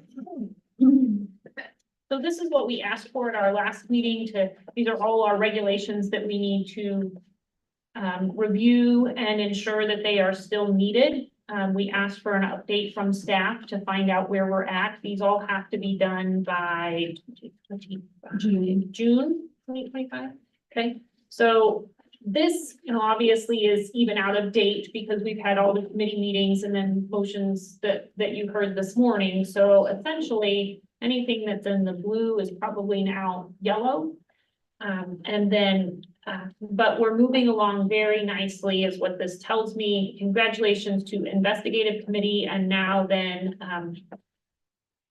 So this is what we asked for at our last meeting these are all our regulations that we need to review and ensure that they are still needed. We asked for an update from staff to find out where we're at. These all have to be done by June 2025. Okay, so this, obviously is even out of date because we've had all the committee meetings and then motions that you heard this morning. So essentially, anything that's in the blue is probably now yellow. And then, but we're moving along very nicely is what this tells me. Congratulations to investigative committee, and now then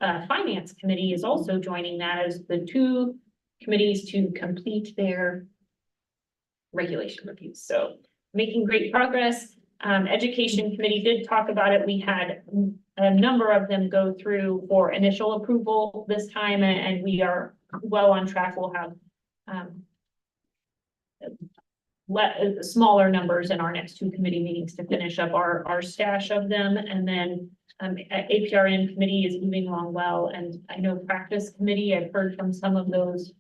finance committee is also joining that as the two committees to complete their regulation reviews. So making great progress. Education committee did talk about it. We had a number of them go through for initial approval this time, and we are well on track. We'll have smaller numbers in our next two committee meetings to finish up our stash of them. And then APRN committee is moving along well. And I know practice committee, I've heard from some of those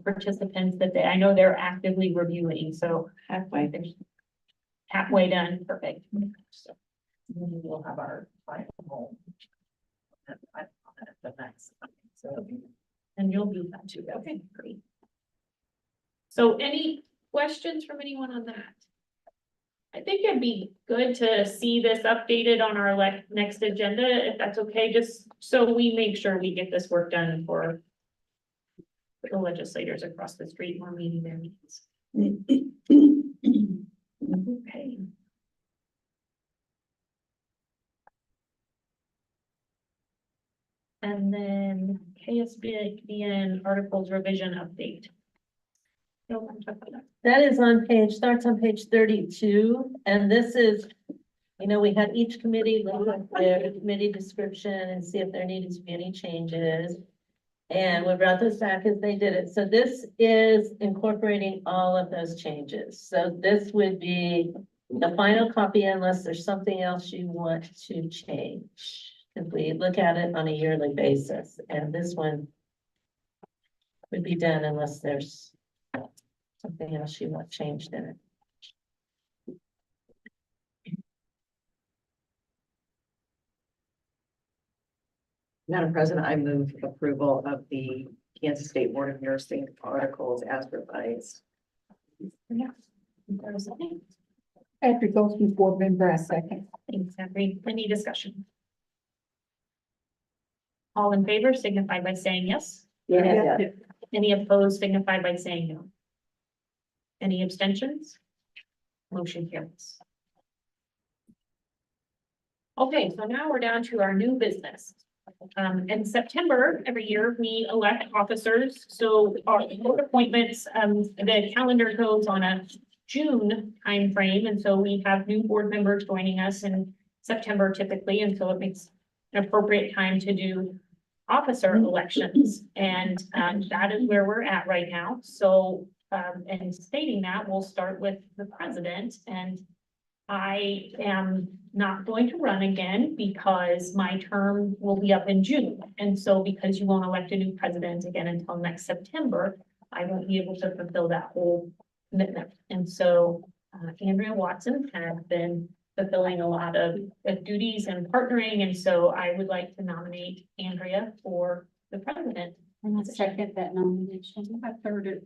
participants that I know they're actively reviewing. So halfway done. Perfect. So we'll have our final the next. So, and you'll do that too. Okay, great. So any questions from anyone on that? I think it'd be good to see this updated on our next agenda, if that's okay, just so we make sure we get this work done for the legislators across the street when meeting their meetings. Okay. And then KSBN articles revision update. That is starts on page 32, and this is, we had each committee look at their committee description and see if there needed to be any changes. And we brought this back as they did it. So this is incorporating all of those changes. So this would be the final copy unless there's something else you want to change. If we look at it on a yearly basis, and this one would be done unless there's something else you want changed in it. Madam President, I move approval of the Kansas State Board of Nursing articles as revised. Patrick goes before Ben Brass second. Thanks, Henry. Any discussion? All in favor signify by saying yes. Yeah. Any opposed signify by saying no. Any abstentions? Motion carries. Okay, so now we're down to our new business. In September, every year, we elect officers. So our board appointments, the calendar goes on a June timeframe. And so we have new board members joining us in September typically. And so it makes an appropriate time to do officer elections. And that is where we're at right now. So and stating that, we'll start with the president, and I am not going to run again because my term will be up in June. And so because you won't elect a new president again until next September, I won't be able to fulfill that whole commitment. And so Andrea Watson has been fulfilling a lot of duties and partnering. And so I would like to nominate Andrea for the president. And let's second that nomination. I third it.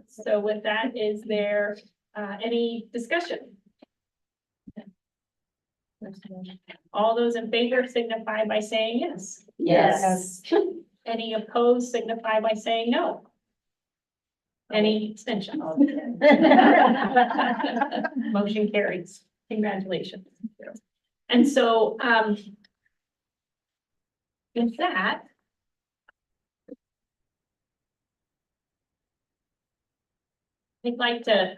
So with that, is there any discussion? All those in favor signify by saying yes. Yes. Any opposed signify by saying no. Any extension? Motion carries. Congratulations. And so, with that, I'd like to,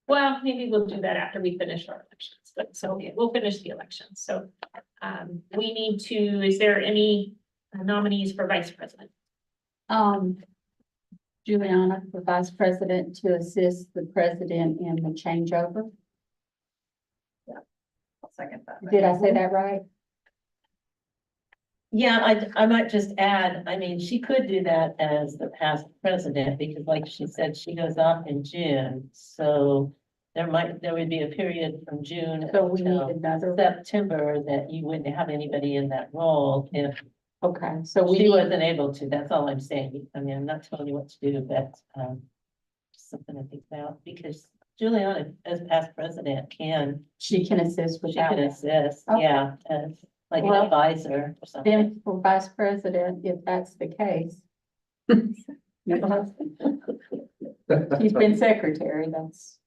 well, maybe we'll do that after we finish our elections, but so we'll finish the elections. So, we need to, is there any nominees for vice president? Juliana, the vice president, to assist the president in the changeover. I'll second that. Did I say that right? Yeah, I might just add, I mean, she could do that as the past president, because like she said, she goes off in June, so there would be a period from June So we need until another, September that you wouldn't have anybody in that role if okay, so we she need, wasn't able to. That's all I'm saying. I mean, I'm not telling you what to do, but just something to think about, because Juliana, as past president, she can assist with she can that. assist, Okay. yeah, as like an Well, advisor or something. Then for vice president, if that's the case. She's been secretary, that's.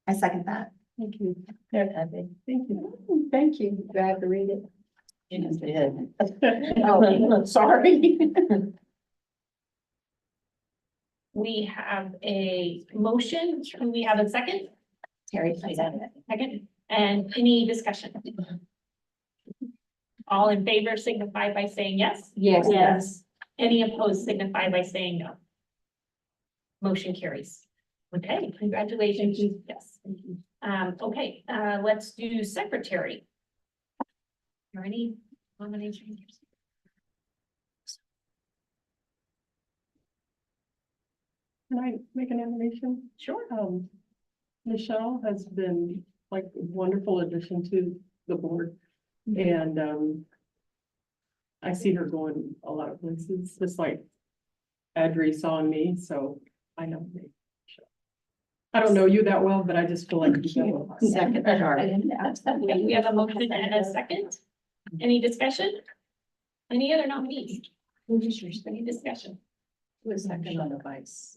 I second that. Thank you. There, Abby. Thank you. Thank you. Do I have to read it? You just did. Oh, sorry. We have a motion. Do we have a second? Terry, I Yeah. second it. Second, and any discussion? All in favor signify by saying yes. Yes. Any opposed signify by saying no. Motion carries. Okay, congratulations. Yes. Okay, let's do secretary. Are any nominations? Can I make a nomination? Sure. Michelle has been like a wonderful addition to the board. And I see her going a lot of places, just like Adri saw in me, so I know. I don't know you that well, but I just feel like. Second, Okay, we have a motion and a second. Any discussion? Any other nominees? Any discussion? Who was second on the vice?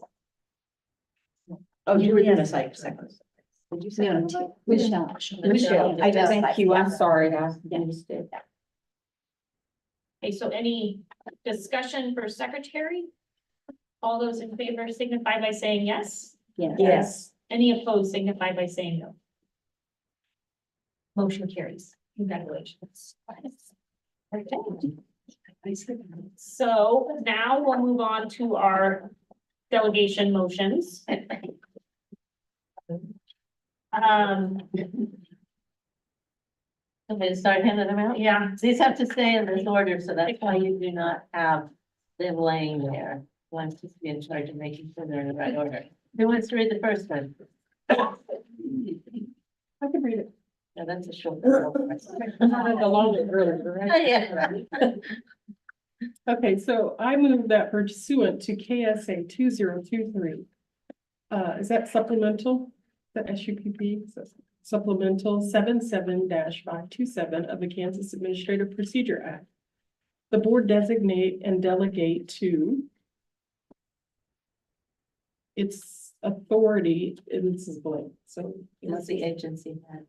Oh, Juliana second. Did you say? Michelle. Michelle, I know. Thank you. I'm sorry. I missed it. Okay, so any discussion for secretary? All those in favor signify by saying yes. Yes. Any opposed signify by saying no. Motion carries. Congratulations. Okay. So now we'll move on to our delegation motions. Okay, start handing them out? Yeah, These have to stay in this order, so that's why you do not have them laying there. One to be in charge of making sure they're in the right order. Who wants to read the first one? I can read it. No, that's a short. The longer earlier, Oh, right? yeah. Okay, so I move that pursuant to KSA 2023. Is that supplemental? The SUPP supplemental 77-527 of the Kansas Administrative Procedure Act. The board designate and delegate to its authority, and this is blank, so That's the agency head.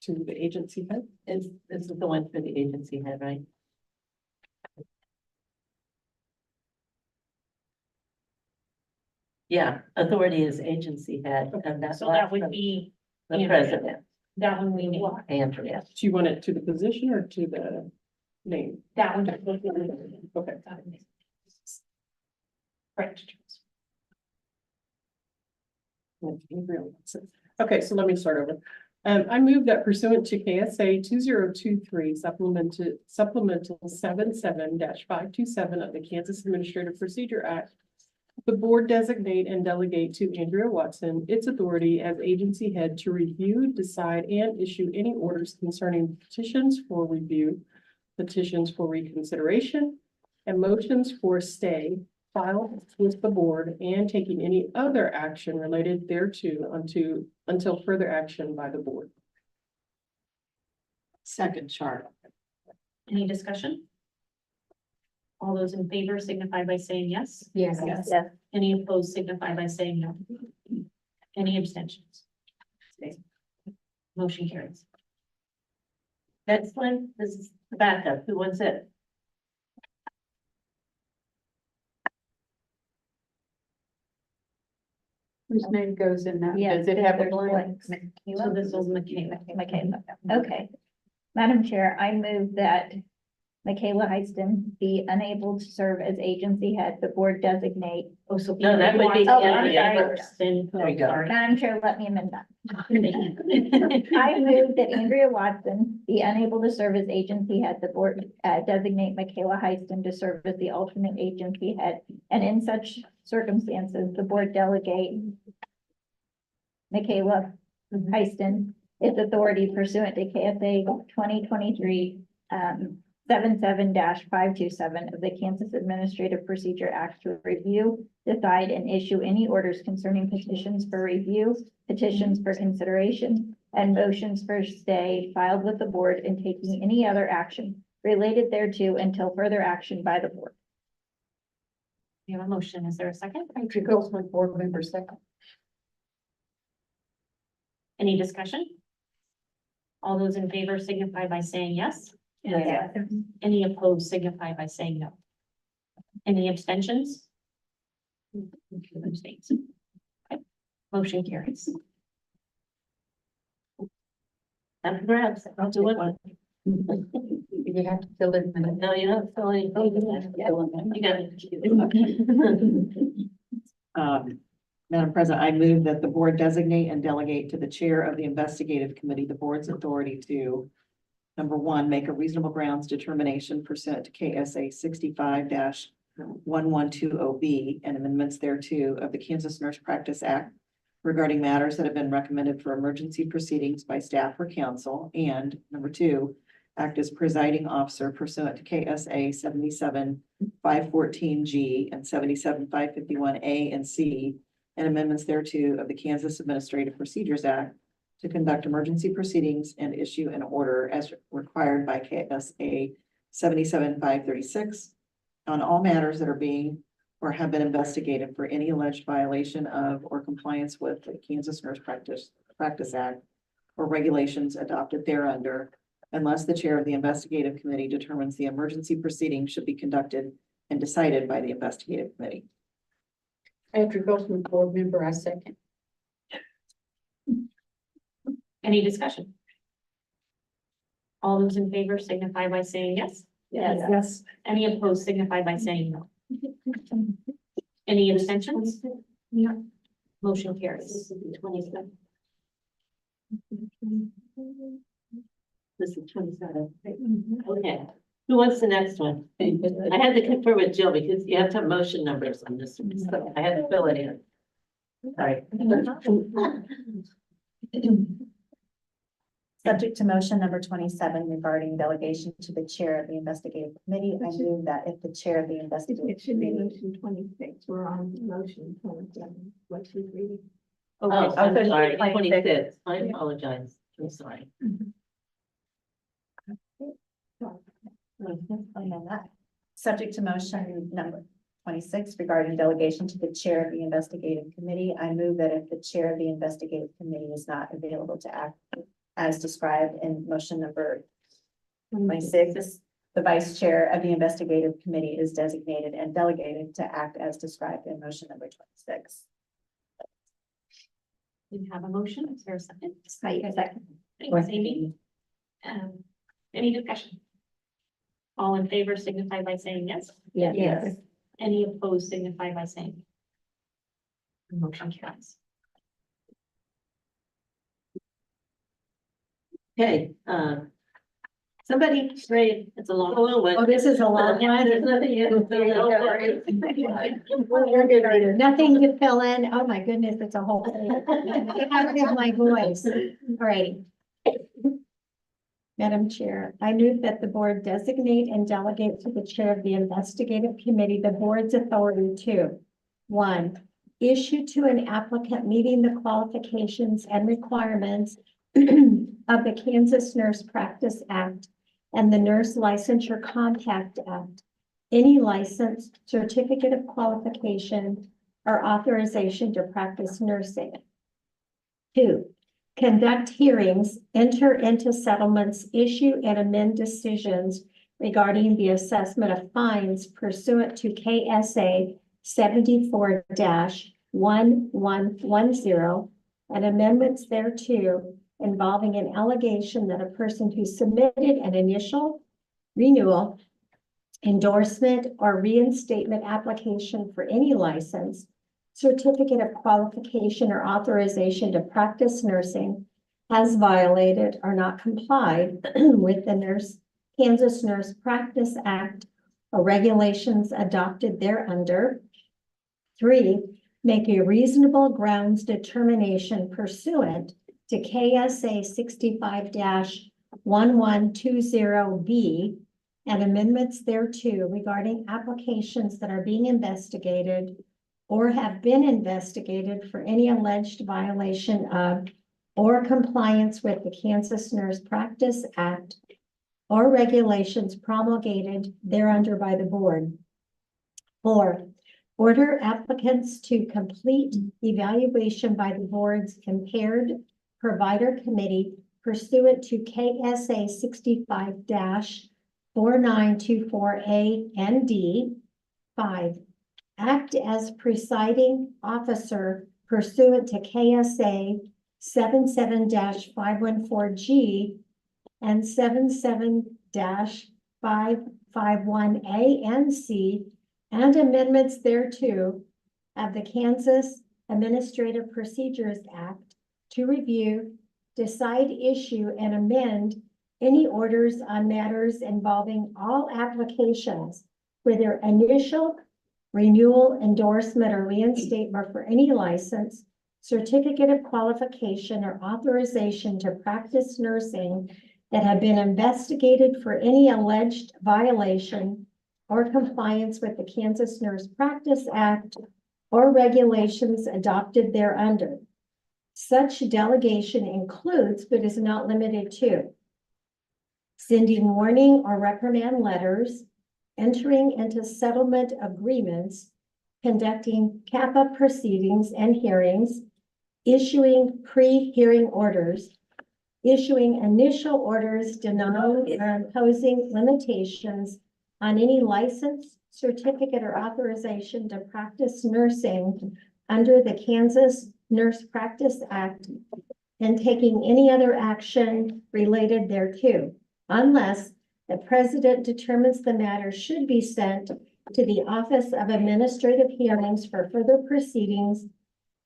to the agency head. It's the one for the agency head, right? Yeah, authority is agency head, and that's. so that would be The president, that one we need. Andrea. Do you want it to the position or to the name? That one. Okay. Correct. Okay, so let me start over. I move that pursuant to KSA 2023 supplemental 77-527 of the Kansas Administrative Procedure Act. The board designate and delegate to Andrea Watson its authority as agency head to review, decide, and issue any orders concerning petitions for review, petitions for reconsideration, and motions for stay filed with the board, and taking any other action related thereto until further action by the board. Second, Charlotte. Any discussion? All those in favor signify by saying yes. Yes. Any opposed signify by saying no. Any abstentions? Motion carries. Next one, this is the backup. Who wants it? Whose name goes in that? Yeah, Does it have a there's blank? blanks. So this is Michaela. Michaela, okay. Madam Chair, I move that Michaela Heiston be unable to serve as agency head, the board designate. Oh, so. No, that would be Oh, I'm Andrea sorry. first. Then, There you go. sorry. Madam Chair, let me amend that. I move that Andrea Watson be unable to serve as agency head, the board designate Michaela Heiston to serve as the alternate agency head. And in such circumstances, the board delegate Michaela Heiston its authority pursuant to KSA 2023 77-527 of the Kansas Administrative Procedure Act to review, decide, and issue any orders concerning petitions for review, petitions for consideration, and motions for stay filed with the board, and taking any other action related thereto until further action by the board. You have a motion. Is there a second? Andrew Grossman, board member second. Any discussion? All those in favor signify by saying yes. Yeah. Any opposed signify by saying no. Any abstentions? Abstains. Okay. Motion carries. And grabs, I'll do it. You have to fill in the minute. No, you don't fill any. You got it. Madam President, I move that the board designate and delegate to the chair of the investigative committee the board's authority to, number one, make a reasonable grounds determination pursuant to KSA 65-1120B and amendments thereto of the Kansas Nurse Practice Act regarding matters that have been recommended for emergency proceedings by staff or council. And number two, act as presiding officer pursuant to KSA 77-514G and 77-551A and C and amendments thereto of the Kansas Administrative Procedures Act to conduct emergency proceedings and issue an order as required by KSA 77-536 on all matters that are being or have been investigated for any alleged violation of or compliance with the Kansas Nurse Practice Act or regulations adopted thereunder, unless the chair of the investigative committee determines the emergency proceeding should be conducted and decided by the investigative committee. Andrew Grossman, board member, I second. Any discussion? All those in favor signify by saying yes. Yes. Any opposed signify by saying no. Any abstentions? Yeah. Motion carries. 27. This is 27. Okay, who wants the next one? I had to confer with Jill because you have to have motion numbers on this one, so I had to fill it in. Sorry. Subject to motion number 27 regarding delegation to the chair of the investigative committee, I move that if the chair of the investigative. It should be committee- motion 26. We're on motion 27. What she's reading. Oh, Okay, I'm so sorry, 26. 26. I apologize. I'm sorry. Amend that. Subject to motion number 26 regarding delegation to the chair of the investigative committee, I move that if the chair of the investigative committee is not available to act as described in motion number 26, the vice chair of the investigative committee is designated and delegated to act as described in motion number 26. we have a motion. Is there a second? Second. Thanks, Amy. Any discussion? All in favor signify by saying yes. Yes. Any opposed signify by saying. No. Motion carries. Okay, somebody, great, it's a long one. Oh, this is a long Yeah, one. there's nothing you can fill in. Nothing to fill in. Oh, my goodness, it's a whole thing. I have to have my voice. All right. Madam Chair, I move that the board designate and delegate to the chair of the investigative committee the board's authority to, one, issue to an applicant meeting the qualifications and requirements of the Kansas Nurse Practice Act and the Nurse Licensure Compact Act, any license, certificate of qualification, or authorization to practice nursing. 2, conduct hearings, enter into settlements, issue and amend decisions regarding the assessment of fines pursuant to KSA 74-1110 and amendments thereto involving an allegation that a person who submitted an initial renewal, endorsement, or reinstatement application for any license, certificate of qualification, or authorization to practice nursing has violated or not complied with the Kansas Nurse Practice Act or regulations adopted thereunder. 3, make a reasonable grounds determination pursuant to KSA 65-1120B and amendments thereto regarding applications that are being investigated or have been investigated for any alleged violation of or compliance with the Kansas Nurse Practice Act or regulations promulgated thereunder by the board. 4, order applicants to complete evaluation by the board's impaired provider committee pursuant to KSA 65-4924A and D. 5, act as presiding officer pursuant to KSA 77-514G and 77-551A and C and amendments thereto of the Kansas Administrative Procedures Act to review, decide, issue, and amend any orders on matters involving all applications for their initial renewal, endorsement, or reinstatement for any license, certificate of qualification, or authorization to practice nursing that have been investigated for any alleged violation or compliance with the Kansas Nurse Practice Act or regulations adopted thereunder. Such delegation includes, but is not limited to, sending warning or reprimand letters, entering into settlement agreements, conducting CAPA proceedings and hearings, issuing pre-hearing orders, issuing initial orders denying or imposing limitations on any license, certificate, or authorization to practice nursing under the Kansas Nurse Practice Act, and taking any other action related thereto, unless the president determines the matter should be sent to the Office of Administrative Hearings for further proceedings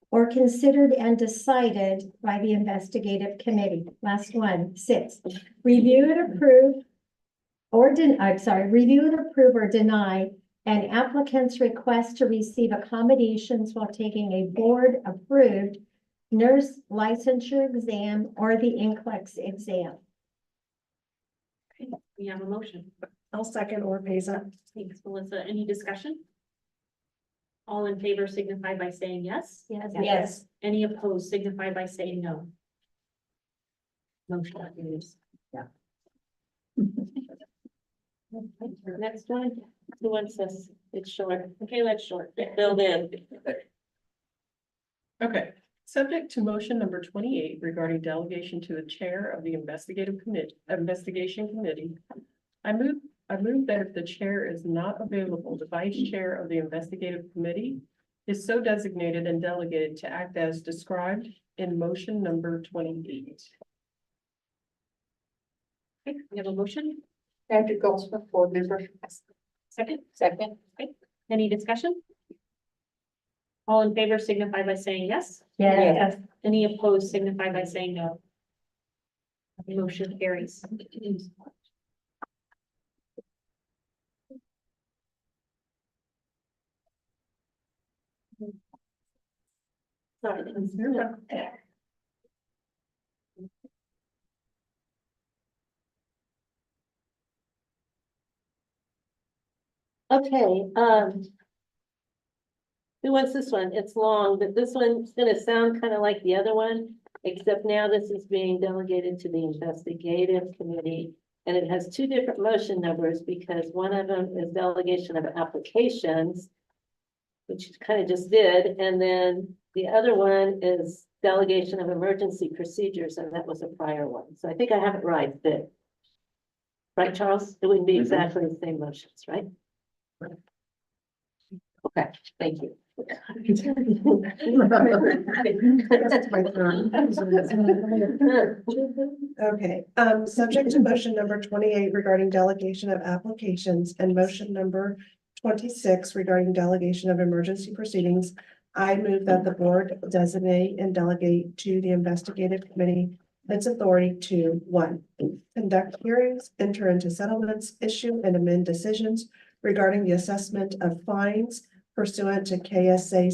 or considered and decided by the investigative committee. Last one, 6, review and approve or review and approve or deny an applicant's request to receive accommodations while taking a board-approved nurse licensure exam or the NCLEX exam. We have a motion. I'll second or Pesa. Thanks, Melissa. Any discussion? All in favor signify by saying yes. Yes. Any opposed signify by saying no. Motion carries. Next one, who wants this? It's short. Okay, let's short. Build in. Okay, subject to motion number 28 regarding delegation to the chair of the investigation committee. I move that if the chair is not available, the vice chair of the investigative committee is so designated and delegated to act as described in motion number 28. Okay, we have a motion. Patrick Goldsmith, board member. Second. Second. Okay, any discussion? All in favor signify by saying yes. Yes. Any opposed signify by saying no. Motion carries. Okay, who wants this one? It's long, but this one's gonna sound kind of like the other one, except now this is being delegated to the investigative committee. And it has two different motion numbers because one of them is delegation of applications, which you kind of just did, and then the other one is delegation of emergency procedures, and that was a prior one. So I think I have it right, that. Right, Charles? It wouldn't be exactly the same motions, right? Okay, thank you. That's my turn. Okay, subject to motion number 28 regarding delegation of applications and motion number 26 regarding delegation of emergency proceedings. I move that the board designate and delegate to the investigative committee its authority to, 1, conduct hearings, enter into settlements, issue and amend decisions regarding the assessment of fines pursuant to KSA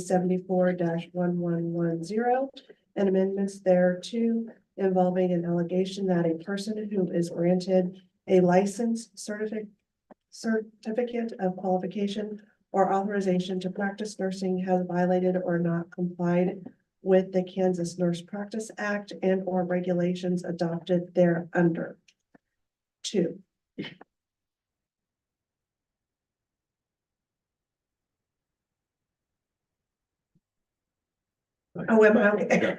74-1110 and amendments thereto involving an allegation that a person who is granted a license certificate of qualification or authorization to practice nursing has violated or not complied with the Kansas Nurse Practice Act and or regulations adopted thereunder. 2, oh, am I okay?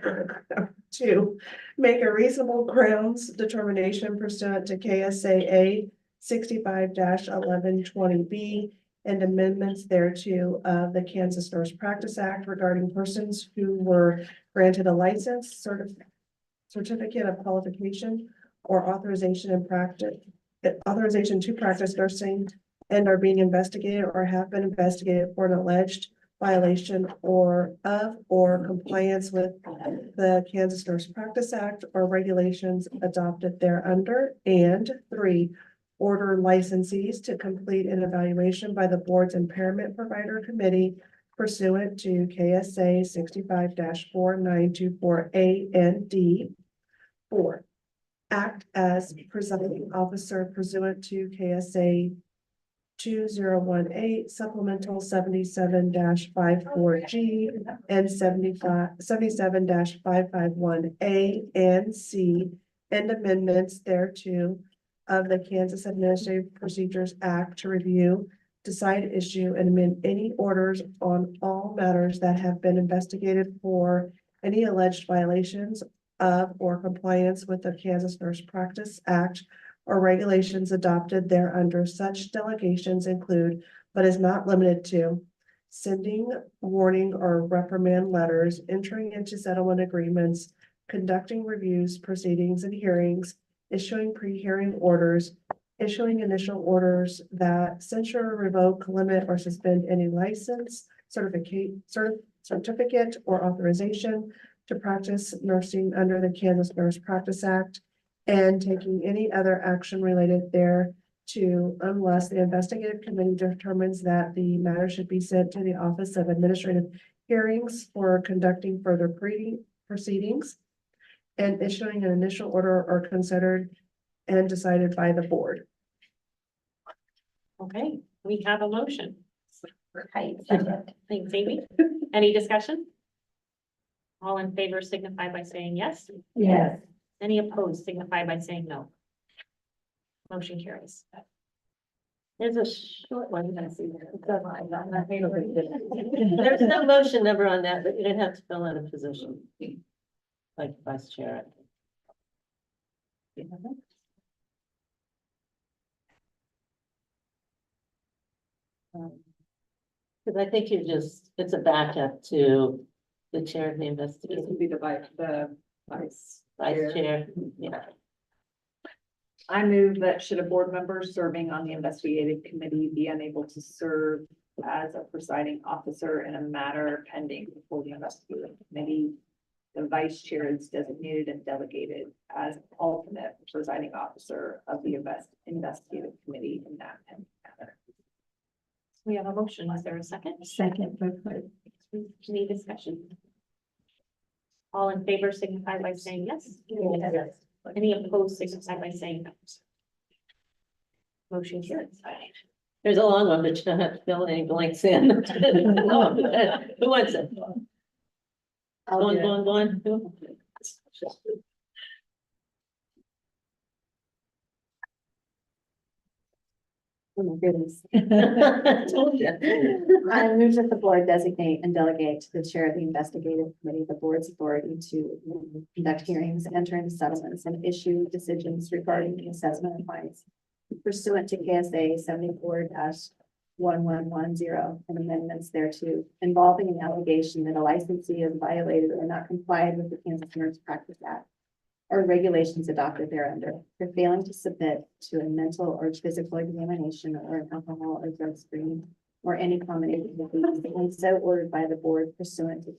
2, make a reasonable grounds determination pursuant to KSAA 65-1120B and amendments thereto of the Kansas Nurse Practice Act regarding persons who were granted a license, certificate of qualification, or authorization to practice nursing and are being investigated or have been investigated for an alleged violation or compliance with the Kansas Nurse Practice Act or regulations adopted thereunder. And 3, order licensees to complete an evaluation by the board's impairment provider committee pursuant to KSA 65-4924A and D. 4, act as presiding officer pursuant to KSA 2018 supplemental 77-54G and 77-551A and C and amendments thereto of the Kansas Administrative Procedures Act to review, decide, issue, and amend any orders on all matters that have been investigated for any alleged violations of or compliance with the Kansas Nurse Practice Act or regulations adopted thereunder. Such delegations include, but is not limited to, sending warning or reprimand letters, entering into settlement agreements, conducting reviews, proceedings, and hearings, issuing pre-hearing orders, issuing initial orders that censure, revoke, limit, or suspend any license, certificate or authorization to practice nursing under the Kansas Nurse Practice Act, and taking any other action related thereto unless the investigative committee determines that the matter should be sent to the Office of Administrative Hearings for conducting further proceedings and issuing an initial order or considered and decided by the board. Okay, we have a motion. Right. Thanks, Amy. Any discussion? All in favor signify by saying yes. Yes. Any opposed signify by saying no. Motion carries. There's a short one. There's no motion number on that, but you're gonna have to fill in a position. Like vice chair. Because I think it's a backup to the chair of the investigation. This would be the vice Chair, yeah. I move that should a board member serving on the investigative committee be unable to serve as a presiding officer in a matter pending before the investigative committee, the vice chair is designated and delegated as alternate presiding officer of the investigative committee in that pending matter. We have a motion. Is there a second? Second. Any discussion? All in favor signify by saying yes. Yes. Any opposed signify by saying no. Motion carries. There's a long one, but you don't have to fill any blanks in. Who wants it? Go on. Oh my goodness. Told ya. I move that the board designate and delegate to the chair of the investigative committee the board's authority to conduct hearings, enter into settlements, and issue decisions regarding the assessment of fines pursuant to KSA 74-1110 and amendments thereto, involving an allegation that a licensee has violated or not complied with the Kansas Nurse Practice Act or regulations adopted thereunder, for failing to submit to a mental or physical examination or an alcohol or drug screening or any combination of these, and so ordered by the board pursuant to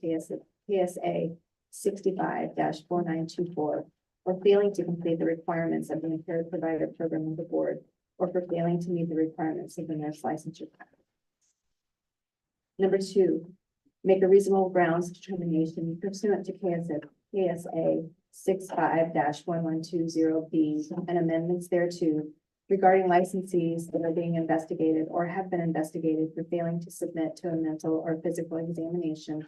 KSA 65-4924, or failing to complete the requirements of the impaired provider program of the board, or for failing to meet the requirements of the nurse licensure. Number 2, make a reasonable grounds determination pursuant to KSA 65-1120B and amendments thereto regarding licensees that are being investigated or have been investigated for failing to submit to a mental or physical examination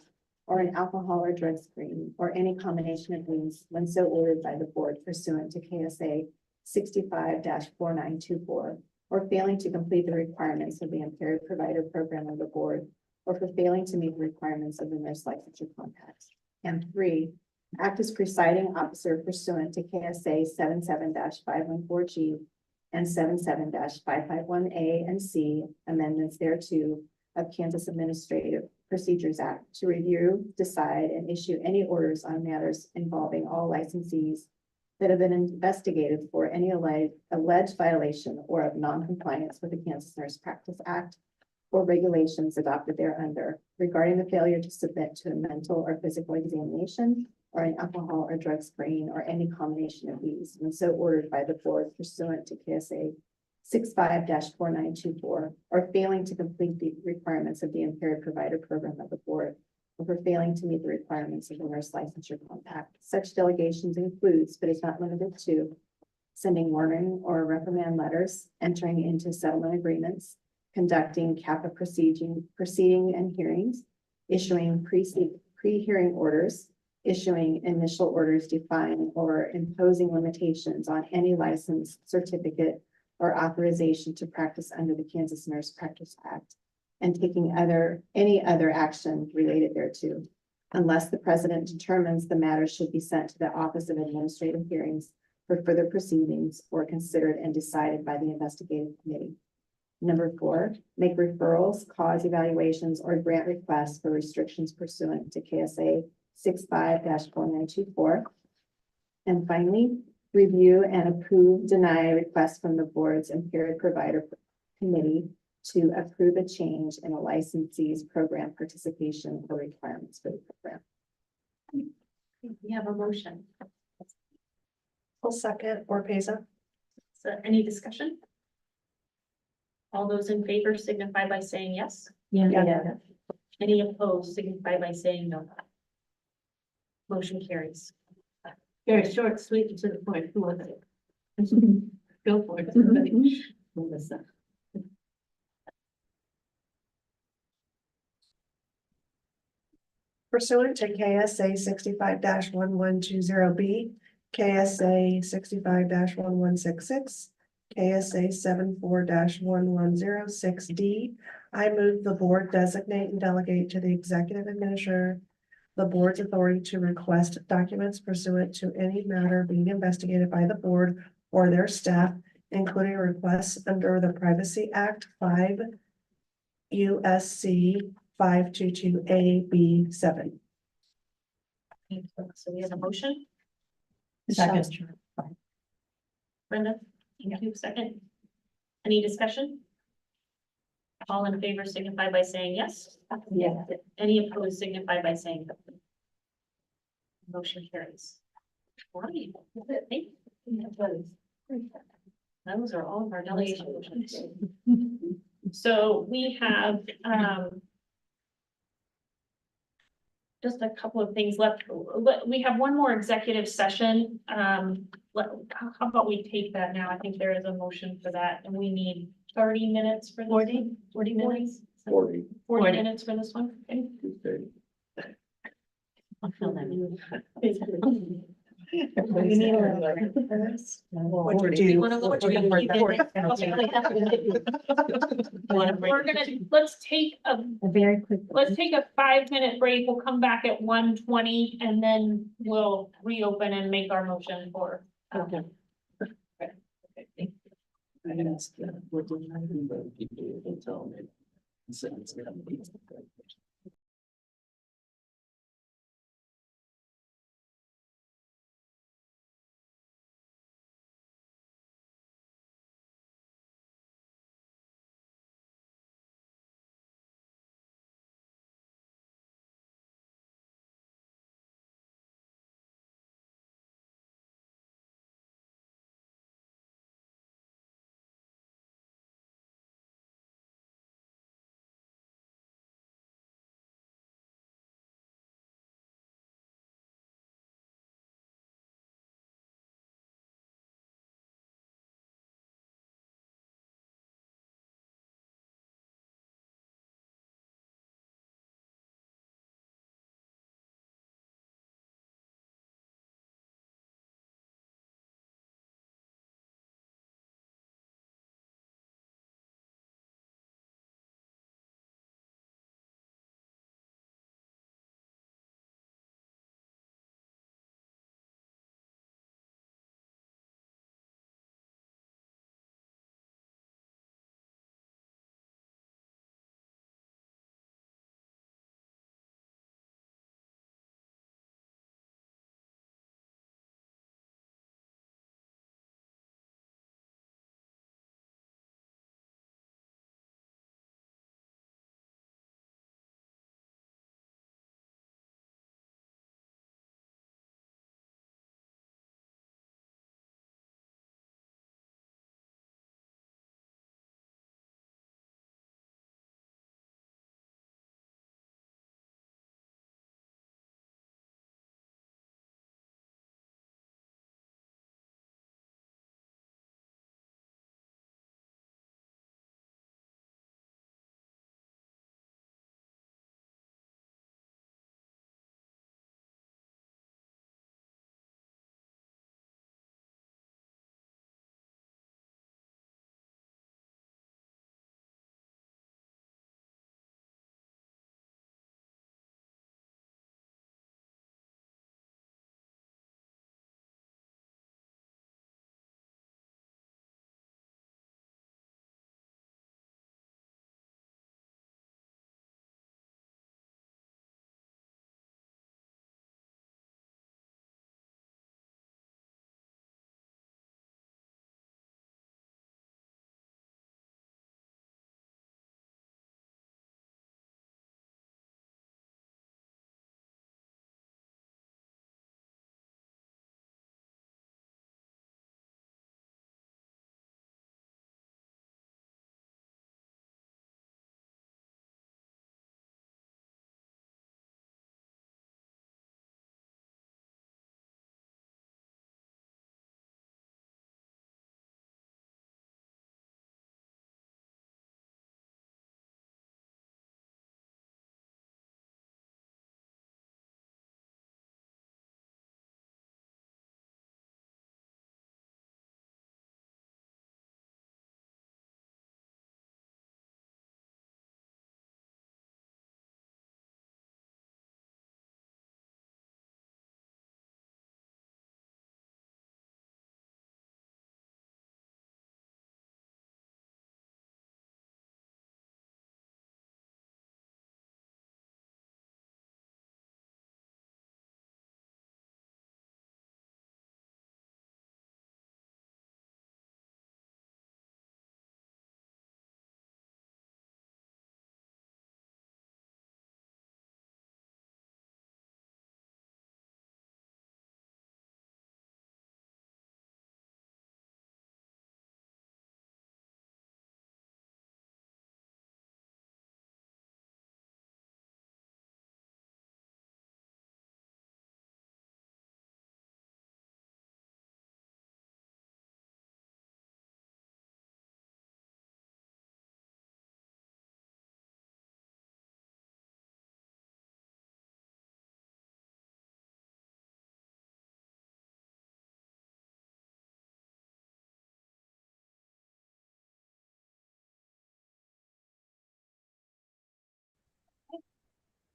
or an alcohol or drug screen or any combination of these when so ordered by the board pursuant to KSA 65-4924, or failing to complete the requirements of the impaired provider program of the board, or for failing to meet the requirements of the nurse licensure compact. And 3, act as presiding officer pursuant to KSA 77-514G and 77-551A and C amendments thereto of Kansas Administrative Procedures Act to review, decide, and issue any orders on matters involving all licensees that have been investigated for any alleged violation or of non-compliance with the Kansas Nurse Practice Act or regulations adopted thereunder regarding the failure to submit to a mental or physical examination or an alcohol or drug screen or any combination of these, and so ordered by the board pursuant to KSA 65-4924, or failing to complete the requirements of the impaired provider program of the board, or for failing to meet the requirements of the nurse licensure compact. Such delegations includes, but is not limited to, sending warning or reprimand letters, entering into settlement agreements, conducting CAPA proceeding and hearings, issuing pre-hearing orders, issuing initial orders defining or imposing limitations on any license, certificate, or authorization to practice under the Kansas Nurse Practice Act, and taking any other action related thereto, unless the president determines the matter should be sent to the Office of Administrative Hearings for further proceedings or considered and decided by the investigative committee. Number 4, make referrals, cause evaluations, or grant requests for restrictions pursuant to KSA 65-4924. And finally, review and approve, deny requests from the board's impaired provider committee to approve a change in a licensee's program participation or requirements for the program. We have a motion. I'll second, or Pesa. So any discussion? All those in favor signify by saying yes. Yeah. Any opposed signify by saying no. Motion carries. Very short, sweet, and to the point. Who wants it? Go for it. Somebody. Melissa. Pursuant to KSA 65-1120B, KSA 65-1166, KSA 74-1106D, I move the board designate and delegate to the executive administrator the board's authority to request documents pursuant to any matter being investigated by the board or their staff, including requests under the Privacy Act 5 USC 522A-B7. So we have a motion. Second. Brenda, thank you. Second. Any discussion? All in favor signify by saying yes. Yeah. Any opposed signify by saying no. Motion carries. All right. Thank you. Those are all of our delegation motions. So we have, just a couple of things left. We have one more executive session. How about we take that now? I think there is a motion for that, and we need 30 minutes for this. 40 minutes? 40 minutes for this one. Okay. I'll fill that in. We need a little break first. What do you? Wanna go to We're gonna, let's take A very quick. let's take a 5-minute break. We'll come back at 1:20 and then we'll reopen and make our motion for. Okay. I can ask them, what do I do, but people will tell me. So it's gonna be-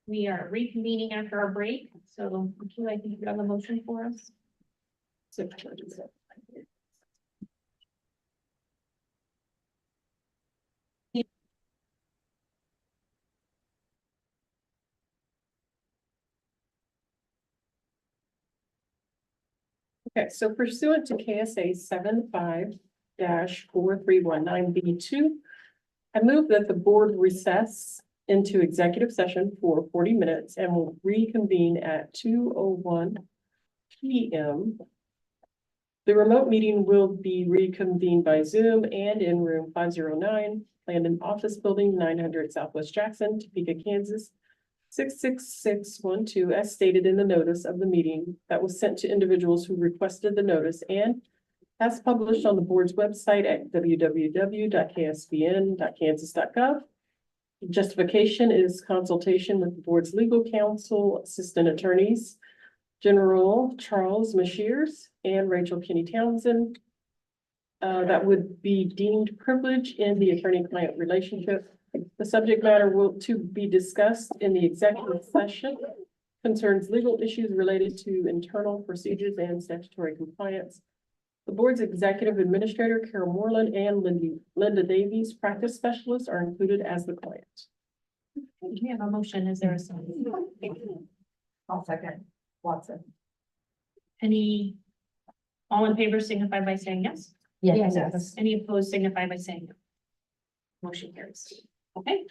We are reconvening after our break, so Akila, I think you have a motion for us. Okay, so pursuant to KSA 75-4319B2, I move that the board recess into executive session for 40 minutes and will reconvene at 2:01 PM. The remote meeting will be reconvened by Zoom and in room 509, Landon Office Building, 900 Southwest Jackson, Topeka, Kansas, 66612, as stated in the notice of the meeting that was sent to individuals who requested the notice and as published on the board's website at www.ksbn.kansas.gov. Justification is consultation with the board's legal counsel, assistant attorneys, General Charles Mashiers and Rachel Kinney Townsend. That would be deemed privilege in the attorney-client relationship. The subject matter to be discussed in the executive session concerns legal issues related to internal procedures and statutory compliance. The board's executive administrator, Carol Moreland, and Linda Davies, practice specialists, are included as the client. We have a motion, is there a second? I'll second. Watson. All in favor signify by saying yes. Yes. Any opposed signify by saying no. Motion carries. Okay.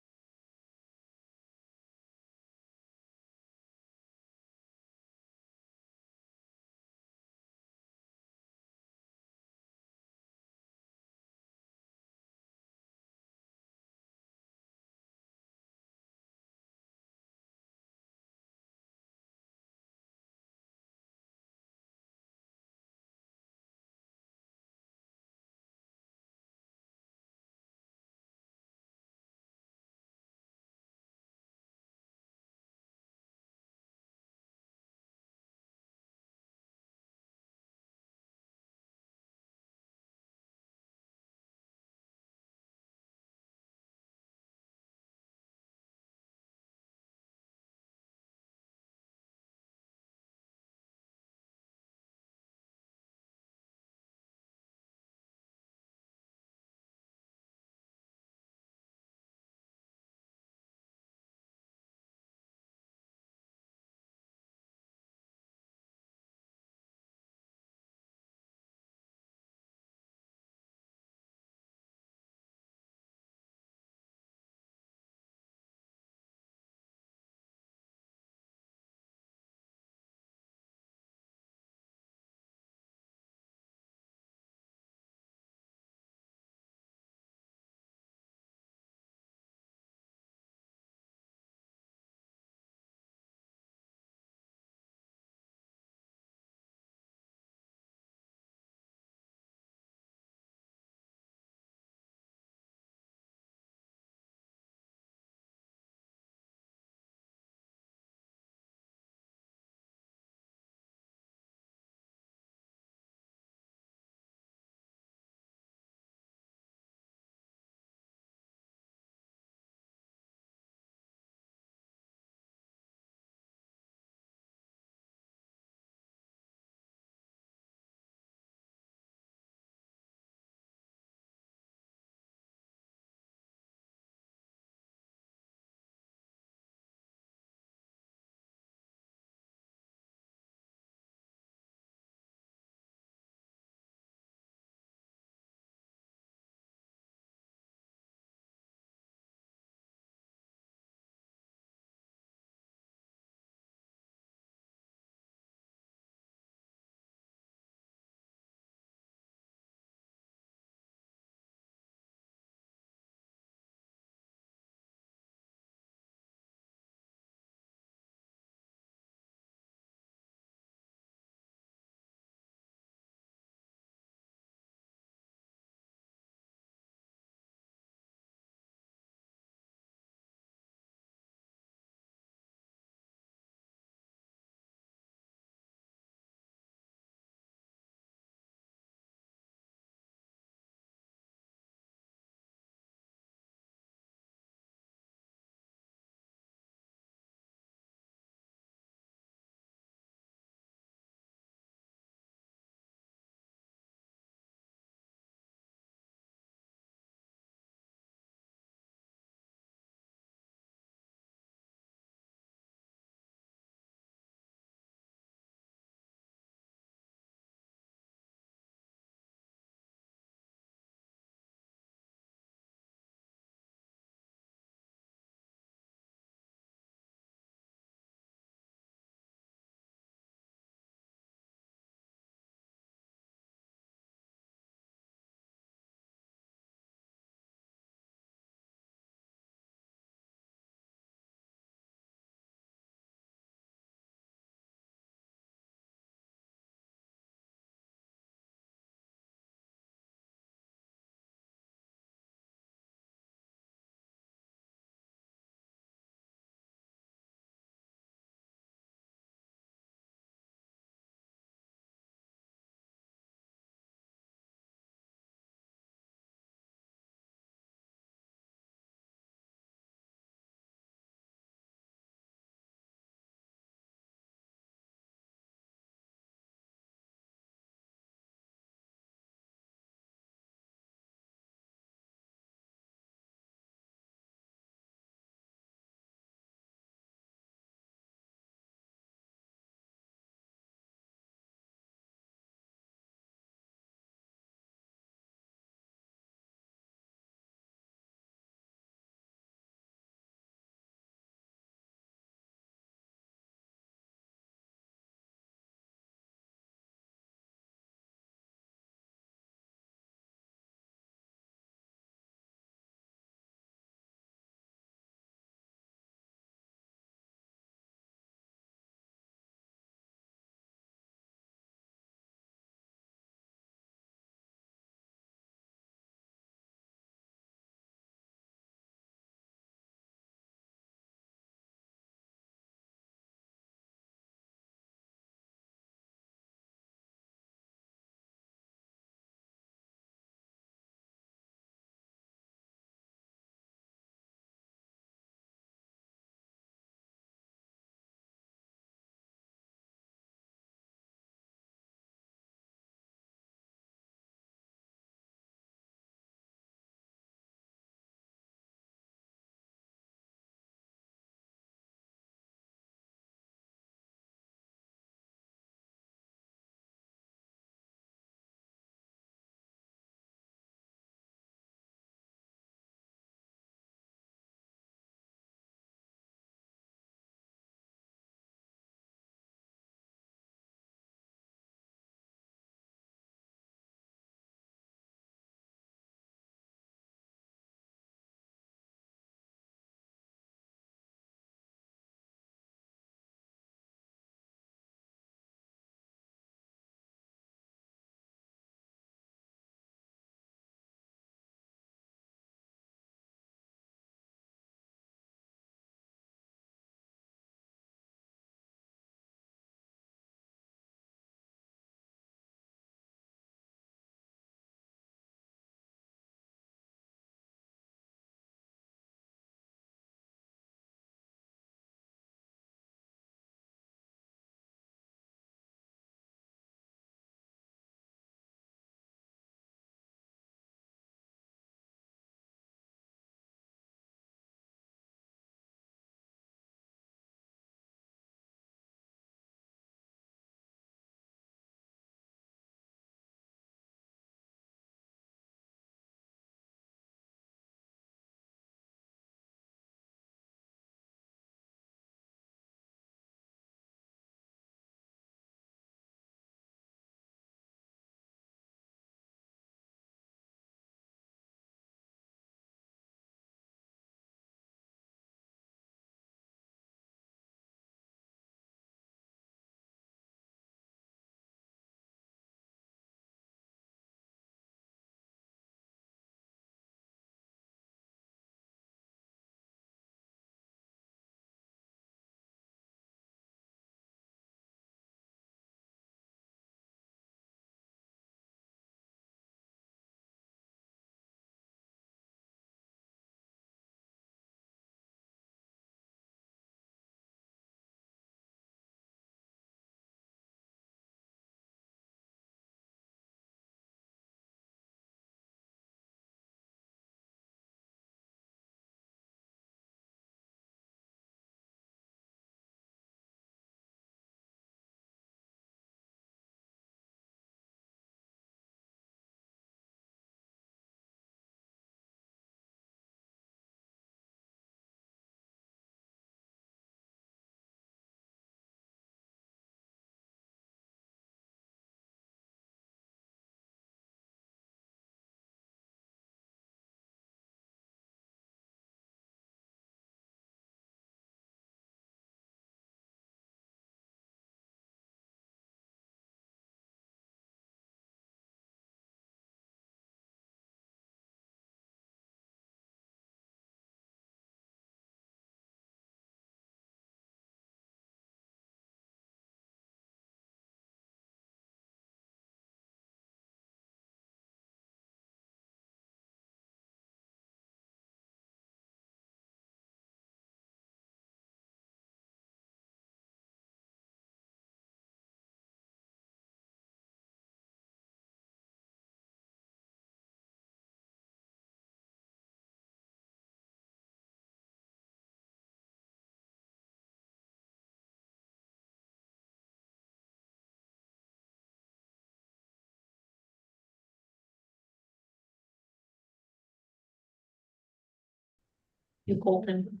You, Colton.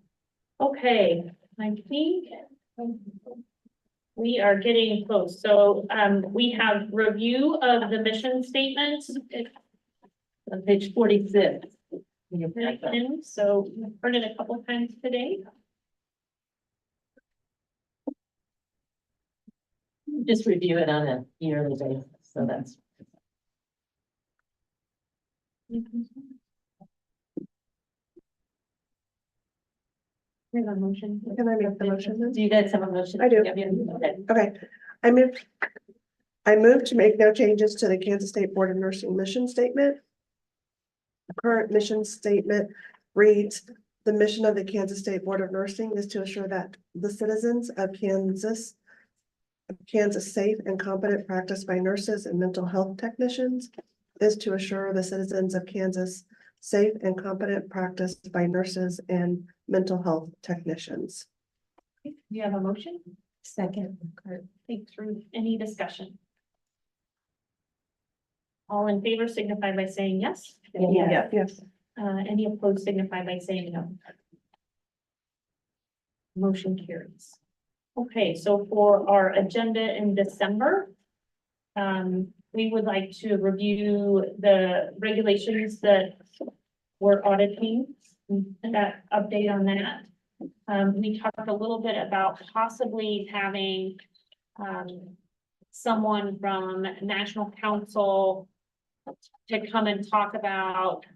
Okay, I think we are getting close. So, we have review of the mission statements. On page 46. So I've heard it a couple times today. Just review it on a yearly basis, so that's. We have a motion. Can I make the motion then? Do you guys have a motion? I do. Yeah, okay. Okay, I move to make no changes to the Kansas State Board of Nursing mission statement. The current mission statement reads, the mission of the Kansas State Board of Nursing is to assure that the citizens of Kansas safe and competent practice by nurses and mental health technicians is to assure the citizens of Kansas safe and competent practice by nurses and mental health technicians. You have a motion? Second. Thanks, Ruth. Any discussion? All in favor signify by saying yes. Yes. Any opposed signify by saying no. Motion carries. Okay, so for our agenda in December, we would like to review the regulations that we're auditing, and that update on that. We talked a little bit about possibly having someone from National Council to come and talk about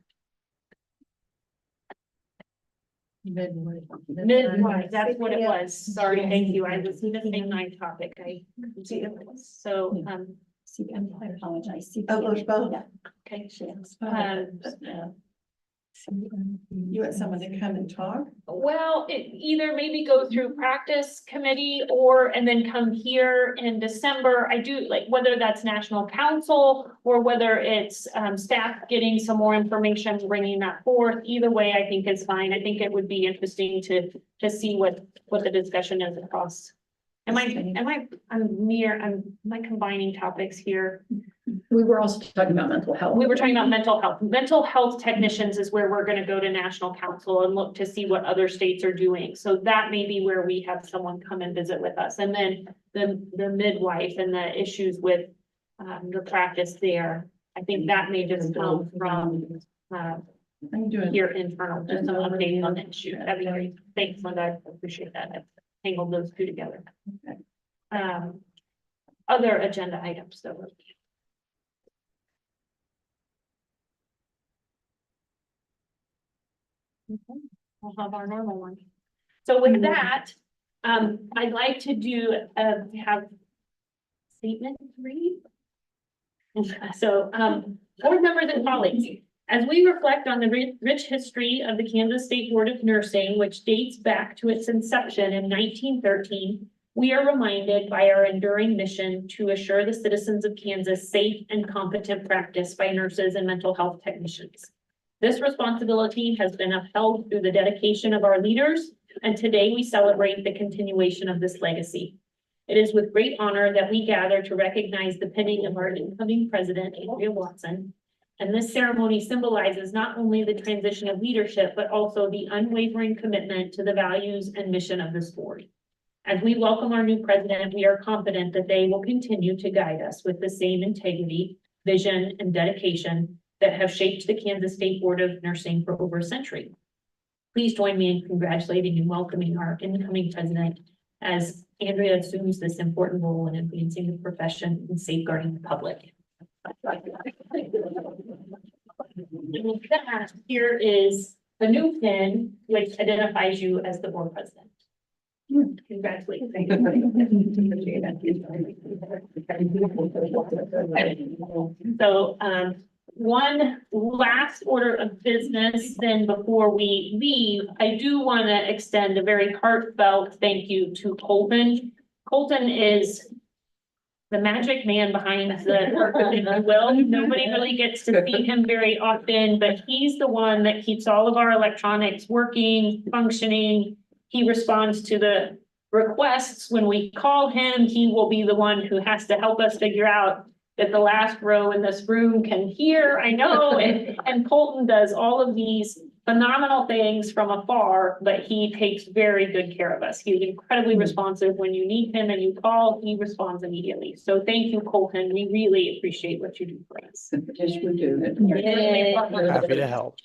midwife, that's what it was. Sorry, thank you. I was missing my topic. So, I apologize. Oh, both. okay. You want someone to come and talk? Well, it either maybe go through practice committee and then come here in December. I do like whether that's National Council or whether it's staff getting some more information, bringing that forth. Either way, I think is fine. I think it would be interesting to see what the discussion is across. Am I combining topics here? We were also talking about mental health. We were talking about mental health. Mental health technicians is where we're gonna go to National Council and look to see what other states are doing. So that may be where we have someone come and visit with us. And then the midwife and the issues with the practice there. I think that may just come from I'm doing. your internal, just some updates on the issue. That'd be great. Thanks, Linda. I appreciate that. I've tangled those two together. Other agenda items though. Okay, we'll have our normal one. So with that, I'd like to do, have statement 3. So, board members and colleagues, as we reflect on the rich history of the Kansas State Board of Nursing, which dates back to its inception in 1913, we are reminded by our enduring mission to assure the citizens of Kansas safe and competent practice by nurses and mental health technicians. This responsibility has been upheld through the dedication of our leaders, and today we celebrate the continuation of this legacy. It is with great honor that we gather to recognize the penning of our incoming president, Andrea Watson. And this ceremony symbolizes not only the transition of leadership, but also the unwavering commitment to the values and mission of this board. As we welcome our new president, we are confident that they will continue to guide us with the same integrity, vision, and dedication that have shaped the Kansas State Board of Nursing for over a century. Please join me in congratulating and welcoming our incoming president as Andrea assumes this important role in advancing the profession and safeguarding the public. Here is the new pin, which identifies you as the board president. Congratulations. So, one last order of business, then before we leave, I do want to extend a very heartfelt thank you to Colton. Colton is the magic man behind the work, if you will. Nobody really gets to see him very often, but he's the one that keeps all of our electronics working, functioning. He responds to the requests when we call him. He will be the one who has to help us figure out that the last row in this room can hear, I know, and Colton does all of these phenomenal things from afar, but he takes very good care of us. He's incredibly responsive. When you need him and you call, he responds immediately. So thank you, Colton. We really appreciate what you do for us. Yes, we do. Happy to help.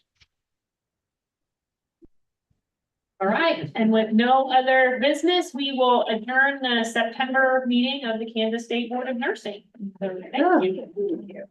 All right, and with no other business, we will adjourn the September meeting of the Kansas State Board of Nursing. So thank you.